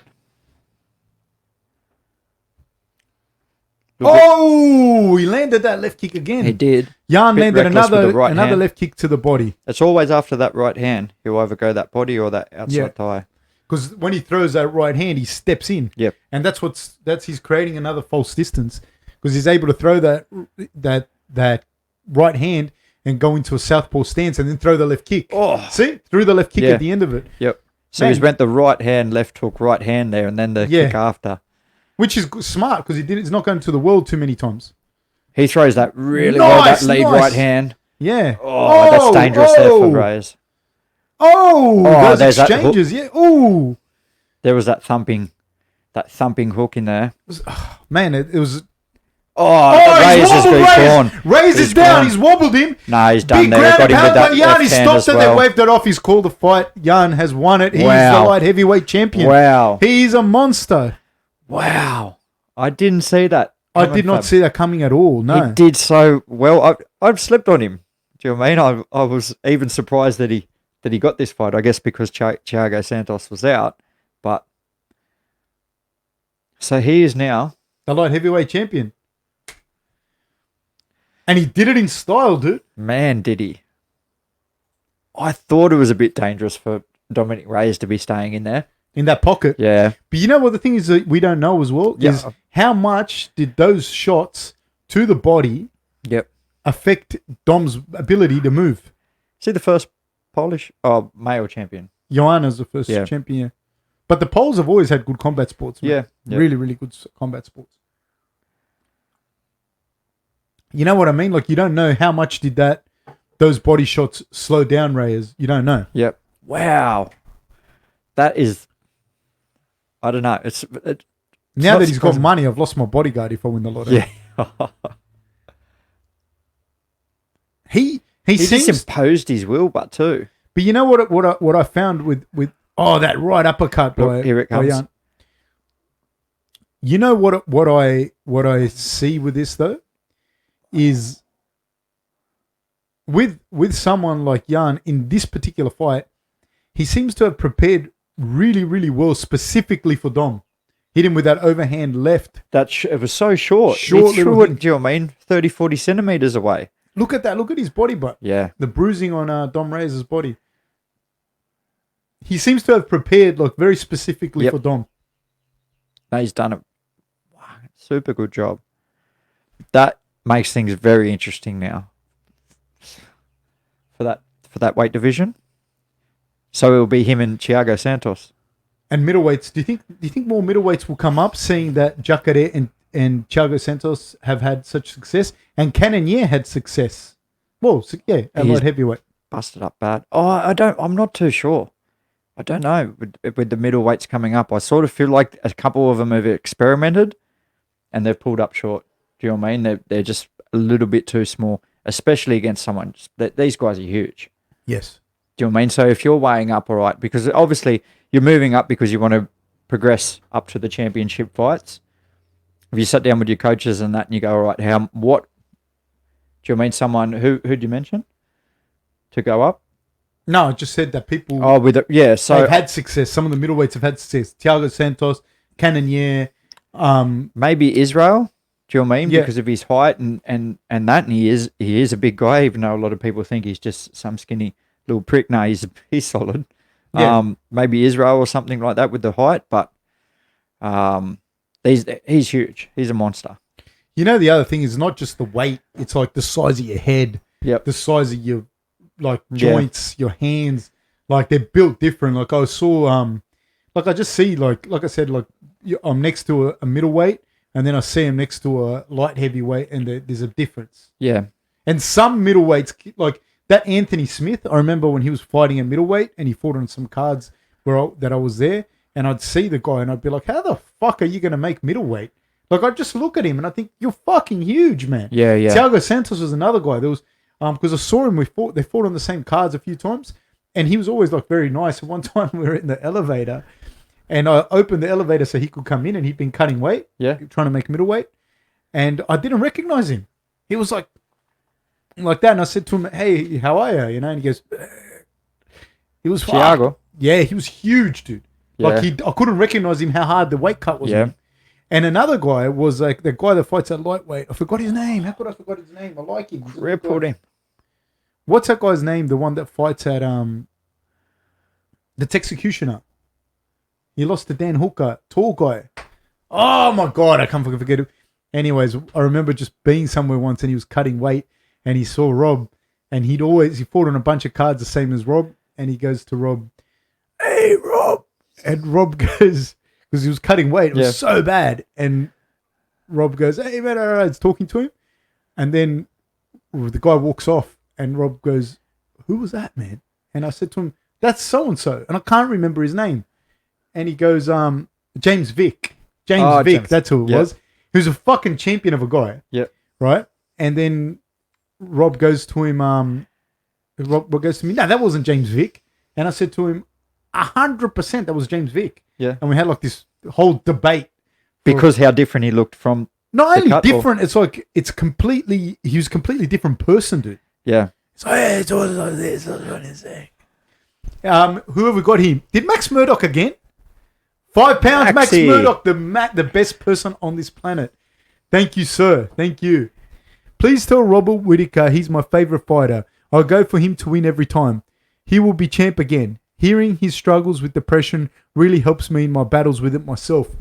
He landed that left kick again. He did. Jan landed another hand. left kick to the body. It's always after that right hand. He'll either go that body or that outside thigh. Because when he throws that right hand, he steps in. Yep. And that's he's creating another false distance because he's able to throw that right hand and go into a southpaw stance and then throw the left kick. Oh. See? Threw the left kick at the end of it. Yep. So he's went the right hand, left hook, right hand there, and then the kick after. Which is smart because he's not going to the world too many times. He throws that really well, that lead right hand. Yeah. Oh, that's dangerous there for Reyes. Those exchanges. Yeah. Oh. There was that thumping hook in there. Man, it was... Reyes is gone. Reyes is down. He's wobbled him. No, he's done there. Got him with that Jan, he stopped it. Well. They waved it off. He's called the fight. Jan has won it. He's the light heavyweight champion. Wow. He's a monster. Wow. I didn't see that. I did not see that coming at all. No. He did so well. I've slept on him. Do you know what I mean? I was even surprised that he got this fight. I guess because Thiago Santos was out. But so he is now the light heavyweight champion. And he did it in style, dude. Man, did he. I thought it was a bit dangerous for Dominic Reyes to be staying in there. In that pocket. Yeah. But you know what the thing is that we don't know as well? Yeah. Is how much did those shots to the body Yep. affect Dom's ability to move? See the first male champion. Joanna's the first Yeah. champion. Yeah. But the Poles have always had good combat sports. Man. Yeah. Yep. Really, really good combat sports. You know what I mean? Like, you don't know how much did those body shots slow down Reyes. You don't know. Yep. Wow. That is, I don't know. Now not that he's got surprising. money, I've lost my bodyguard if I win the lottery. Yeah. He He seems, just imposed his will, but too. but you know what I found with that right uppercut by Look, here it by comes. Jan. You know what I see with this though is with someone like Jan in this particular fight, he seems to have prepared really, really well specifically for Dom. Hit him with that overhand left. It was so short. Short He threw little it, thing. do you know what I mean? 30, 40 centimetres away. Look at that. Look at his body, but Yeah. the bruising on Dom Reyes' body. He seems to have prepared like very specifically Yep. for Dom. No, he's done a super good job. That makes things very interesting now for that weight division. So it'll be him and Thiago Santos. And middleweights, do you think more middleweights will come up, seeing that Jacare and Thiago Santos have had such success, and Cannonier had success? Well, yeah, at He's- light heavyweight. Busted up bad. Oh, I'm not too sure. I don't know. With the middleweights coming up, I sort of feel like a couple of them have experimented and they've pulled up short. Do you know what I mean? They're just a little bit too small, especially against someone. These guys are huge. Yes. Do you know what I mean? So if you're weighing up, all right, because obviously you're moving up because you want to progress up to the championship fights. If you sat down with your coaches and that and you go, all right, what? Do you know what I mean? Someone, who'd you mention to go up? No, I just said that people So they've had success. Some of the middleweights have had success. Thiago Santos, Cannonier, maybe Israel. Do you know what I mean? Yeah. Because of his height and that, and he is a big guy, even though a lot of people think he's just some skinny little prick. No, he's solid. Yeah. Maybe Israel or something like that with the height, but he's huge. He's a monster. You know, the other thing is not just the weight; it's like the size of your head, Yep. the size of your Yeah. joints, your hands. Like they're built different. Like I saw, like I just see, like I said, like I'm next to a middleweight, and then I see him next to a light heavyweight, and there's a difference. Yeah. And some middleweights, like that Anthony Smith, I remember when he was fighting a middleweight, and he fought on some cards that I was there, and I'd see the guy, and I'd be like, "How the fuck are you going to make middleweight?" Like I just look at him, and I think you're fucking huge, man. Yeah. Yeah. Thiago Santos was another guy. There was because I saw him. They fought on the same cards a few times, and he was always like very nice. And one time we were in the elevator, and I opened the elevator so he could come in, and he'd been cutting weight, Yeah. trying to make middleweight, and I didn't recognize him. He was like that, and I said to him, "Hey, how are you?" You know, and he goes, "He was Thiago. Yeah, he was huge, dude. Like Yeah. I couldn't recognize him how hard the weight cut was. Yeah. on him. And another guy was like the guy that fights at lightweight. I forgot his name. How could I forgot his name? I like him. He's a good guy. Crippled him. What's that guy's name? The one that fights at the Texecutioner. He lost to Dan Hooker, tall guy. Oh my god, I can't fucking forget it. Anyways, I remember just being somewhere once and he was cutting weight and he saw Rob and he fought on a bunch of cards the same as Rob, and he goes to Rob, "Hey Rob," and Rob goes, because he was cutting weight, it was so bad, and Rob goes, "Hey man," it's talking to him, and then the guy walks off, and Rob goes, "Who was that, man?" And I said to him, "That's so and so," and I can't remember his name, and he goes, "James Vick, James. That's who it was. He was a fucking champion of a guy, right?" And then Rob goes to him, Rob goes to me, "No, that wasn't James Vick," and I said to him, 100% that was James Vick. Yeah. And we had like this whole debate. Because how different he looked from. Not only cut different, it's like he was a completely different person, dude. Yeah. So hey, it's all like this. Who have we got here? Did Max Murdoch again? 5 pounds, Maxie. Max Murdoch, the best person on this planet. Thank you, sir. Thank you. Please tell Robert Whittaker he's my favourite fighter. I'll go for him to win every time. He will be champ again. Hearing his struggles with depression really helps me in my battles with it myself.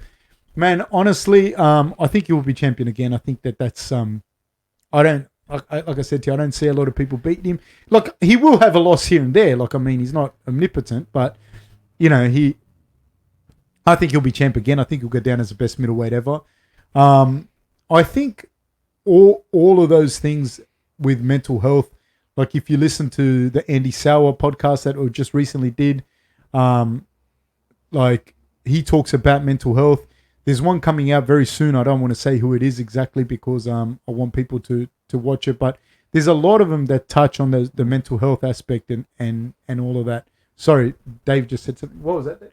Man, honestly, I think he will be champion again. I think that's like I said to you, I don't see a lot of people beating him. Look, he will have a loss here and there. Like, I mean, he's not omnipotent, but you know, I think he'll be champ again. I think he'll go down as the best middleweight ever. I think all of those things with mental health, like if you listen to the Andy Sauer podcast that we just recently did, like he talks about mental health. There's one coming out very soon. I don't want to say who it is exactly because I want people to watch it, but there's a lot of them that touch on the mental health aspect and all of that. Sorry, Dave just said something. What was that?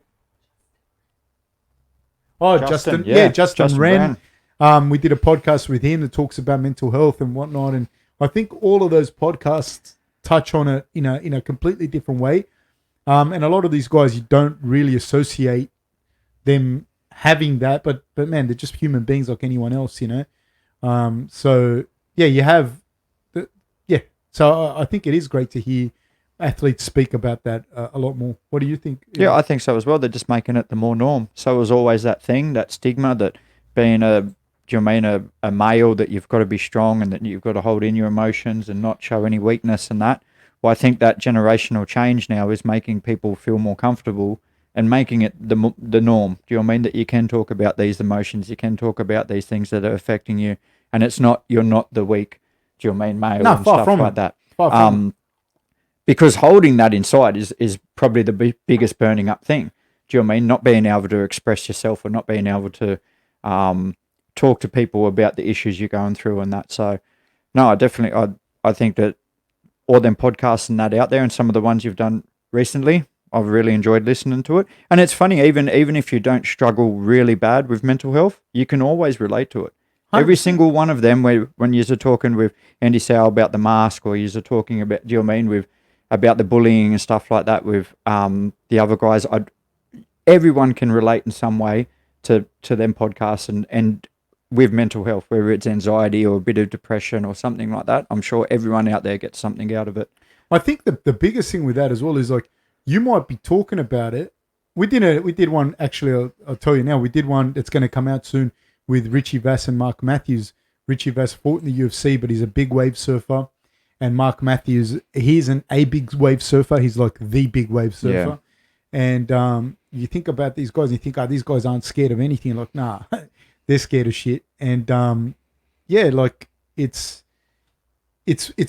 Oh, Justin. Yeah, Justin Wren. We did a podcast with him that talks about mental health and whatnot, and I think all of those podcasts touch on it in a completely different way. And a lot of these guys, you don't really associate them having that, but man, they're just human beings like anyone else, you know. So yeah, you have So I think it is great to hear athletes speak about that a lot more. What do you think? Yeah, I think so as well. They're just making it the more norm. So it was always that thing, that stigma that being a male, that you've got to be strong and that you've got to hold in your emotions and not show any weakness and that. Well, I think that generational change now is making people feel more comfortable and making it the norm. Do you know what I mean? That you can talk about these emotions, you can talk about these things that are affecting you, and you're not the weak, do you know what I mean, male and stuff like that. Far from because holding that inside is probably the biggest burning up thing. Do you know what I mean? Not being able to express yourself or not being able to talk to people about the issues you're going through and that. So, no, I think that all them podcasts and that out there and some of the ones you've done recently, I've really enjoyed listening to it. And it's funny, even if you don't struggle really bad with mental health, you can always relate to it. 100%. Every single one of them, when you're talking with Andy Sauer about the mask, or you're talking about, do you know what I mean, about the bullying and stuff like that with the other guys, everyone can relate in some way to them podcasts and with mental health, whether it's anxiety or a bit of depression or something like that. I'm sure everyone out there gets something out of it. I think the biggest thing with that as well is, like, you might be talking about it. We did one, actually, I'll tell you now, we did one that's going to come out soon with Richie Vass and Mark Matthews. Richie Vass fought in the UFC, but he's a big wave surfer. And Mark Matthews, he's a big wave surfer. He's like the big wave surfer. Yeah. And you think about these guys, and you think, these guys aren't scared of anything. Like, nah, they're scared of shit. And like it's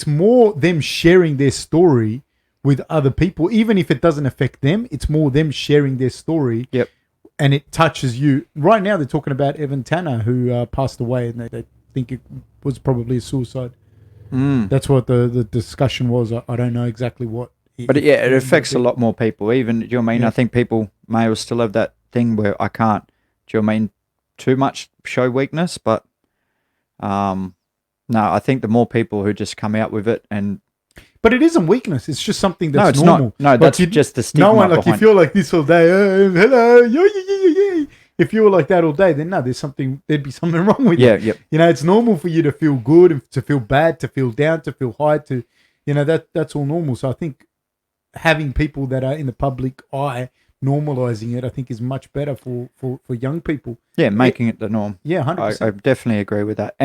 more them sharing their story with other people, even if it doesn't affect them. It's more them sharing their story. Yep. And it touches you. Right now, they're talking about Evan Tanner, who passed away, and they think it was probably a suicide. That's what the discussion was. I don't know exactly what. But it affects a lot more people. Even, do you know what I mean? Yeah. I think males still have that thing where I can't, do you know what I mean, too much show weakness. But no, I think the more people who just come out with it and. But it isn't weakness. It's just something that's normal. No, that's just the stigma. No one, like, if you're like this all day, hello, yeah. If you were like that all day, then no, there'd be something wrong with you. Yeah, yep. You know, it's normal for you to feel good, and to feel bad, to feel down, to feel high, that's all normal. So I think having people that are in the public eye normalizing it, I think, is much better for young people. Yeah, making it the norm. Yeah, 100%. I definitely agree with that.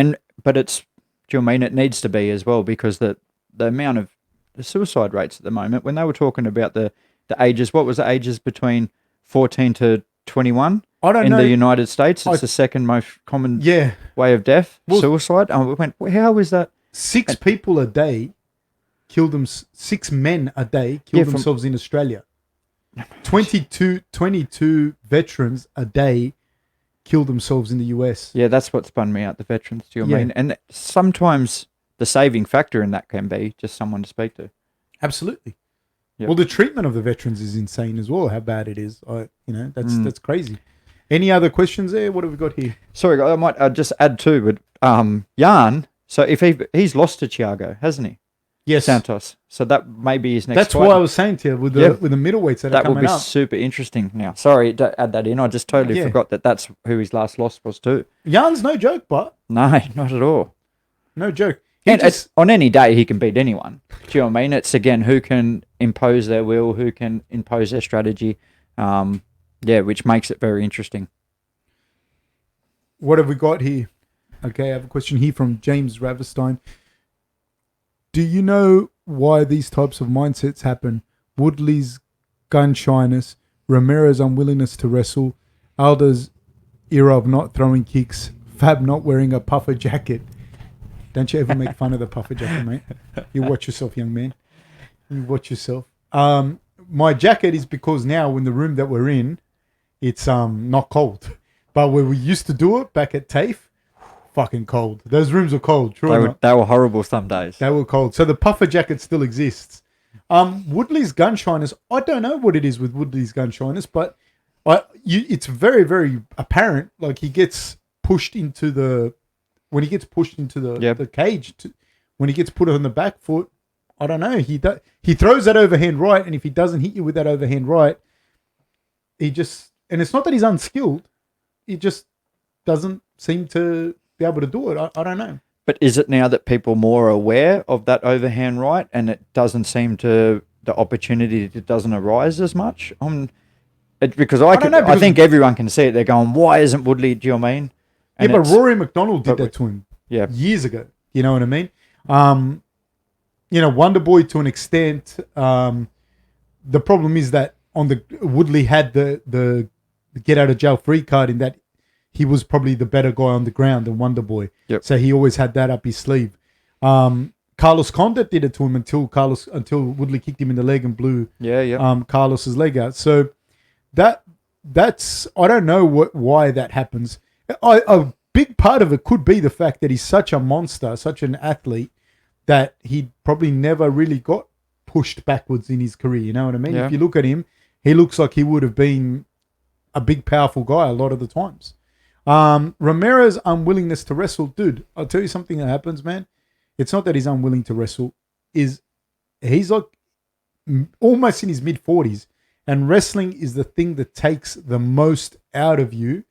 But it's, do you know what I mean? It needs to be as well, because the amount of the suicide rates at the moment, when they were talking about the ages, what was the ages between 14 to 21? I don't know. In the United States, it's the second most common way of death, suicide. And we went, how is that? 6 people a day kill them. 6 men a day kill themselves in Australia. 22 veterans a day kill themselves in the US. Yeah, that's what spun me out, the veterans. Do you know what I mean? And sometimes the saving factor in that can be just someone to speak to. Absolutely. Yep. Well, the treatment of the veterans is insane as well, how bad it is. That's crazy. Any other questions there? What have we got here? Sorry, I might just add too, but Jan, so if he's lost to Thiago, hasn't he? Yes. Santos. So that may be his next That's fight. why I was saying to you, with the middleweights that are coming up. That would be super interesting now. Sorry to add that in. I just totally forgot that's who his last loss was too. Jan's no joke, but. No, not at all. No joke. On any day, he can beat anyone. Do you know what I mean? It's, again, who can impose their will, who can impose their strategy, which makes it very interesting. What have we got here? Okay, I have a question here from James Raverstein. Do you know why these types of mindsets happen? Woodley's gun shyness, Romero's unwillingness to wrestle, Aldo's era of not throwing kicks, Fab not wearing a puffer jacket. Don't you ever make fun of the puffer jacket, mate? You watch yourself, young man. You watch yourself. My jacket is because now in the room that we're in, it's not cold. But when we used to do it back at TAFE, fucking cold. Those rooms were cold. True. They were horrible some days. They were cold. So the puffer jacket still exists. Woodley's gun shyness, I don't know what it is with Woodley's gun shyness, but it's very, very apparent. Like he gets pushed into the cage, when he gets put on the back foot, I don't know. He throws that overhand right, and if he doesn't hit you with that overhand right, and it's not that he's unskilled, he just doesn't seem to be able to do it. I don't know. But is it now that people are more aware of that overhand right, and it doesn't seem to, the opportunity doesn't arise as much? Because I think everyone can see it. They're going, why isn't Woodley? Do you know what I mean? And but Rory McDonald did that to him years ago. You know what I mean? Wonder Boy to an extent. The problem is that Woodley had the get out of jail free card in that he was probably the better guy on the ground than Wonder Boy. Yep. So he always had that up his sleeve. Carlos Condit did it to him until Woodley kicked him in the leg and blew Carlos's leg out. So that's I don't know why that happens. A big part of it could be the fact that he's such a monster, such an athlete, that he probably never really got pushed backwards in his career. You know what I mean? Yeah. If you look at him, he looks like he would have been a big, powerful guy a lot of the times. Romero's unwillingness to wrestle, dude, I'll tell you something that happens, man. It's not that he's unwilling to wrestle. He's like almost in his mid-40s, and wrestling is the thing that takes the most out of you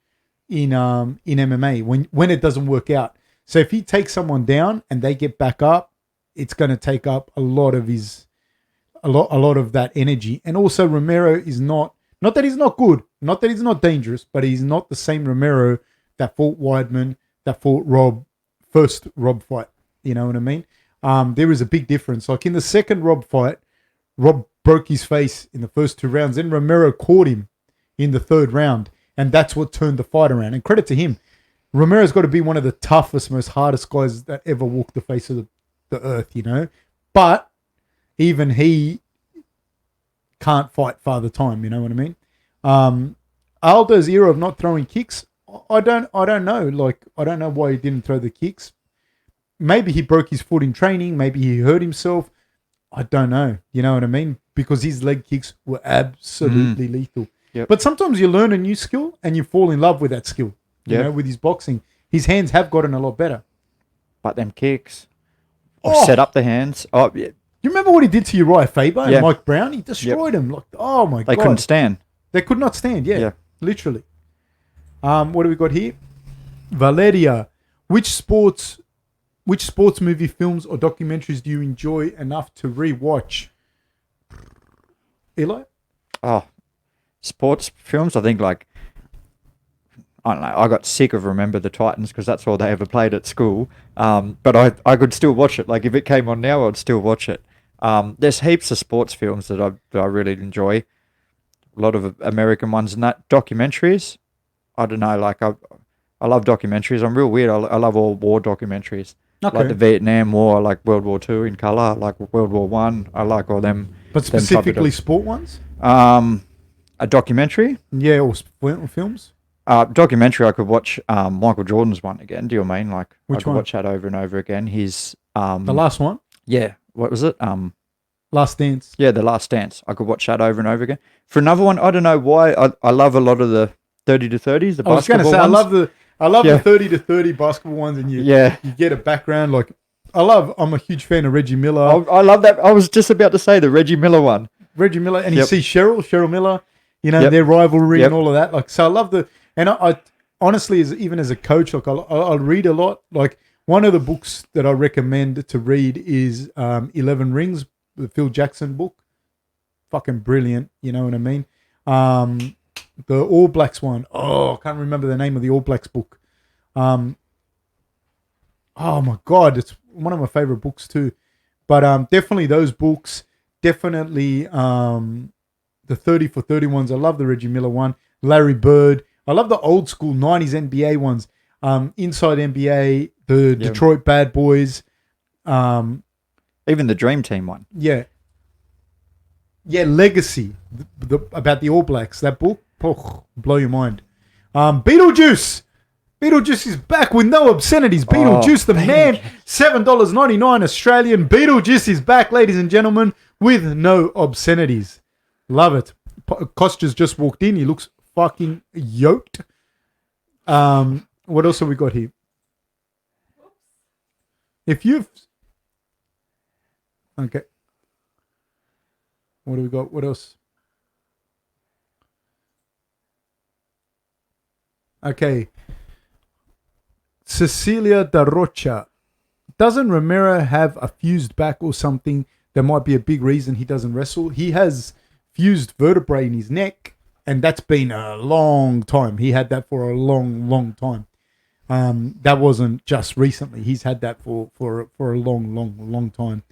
in MMA when it doesn't work out. So if he takes someone down and they get back up, it's going to take up a lot of that energy. And also Romero is not that he's not good, not that he's not dangerous, but he's not the same Romero that fought Weidman, that fought first Rob fight. You know what I mean? There is a big difference. Like in the second Rob fight, Rob broke his face in the first 2 rounds. Then Romero caught him in the 3rd round, and that's what turned the fight around. And credit to him. Romero's got to be one of the toughest, most hardest guys that ever walked the face of the earth, you know? But even he can't fight Father Time, you know what I mean? Aldo's era of not throwing kicks, I don't know. Like, I don't know why he didn't throw the kicks. Maybe he broke his foot in training. Maybe he hurt himself. I don't know. You know what I mean? Because his leg kicks were absolutely lethal. Yep. But sometimes you learn a new skill and you fall in love with that skill. You know, with his boxing. His hands have gotten a lot better. But them kicks. Set up the hands. Oh, yeah. You remember what he did to Uriah Faber and Mike Brown? He destroyed him. Like, oh my God. They couldn't stand. They could not stand, literally. What do we got here? Valeria. Which sports movie, films, or documentaries do you enjoy enough to rewatch? Eli? Oh, sports films, I think, like, I don't know, I got sick of Remember the Titans because that's all they ever played at school. But I could still watch it. Like, if it came on now, I'd still watch it. There's heaps of sports films that I really enjoy. A lot of American ones and that. Documentaries, I don't know, like, I love documentaries. I'm real weird. I love all war documentaries. Okay. Like the Vietnam War, I like World War II in colour, I like World War One. I like all them. But specifically sport ones? A documentary? Yeah, or films? Documentary, I could watch Michael Jordan's one again. Do you know what I mean? Like, which I could watch that over and over again. His the last one? Yeah. What was it? Last Dance. Yeah, The Last Dance. I could watch that over and over again. For another one, I don't know why. I love a lot of the 30 to 30s, the basketball ones. I was going to say, I love the 30 to 30 basketball ones, and you get a background. Like, I'm a huge fan of Reggie Miller. I love that. I was just about to say the Reggie Miller one. Reggie Miller, and you see Cheryl Miller, you know, their rivalry and all of that. Like, so I love and I honestly, even as a coach, like, I'll read a lot. Like, One of the books that I recommend to read is 11 Rings, the Phil Jackson book. Fucking brilliant, you know what I mean? The All Blacks one. Oh, I can't remember the name of the All Blacks book. Oh my God, it's one of my favorite books too. But definitely those books. Definitely the 30 for 30 ones. I love the Reggie Miller one. Larry Bird. I love the old school 90s NBA ones. Inside NBA, the Detroit Bad Boys. Even the Dream Team one. Yeah. Yeah, Legacy. About the All Blacks. That book, blow your mind. Beetlejuice. Beetlejuice is back with no obscenities. Beetlejuice, the man, $7.99 Australian. Beetlejuice is back, ladies and gentlemen, with no obscenities. Love it. Costa's just walked in. He looks fucking yoked. What else have we got here? If you've... Okay. What do we got? What else? Okay. Cecilia da Rocha. Doesn't Romero have a fused back or something that might be a big reason he doesn't wrestle? He has fused vertebrae in his neck, and that's been a long time. He had that for a long, long time. That wasn't just recently. He's had that for a long time.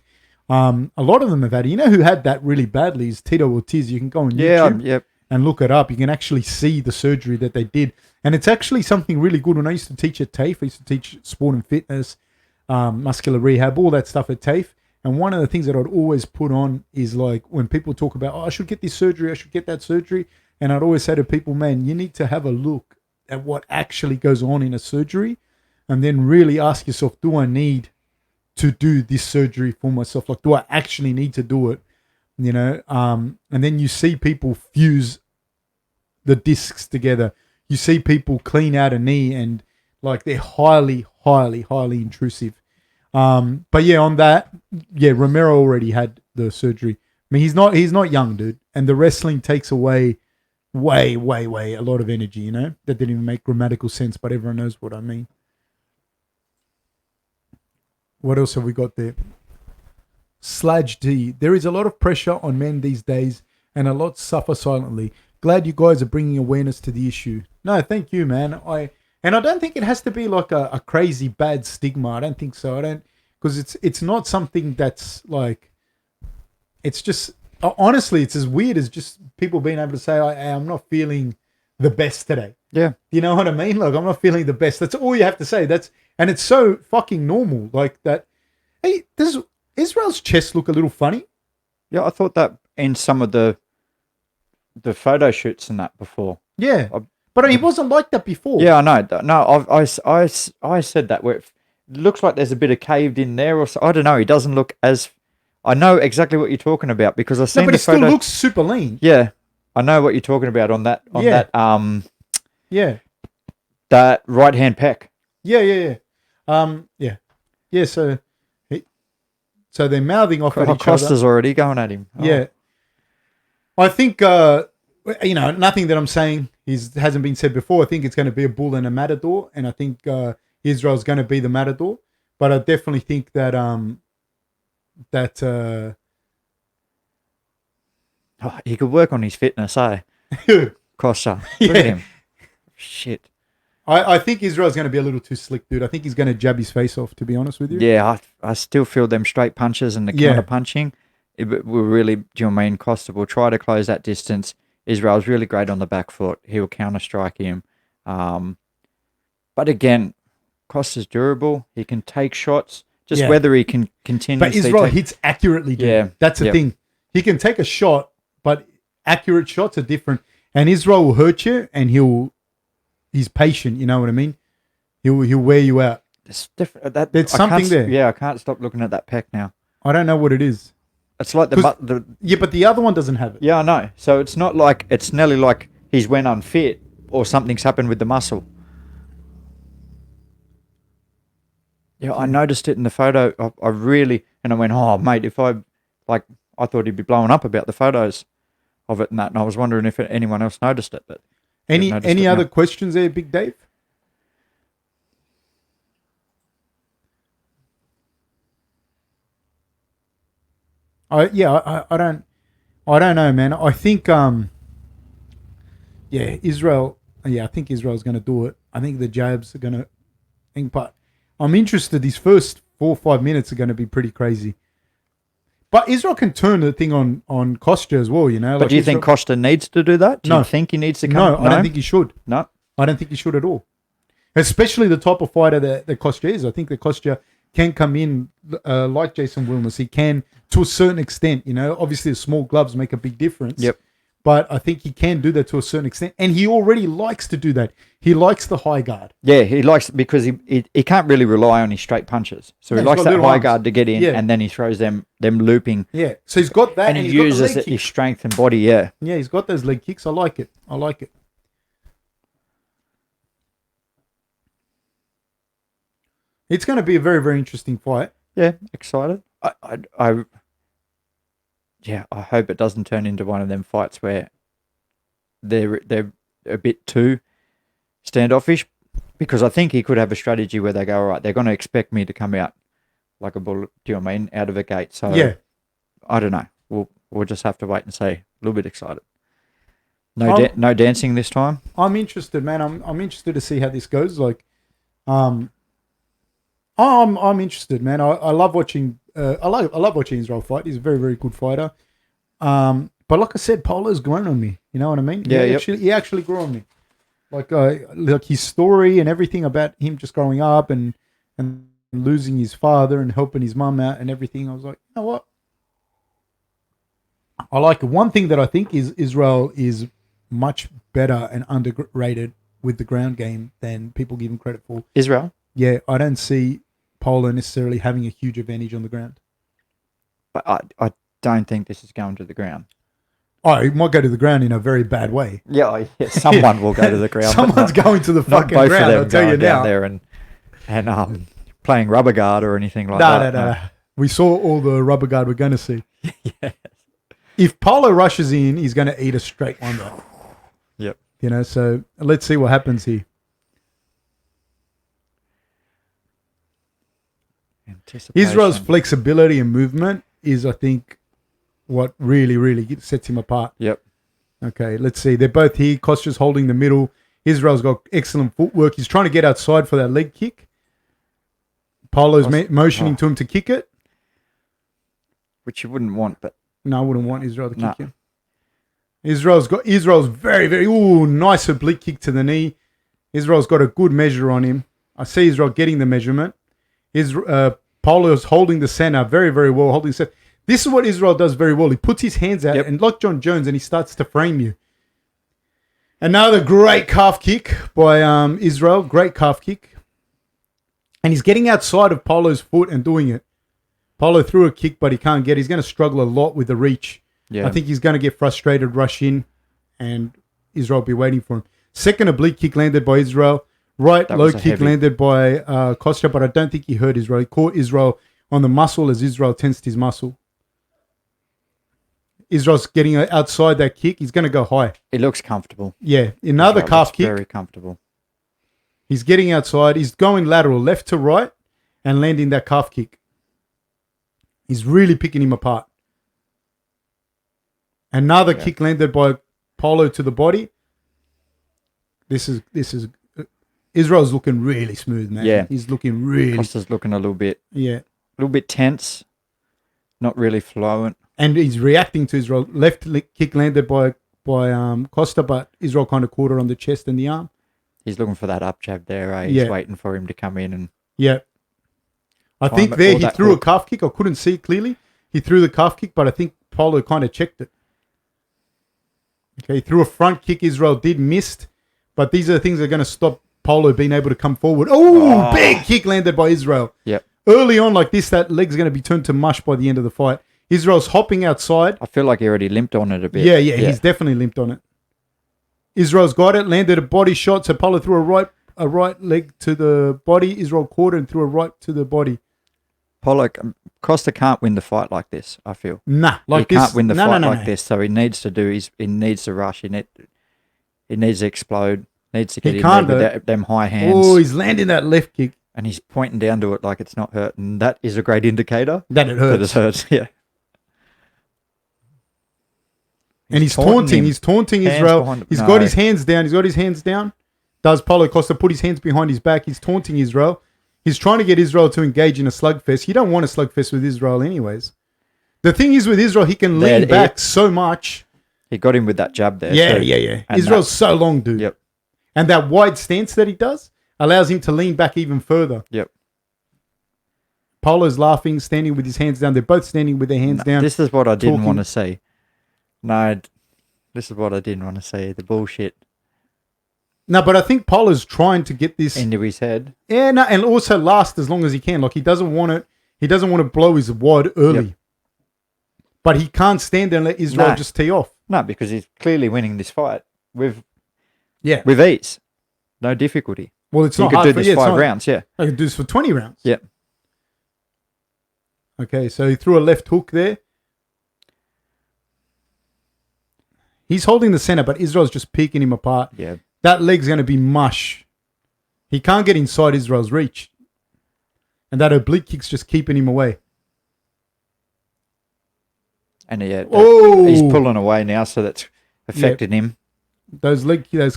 A lot of them have had it. You know who had that really badly is Tito Ortiz. You can go on YouTube and look it up. You can actually see the surgery that they did. And it's actually something really good. When I used to teach at TAFE, I used to teach sport and fitness, muscular rehab, all that stuff at TAFE. And one of the things that I'd always put on is like when people talk about, I should get this surgery, I should get that surgery. And I'd always say to people, man, you need to have a look at what actually goes on in a surgery and then really ask yourself, do I need to do this surgery for myself? Like, do I actually need to do it? You know, and then you see people fuse the discs together. You see people clean out a knee and like they're highly intrusive. But yeah, on that, Romero already had the surgery. I mean, he's not young, dude. And the wrestling takes away way a lot of energy, you know? That didn't even make grammatical sense, but everyone knows what I mean. What else have we got there? Sludge D. There is a lot of pressure on men these days and a lot suffer silently. Glad you guys are bringing awareness to the issue. No, thank you, man. I don't think it has to be like a crazy bad stigma. I don't think so. Because it's not something that's like, it's just, honestly, it's as weird as just people being able to say, I'm not feeling the best today. Yeah. You know what I mean? Like, I'm not feeling the best. That's all you have to say. And it's so fucking normal. Like that. Hey, does Israel's chest look a little funny? Yeah, I thought that in some of the photo shoots and that before. Yeah. But he wasn't like that before. Yeah, I know. No, I said that where it looks like there's a bit of caved in there or so. I don't know. He doesn't look as... I know exactly what you're talking about because I've seen the photo. But it still looks super lean. Yeah. I know what you're talking about on that that right-hand pec. Yeah. So they're mouthing off at each other. Costa's already going at him. Oh. Yeah. I think, nothing that I'm saying hasn't been said before. I think it's going to be a bull and a matador, and I think Israel's going to be the matador. But I definitely think that he could work on his fitness, eh? Costa. Yeah. Look at him. Shit. I think Israel's going to be a little too slick, dude. I think he's going to jab his face off, to be honest with you. Yeah, I still feel them straight punches and the counter punching. It will really, do you know what I mean? Costa will try to close that distance. Israel's really great on the back foot. He'll counter strike him. But again, Costa's durable. He can take shots. Just whether he can continuously. But Israel hits accurately, dude. Yeah. That's the thing. He can take a shot, but accurate shots are different. And Israel will hurt you, and he's patient. You know what I mean? He'll wear you out. It's different. There's something there. Yeah, I can't stop looking at that pec now. I don't know what it is. It's like the yeah, but the other one doesn't have it. Yeah, I know. So it's not like it's nearly like he's went unfit or something's happened with the muscle. Yeah, I noticed it in the photo. I really, and I went, oh mate, I thought he'd be blowing up about the photos of it and that, and I was wondering if anyone else noticed it. But any other questions there, Big Dave? I don't know, man. I think Israel. Yeah, I think Israel's going to do it. I think the jabs are going to. But I'm interested. These first 4 or 5 minutes are going to be pretty crazy. But Israel can turn the thing on Costa as well, you know. But do you think Costa needs to do that? Do you think he needs to come? No, I don't think he should. No? I don't think he should at all. Especially the type of fighter that Costa is. I think that Costa can come in like Jason Wilness. He can, to a certain extent, you know. Obviously, the small gloves make a big difference. Yep. But I think he can do that to a certain extent. And he already likes to do that. He likes the high guard. Yeah, he likes, because he can't really rely on his straight punches. So he likes that high guard to get in, and then he throws them looping. Yeah, so he's got that. And he uses his strength and body, Yeah, he's got those leg kicks. I like it. It's going to be a very, very interesting fight. Yeah, excited. I hope it doesn't turn into one of them fights where they're a bit too standoffish, because I think he could have a strategy where they go, all right, they're going to expect me to come out like a bullet, do you know what I mean, out of a gate. So yeah, I don't know. We'll just have to wait and see. A little bit excited. No dancing this time. I'm interested, man. I'm interested to see how this goes. Like, I'm interested, man. I love watching. I love watching Israel fight. He's a very, very good fighter. But like I said, Polo's grown on me. You know what I mean? Yeah, he actually grew on me. Like his story and everything about him just growing up and losing his father and helping his mum out and everything. I was like, you know what? I like it. One thing that I think is Israel is much better and underrated with the ground game than people give him credit for. Israel? Yeah, I don't see Polo necessarily having a huge advantage on the ground. But I don't think this is going to the ground. Oh, it might go to the ground in a very bad way. Yeah, someone will go to the ground. Someone's going to the fucking ground, I'll tell you now. Down there and playing rubber guard or anything like that. No. We saw all the rubber guard we're going to see. Yes. If Polo rushes in, he's going to eat a straight one, though. Yep. You know, so let's see what happens here. Israel's flexibility and movement is, I think, what really, really sets him apart. Yep. Okay, let's see. They're both here. Kostra's holding the middle. Israel's got excellent footwork. He's trying to get outside for that leg kick. Polo's motioning to him to kick it. Which you wouldn't want, but... No, I wouldn't want Israel to kick him. Israel's very, very... Ooh, nice oblique kick to the knee. Israel's got a good measure on him. I see Israel getting the measurement. Polo's holding the center very, very well. Holding the center. This is what Israel does very well. He puts his hands out and like John Jones, and he starts to frame you. Another great calf kick by Israel. Great calf kick. And he's getting outside of Polo's foot and doing it. Polo threw a kick, but he can't get it. He's going to struggle a lot with the reach. Yeah. I think he's going to get frustrated, rush in, and Israel will be waiting for him. Second oblique kick landed by Israel. Right low kick landed by Kostra, but I don't think he hurt Israel. He caught Israel on the muscle as Israel tensed his muscle. Israel's getting outside that kick. He's going to go high. It looks comfortable. Yeah. Another calf kick. Very comfortable. He's getting outside. He's going lateral, left to right, and landing that calf kick. He's really picking him apart. Another kick landed by Polo to the body. This is Israel's looking really smooth, man. Yeah. He's looking really... Costa's looking a little bit... Yeah. A little bit tense. Not really fluent. And he's reacting to Israel. Left kick landed by Costa, but Israel kind of caught it on the chest and the arm. He's looking for that up jab there. He's waiting for him to come in and... Yeah. I think there he threw a calf kick. I couldn't see it clearly. He threw the calf kick, but I think Polo kind of checked it. Okay, he threw a front kick. Israel did missed, but these are the things that are going to stop Polo being able to come forward. Oh, big kick landed by Israel. Yep. Early on like this, that leg's going to be turned to mush by the end of the fight. Israel's hopping outside. I feel like he already limped on it a bit. Yeah, he's definitely limped on it. Israel's got it, landed a body shot, so Polo threw a right leg to the body. Israel caught it and threw a right to the body. Costa can't win the fight like this, I feel. Nah, he can't win the fight like this, so he needs to rush. He needs to explode. Needs to get in there with them high hands. Oh, he's landing that left kick. And he's pointing down to it like it's not hurt. And that is a great indicator. That it hurts. That it hurts, yeah. And he's taunting. He's taunting Israel. He's got his hands down. Does Paulo Costa put his hands behind his back? He's taunting Israel. He's trying to get Israel to engage in a slugfest. You don't want a slugfest with Israel anyways. The thing is with Israel, he can lean back so much. He got him with that jab there. Yeah. Israel's so long, dude. Yep. And that wide stance that he does allows him to lean back even further. Yep. Paulo's laughing, standing with his hands down. They're both standing with their hands down. This is what I didn't want to see. No, this is what I didn't want to see. The bullshit. No, but I think Paulo's trying to get this into his head. Yeah, no, and also last as long as he can. Like, he doesn't want it. He doesn't want to blow his wad early. Yep. But he can't stand there and let Israel just tee off. No, because he's clearly winning this fight with ease. No difficulty. Well, it's he not could hard. do this 5 rounds, I could do this for 20 rounds. Yep. Okay, so he threw a left hook there. He's holding the center, but Israel's just picking him apart. Yeah. That leg's going to be mush. He can't get inside Israel's reach. And that oblique kick's just keeping him away. And he's pulling away now, so that's affected him. Those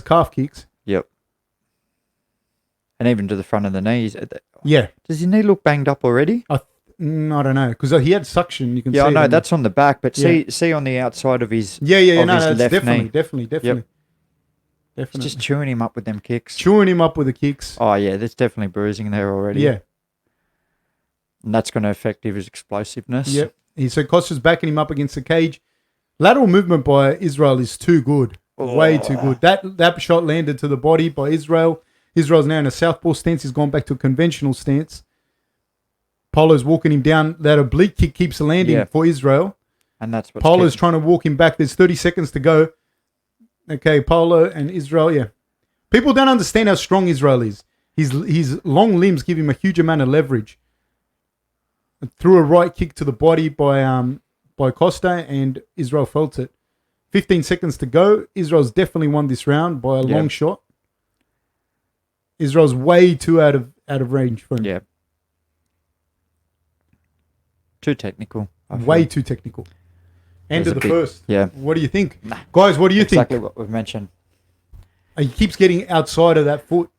calf kicks. Yep. And even to the front of the knees. Yeah. Does his knee look banged up already? I don't know, because he had suction. You can see. Yeah, I know that's on the back, but see on the outside of his definitely. Yep. It's just chewing him up with them kicks. Chewing him up with the kicks. Oh yeah, there's definitely bruising there already. Yeah. And that's going to affect his explosiveness. Yep. So Costa's backing him up against the cage. Lateral movement by Israel is too good. Way too good. That shot landed to the body by Israel. Israel's now in a southpaw stance. He's gone back to a conventional stance. Paulo's walking him down. That oblique kick keeps landing for Israel. And that's what Paulo's trying to walk him back. There's 30 seconds to go. Okay, Paulo and Israel, People don't understand how strong Israel is. His long limbs give him a huge amount of leverage. Threw a right kick to the body by Costa, and Israel felt it. 15 seconds to go. Israel's definitely won this round by a long shot. Israel's way too out of range for him. Yeah. Too technical. Way too technical. End of the first. Yeah. What do you think? Guys, what do you think? Exactly what we've mentioned. He keeps getting outside of that foot.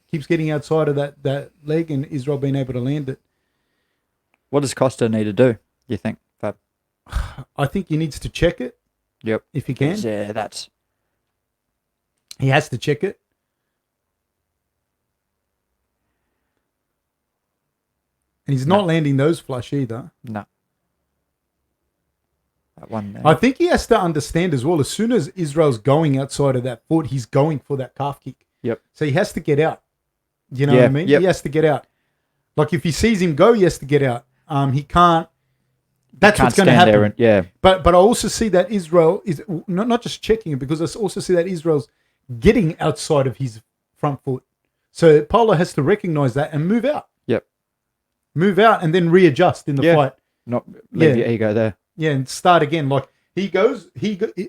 Keeps getting outside of that leg, and Israel being able to land it. What does Costa need to do, you think, Fab? I think he needs to check it. Yep. If he can. Yeah, he has to check it. And he's not landing those flush either. No. That one there. I think he has to understand as well, as soon as Israel's going outside of that foot, he's going for that calf kick. Yep. So he has to get out. You know what I mean? Yep. He has to get out. Like, if he sees him go, he has to get out. He can't. That's what's going to happen. But I also see that Israel is not just checking it, because I also see that Israel's getting outside of his front foot. So Paulo has to recognize that and move out. Yep. Move out and then readjust in the fight. Not leave your ego there. Yeah, and start again. Like,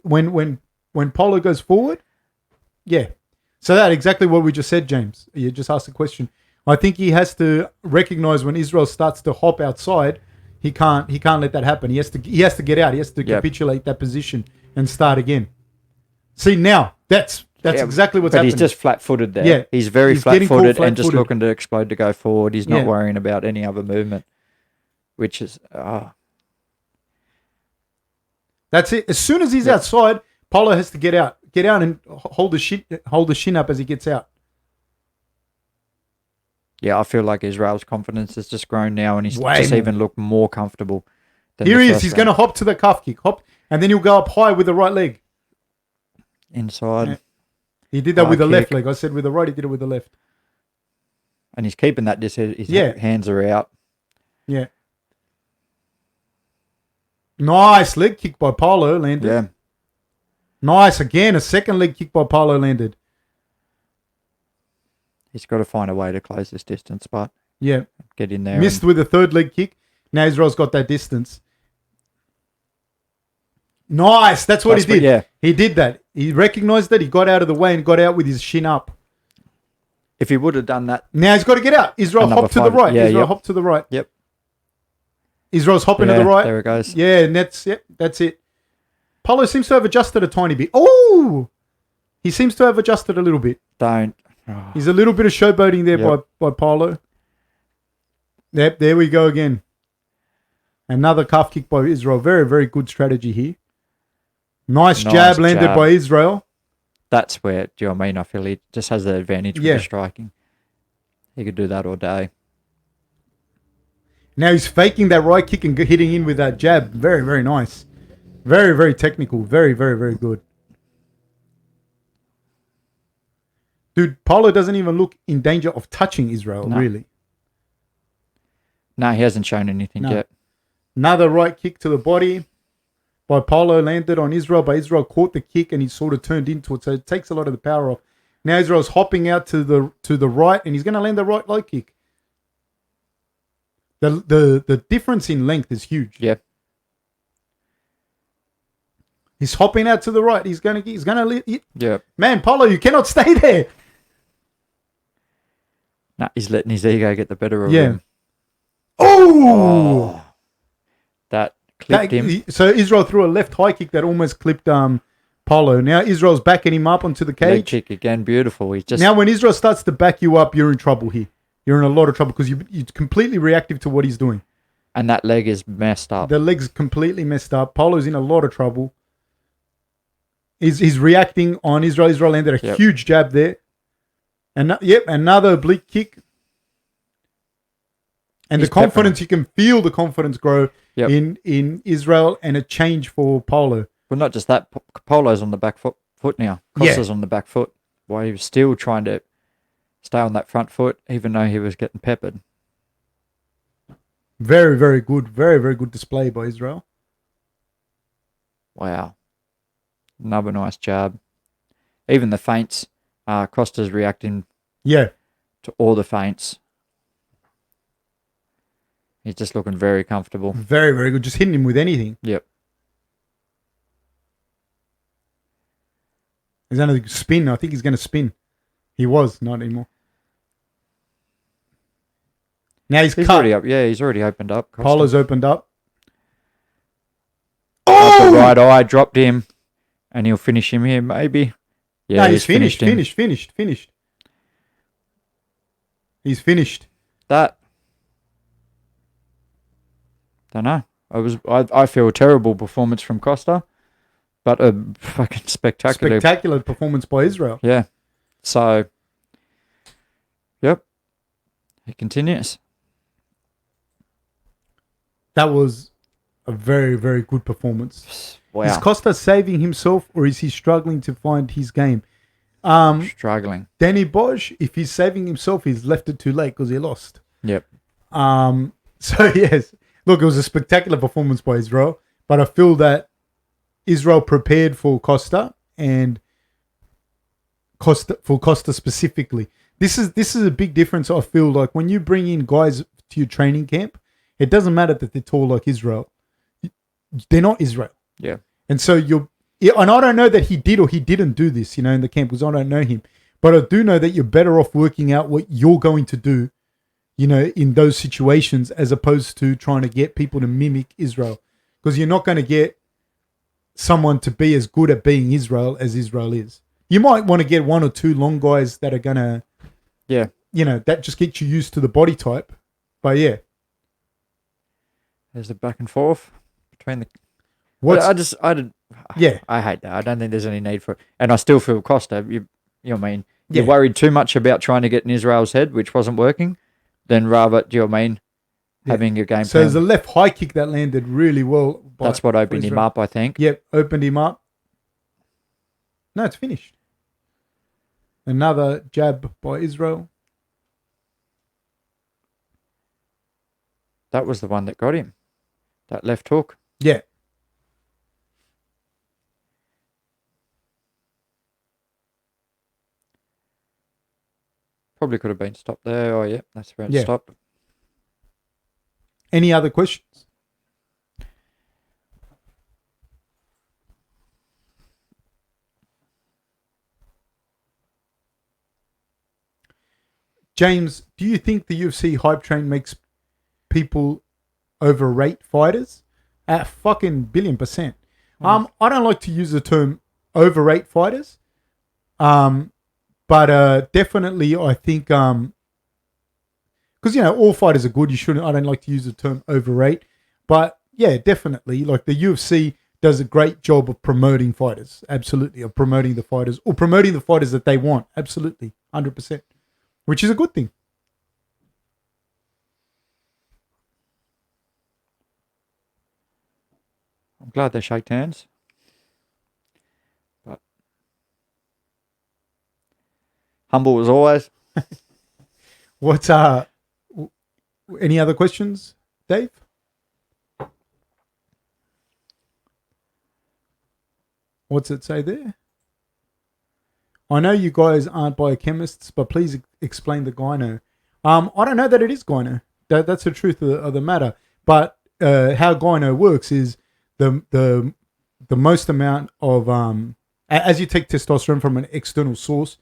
when Paulo goes forward, So that's exactly what we just said, James. You just asked the question. I think he has to recognize when Israel starts to hop outside, he can't let that happen. He has to get out. He has to capitulate that position and start again. See, now that's exactly what's happening. But he's just flat-footed there. Yeah, he's very flat-footed and just looking to explode to go forward. He's not worrying about any other movement, which is that's it. As soon as he's outside, Paulo has to get out. Get out and hold the shin up as he gets out. Yeah, I feel like Israel's confidence has just grown now, and he's just even looked more comfortable. Here he is. He's going to hop to the calf kick. Hop, and then he'll go up high with the right leg. Inside. Yeah. He did that with the left leg. I said with the right, he did it with the left. And he's keeping that. His hands are out. Yeah. Nice leg kick by Paulo landed. Yeah. Nice. Again, a second leg kick by Paulo landed. He's got to find a way to close this distance, but get in there. Missed with a third leg kick. Now Israel's got that distance. Nice. That's what he did. He did that. He recognized that. He got out of the way and got out with his shin up. If he would have done that. Now he's got to get out. Israel hop to the right. Israel hop to the right. Yep. Israel's hopping to the right. There it goes. Yeah, and that's it. Paulo seems to have adjusted a tiny bit. Oh! He seems to have adjusted a little bit. Don't. He's a little bit of showboating there Yep. by Paulo. Yep, there we go again. Another calf kick by Israel. Very, very good strategy here. Nice jab landed by Israel. That's where, do you know what I mean? I feel he just has the advantage with the striking. He could do that all day. Now he's faking that right kick and hitting in with that jab. Very, very nice. Very, very technical. Very, very, very good. Dude, Paulo doesn't even look in danger of touching Israel, really. No, he hasn't shown anything yet. Another right kick to the body by Paulo landed on Israel, but Israel caught the kick and he sort of turned into it, so it takes a lot of the power off. Now Israel's hopping out to the right and he's going to land the right low kick. The difference in length is huge. Yeah. He's hopping out to the right. He's gonna. Yeah. Man, Paulo, you cannot stay there. Nah, he's letting his ego get the better of him. Oh! That clipped him. So Israel threw a left high kick that almost clipped Paulo. Now Israel's backing him up onto the cage. Leg kick again, beautiful. He's just now when Israel starts to back you up, you're in trouble here. You're in a lot of trouble because you're completely reactive to what he's doing. And that leg is messed up. The leg's completely messed up. Paulo's in a lot of trouble. He's reacting on Israel. Israel landed a huge jab there. And another oblique kick. And he's the confidence, you can feel the confidence grow in Israel and a change for Paulo. Well, not just that. Paulo's on the back foot now. Costa's on the back foot. While he was still trying to stay on that front foot, even though he was getting peppered. Very, very good. Very, very good display by Israel. Wow. Another nice jab. Even the feints, Costa's reacting to all the feints. He's just looking very comfortable. Very, very good. Just hitting him with anything. Yep. He's going to spin. I think he's going to spin. He was, not anymore. Now he's cut. Already up. Yeah, he's already opened up. Costa. Paulo's opened up. Oh! The right eye dropped him. And he'll finish him here, maybe. Yeah, no, he's finished. He's finished. That. Don't know. I feel a terrible performance from Costa, but a fucking spectacular performance by Israel. Yeah. So, yep. He continues. That was a very, very good performance. Wow. Is Costa saving himself or is he struggling to find his game? Struggling. Danny Bosch, if he's saving himself, he's left it too late because he lost. Yep. So, yes. Look, it was a spectacular performance by Israel, but I feel that Israel prepared for Costa and Costa specifically. This is a big difference. I feel like when you bring in guys to your training camp, it doesn't matter that they're tall like Israel. They're not Israel. Yeah. And so and I don't know that he did or he didn't do this, in the camp because I don't know him. But I do know that you're better off working out what you're going to do, in those situations as opposed to trying to get people to mimic Israel. Because you're not going to get someone to be as good at being Israel as Israel is. You might want to get one or two long guys that are going to, that just get you used to the body type. But yeah. There's a back and forth between the... I hate that. I don't think there's any need for it. And I still feel Costa, you're worried too much about trying to get in Israel's head, which wasn't working, than rather, having your game plan. So there's a left high kick that landed really well. That's what opened him up, I think. Yep, opened him up. No, it's finished. Another jab by Israel. That was the one that got him. That left hook. Yeah. Probably could have been stopped there. Oh, yeah, that's where it stopped. Any other questions? James, do you think the UFC hype train makes people overrate fighters? At fucking 1,000,000,000%. I don't like to use the term overrate fighters. But definitely I think because all fighters are good. I don't like to use the term overrate, but yeah, definitely like the UFC does a great job of promoting fighters. Absolutely, of promoting the fighters or promoting the fighters that they want. Absolutely, 100%, which is a good thing. I'm glad they shake hands. But humble as always. What's any other questions, Dave? What's it say there? I know you guys aren't biochemists, but please explain the gyno. I don't know that it is gyno. That's the truth of the matter. But how gyno works is the most amount of as you take testosterone from an external source,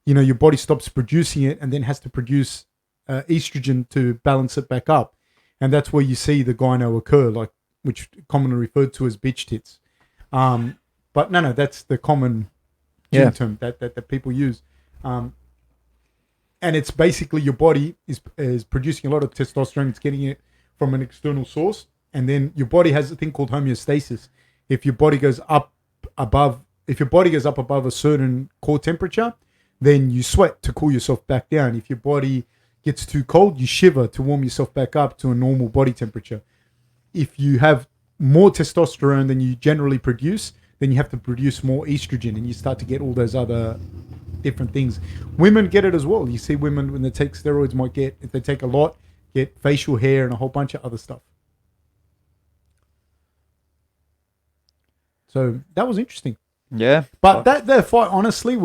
your body stops producing it and then has to produce estrogen to balance it back up, and that's where you see the gyno occur, which commonly referred to as bitch tits. But no, that's the common gym term that people use. And it's basically your body is producing a lot of testosterone. It's getting it from an external source. And then your body has a thing called homeostasis. If your body goes up above a certain core temperature, then you sweat to cool yourself back down. If your body gets too cold, you shiver to warm yourself back up to a normal body temperature. If you have more testosterone than you generally produce, then you have to produce more estrogen, and you start to get all those other different things. Women get it as well. You see women when they take steroids if they take a lot, get facial hair and a whole bunch of other stuff. So that was interesting. Yeah. But that fight honestly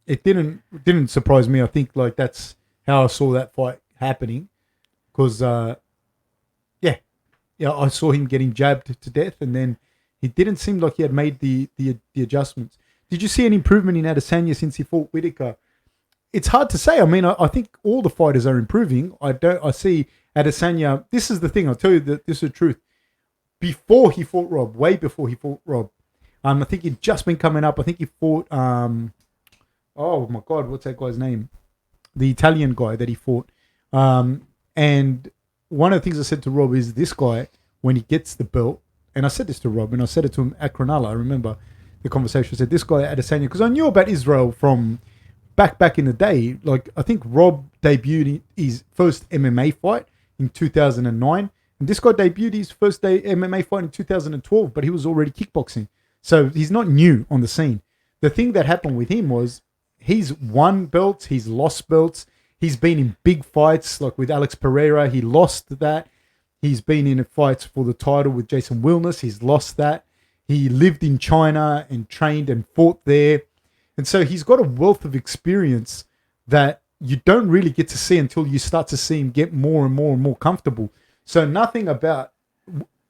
it didn't surprise me. I think that's how I saw that fight happening. Because I saw him getting jabbed to death, and then he didn't seem like he had made the adjustments. Did you see an improvement in Adesanya since he fought Whitaker? It's hard to say. I mean, I think all the fighters are improving. I see Adesanya. This is the thing. I'll tell you that this is the truth. Before he fought Rob, way before he fought Rob, I think he'd just been coming up. I think he fought, oh my God, what's that guy's name? The Italian guy that he fought. And one of the things I said to Rob is this guy, when he gets the belt, and I said this to Rob, and I said it to him at Cronulla. I remember the conversation. I said, this guy, Adesanya, because I knew about Israel from back in the day. I think Rob debuted his first MMA fight in 2009. And this guy debuted his first day MMA fight in 2012, but he was already kickboxing. So he's not new on the scene. The thing that happened with him was he's won belts, he's lost belts. He's been in big fights, like with Alex Pereira. He lost that. He's been in fights for the title with Jason Wilness. He's lost that. He lived in China and trained and fought there. And so he's got a wealth of experience that you don't really get to see until you start to see him get more and more and more comfortable. So nothing about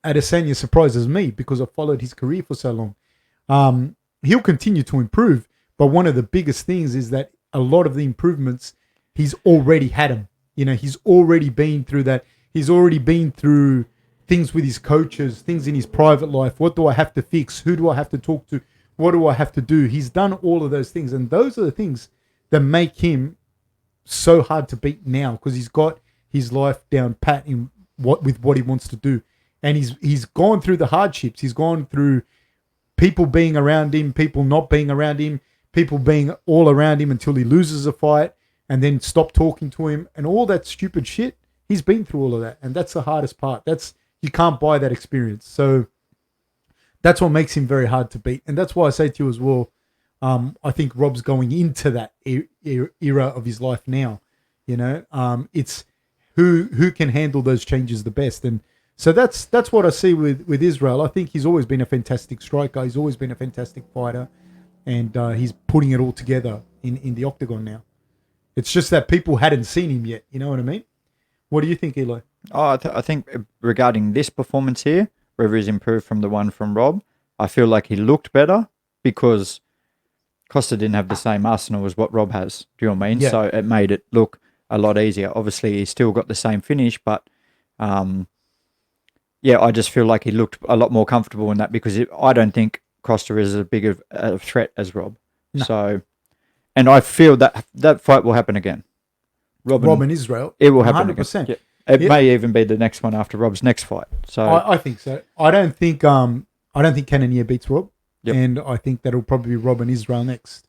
Adesanya surprises me because I've followed his career for so long. He'll continue to improve, but one of the biggest things is that a lot of the improvements, he's already had them. He's already been through that. He's already been through things with his coaches, things in his private life. What do I have to fix? Who do I have to talk to? What do I have to do? He's done all of those things. And those are the things that make him so hard to beat now, because he's got his life down pat with what he wants to do. And he's gone through the hardships. He's gone through people being around him, people not being around him, people being all around him until he loses a fight and then stop talking to him and all that stupid shit. He's been through all of that. And that's the hardest part. You can't buy that experience. So that's what makes him very hard to beat. And that's why I say to you as well, I think Rob's going into that era of his life now. It's who can handle those changes the best. And so that's what I see with Israel. I think he's always been a fantastic striker. He's always been a fantastic fighter. And he's putting it all together in the octagon now. It's just that people hadn't seen him yet. You know what I mean? What do you think, Eli? I think regarding this performance here, whether he's improved from the one from Rob, I feel like he looked better because Costa didn't have the same arsenal as what Rob has. Do you know what I mean? Yeah. So it made it look a lot easier. Obviously, he's still got the same finish, but yeah, I just feel like he looked a lot more comfortable in that because I don't think Costa is as big of a threat as Rob. No. So, and I feel that fight will happen again. Robin Israel. It will happen 100%. again. Yeah. It may even be the next one after Rob's next fight. So I think so. I don't think Cannonier beats Rob. Yep. And I think that'll probably be Robin Israel next.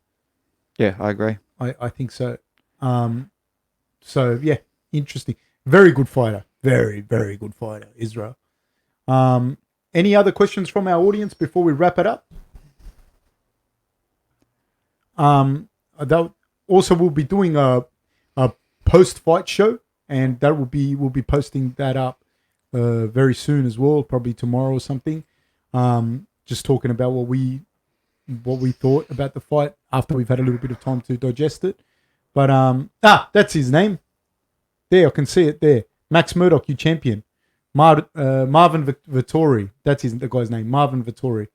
yeah, I agree. I think so. So yeah, interesting. Very good fighter. Very, very good fighter, Israel. Any other questions from our audience before we wrap it up? Also, we'll be doing a post-fight show, and we'll be posting that up very soon as well, probably tomorrow or something. Just talking about what we thought about the fight after we've had a little bit of time to digest it. But that's his name. There, I can see it there. Max Murdoch, you champion. Marvin Vittori. That's the guy's name. Marvin Vittori.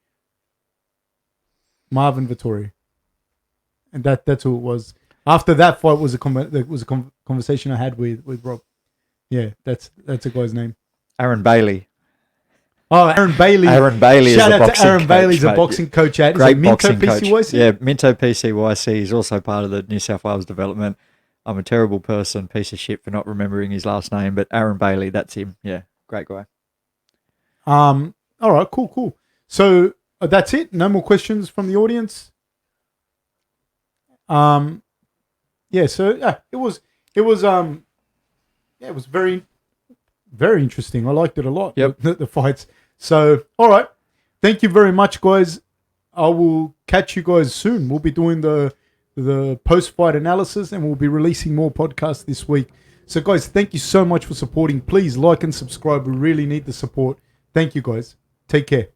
And that's who it was. After that fight was a conversation I had with Rob. Yeah, that's a guy's name. Aaron Bailey. Oh, Aaron Bailey. Shout out to Aaron Bailey. He's a boxing coach at Minto PCYC. Yeah, Minto PCYC. He's also part of the New South Wales development. I'm a terrible person, piece of shit for not remembering his last name, but Aaron Bailey, that's him. Yeah, great guy. All right, cool. So that's it. No more questions from the audience. Yeah. So it was very, very interesting. I liked it a lot. Yep. The fights. So all right, thank you very much, guys. I will catch you guys soon. We'll be doing the post-fight analysis, and we'll be releasing more podcasts this week. So, guys, thank you so much for supporting. Please like and subscribe. We really need the support. Thank you, guys. Take care.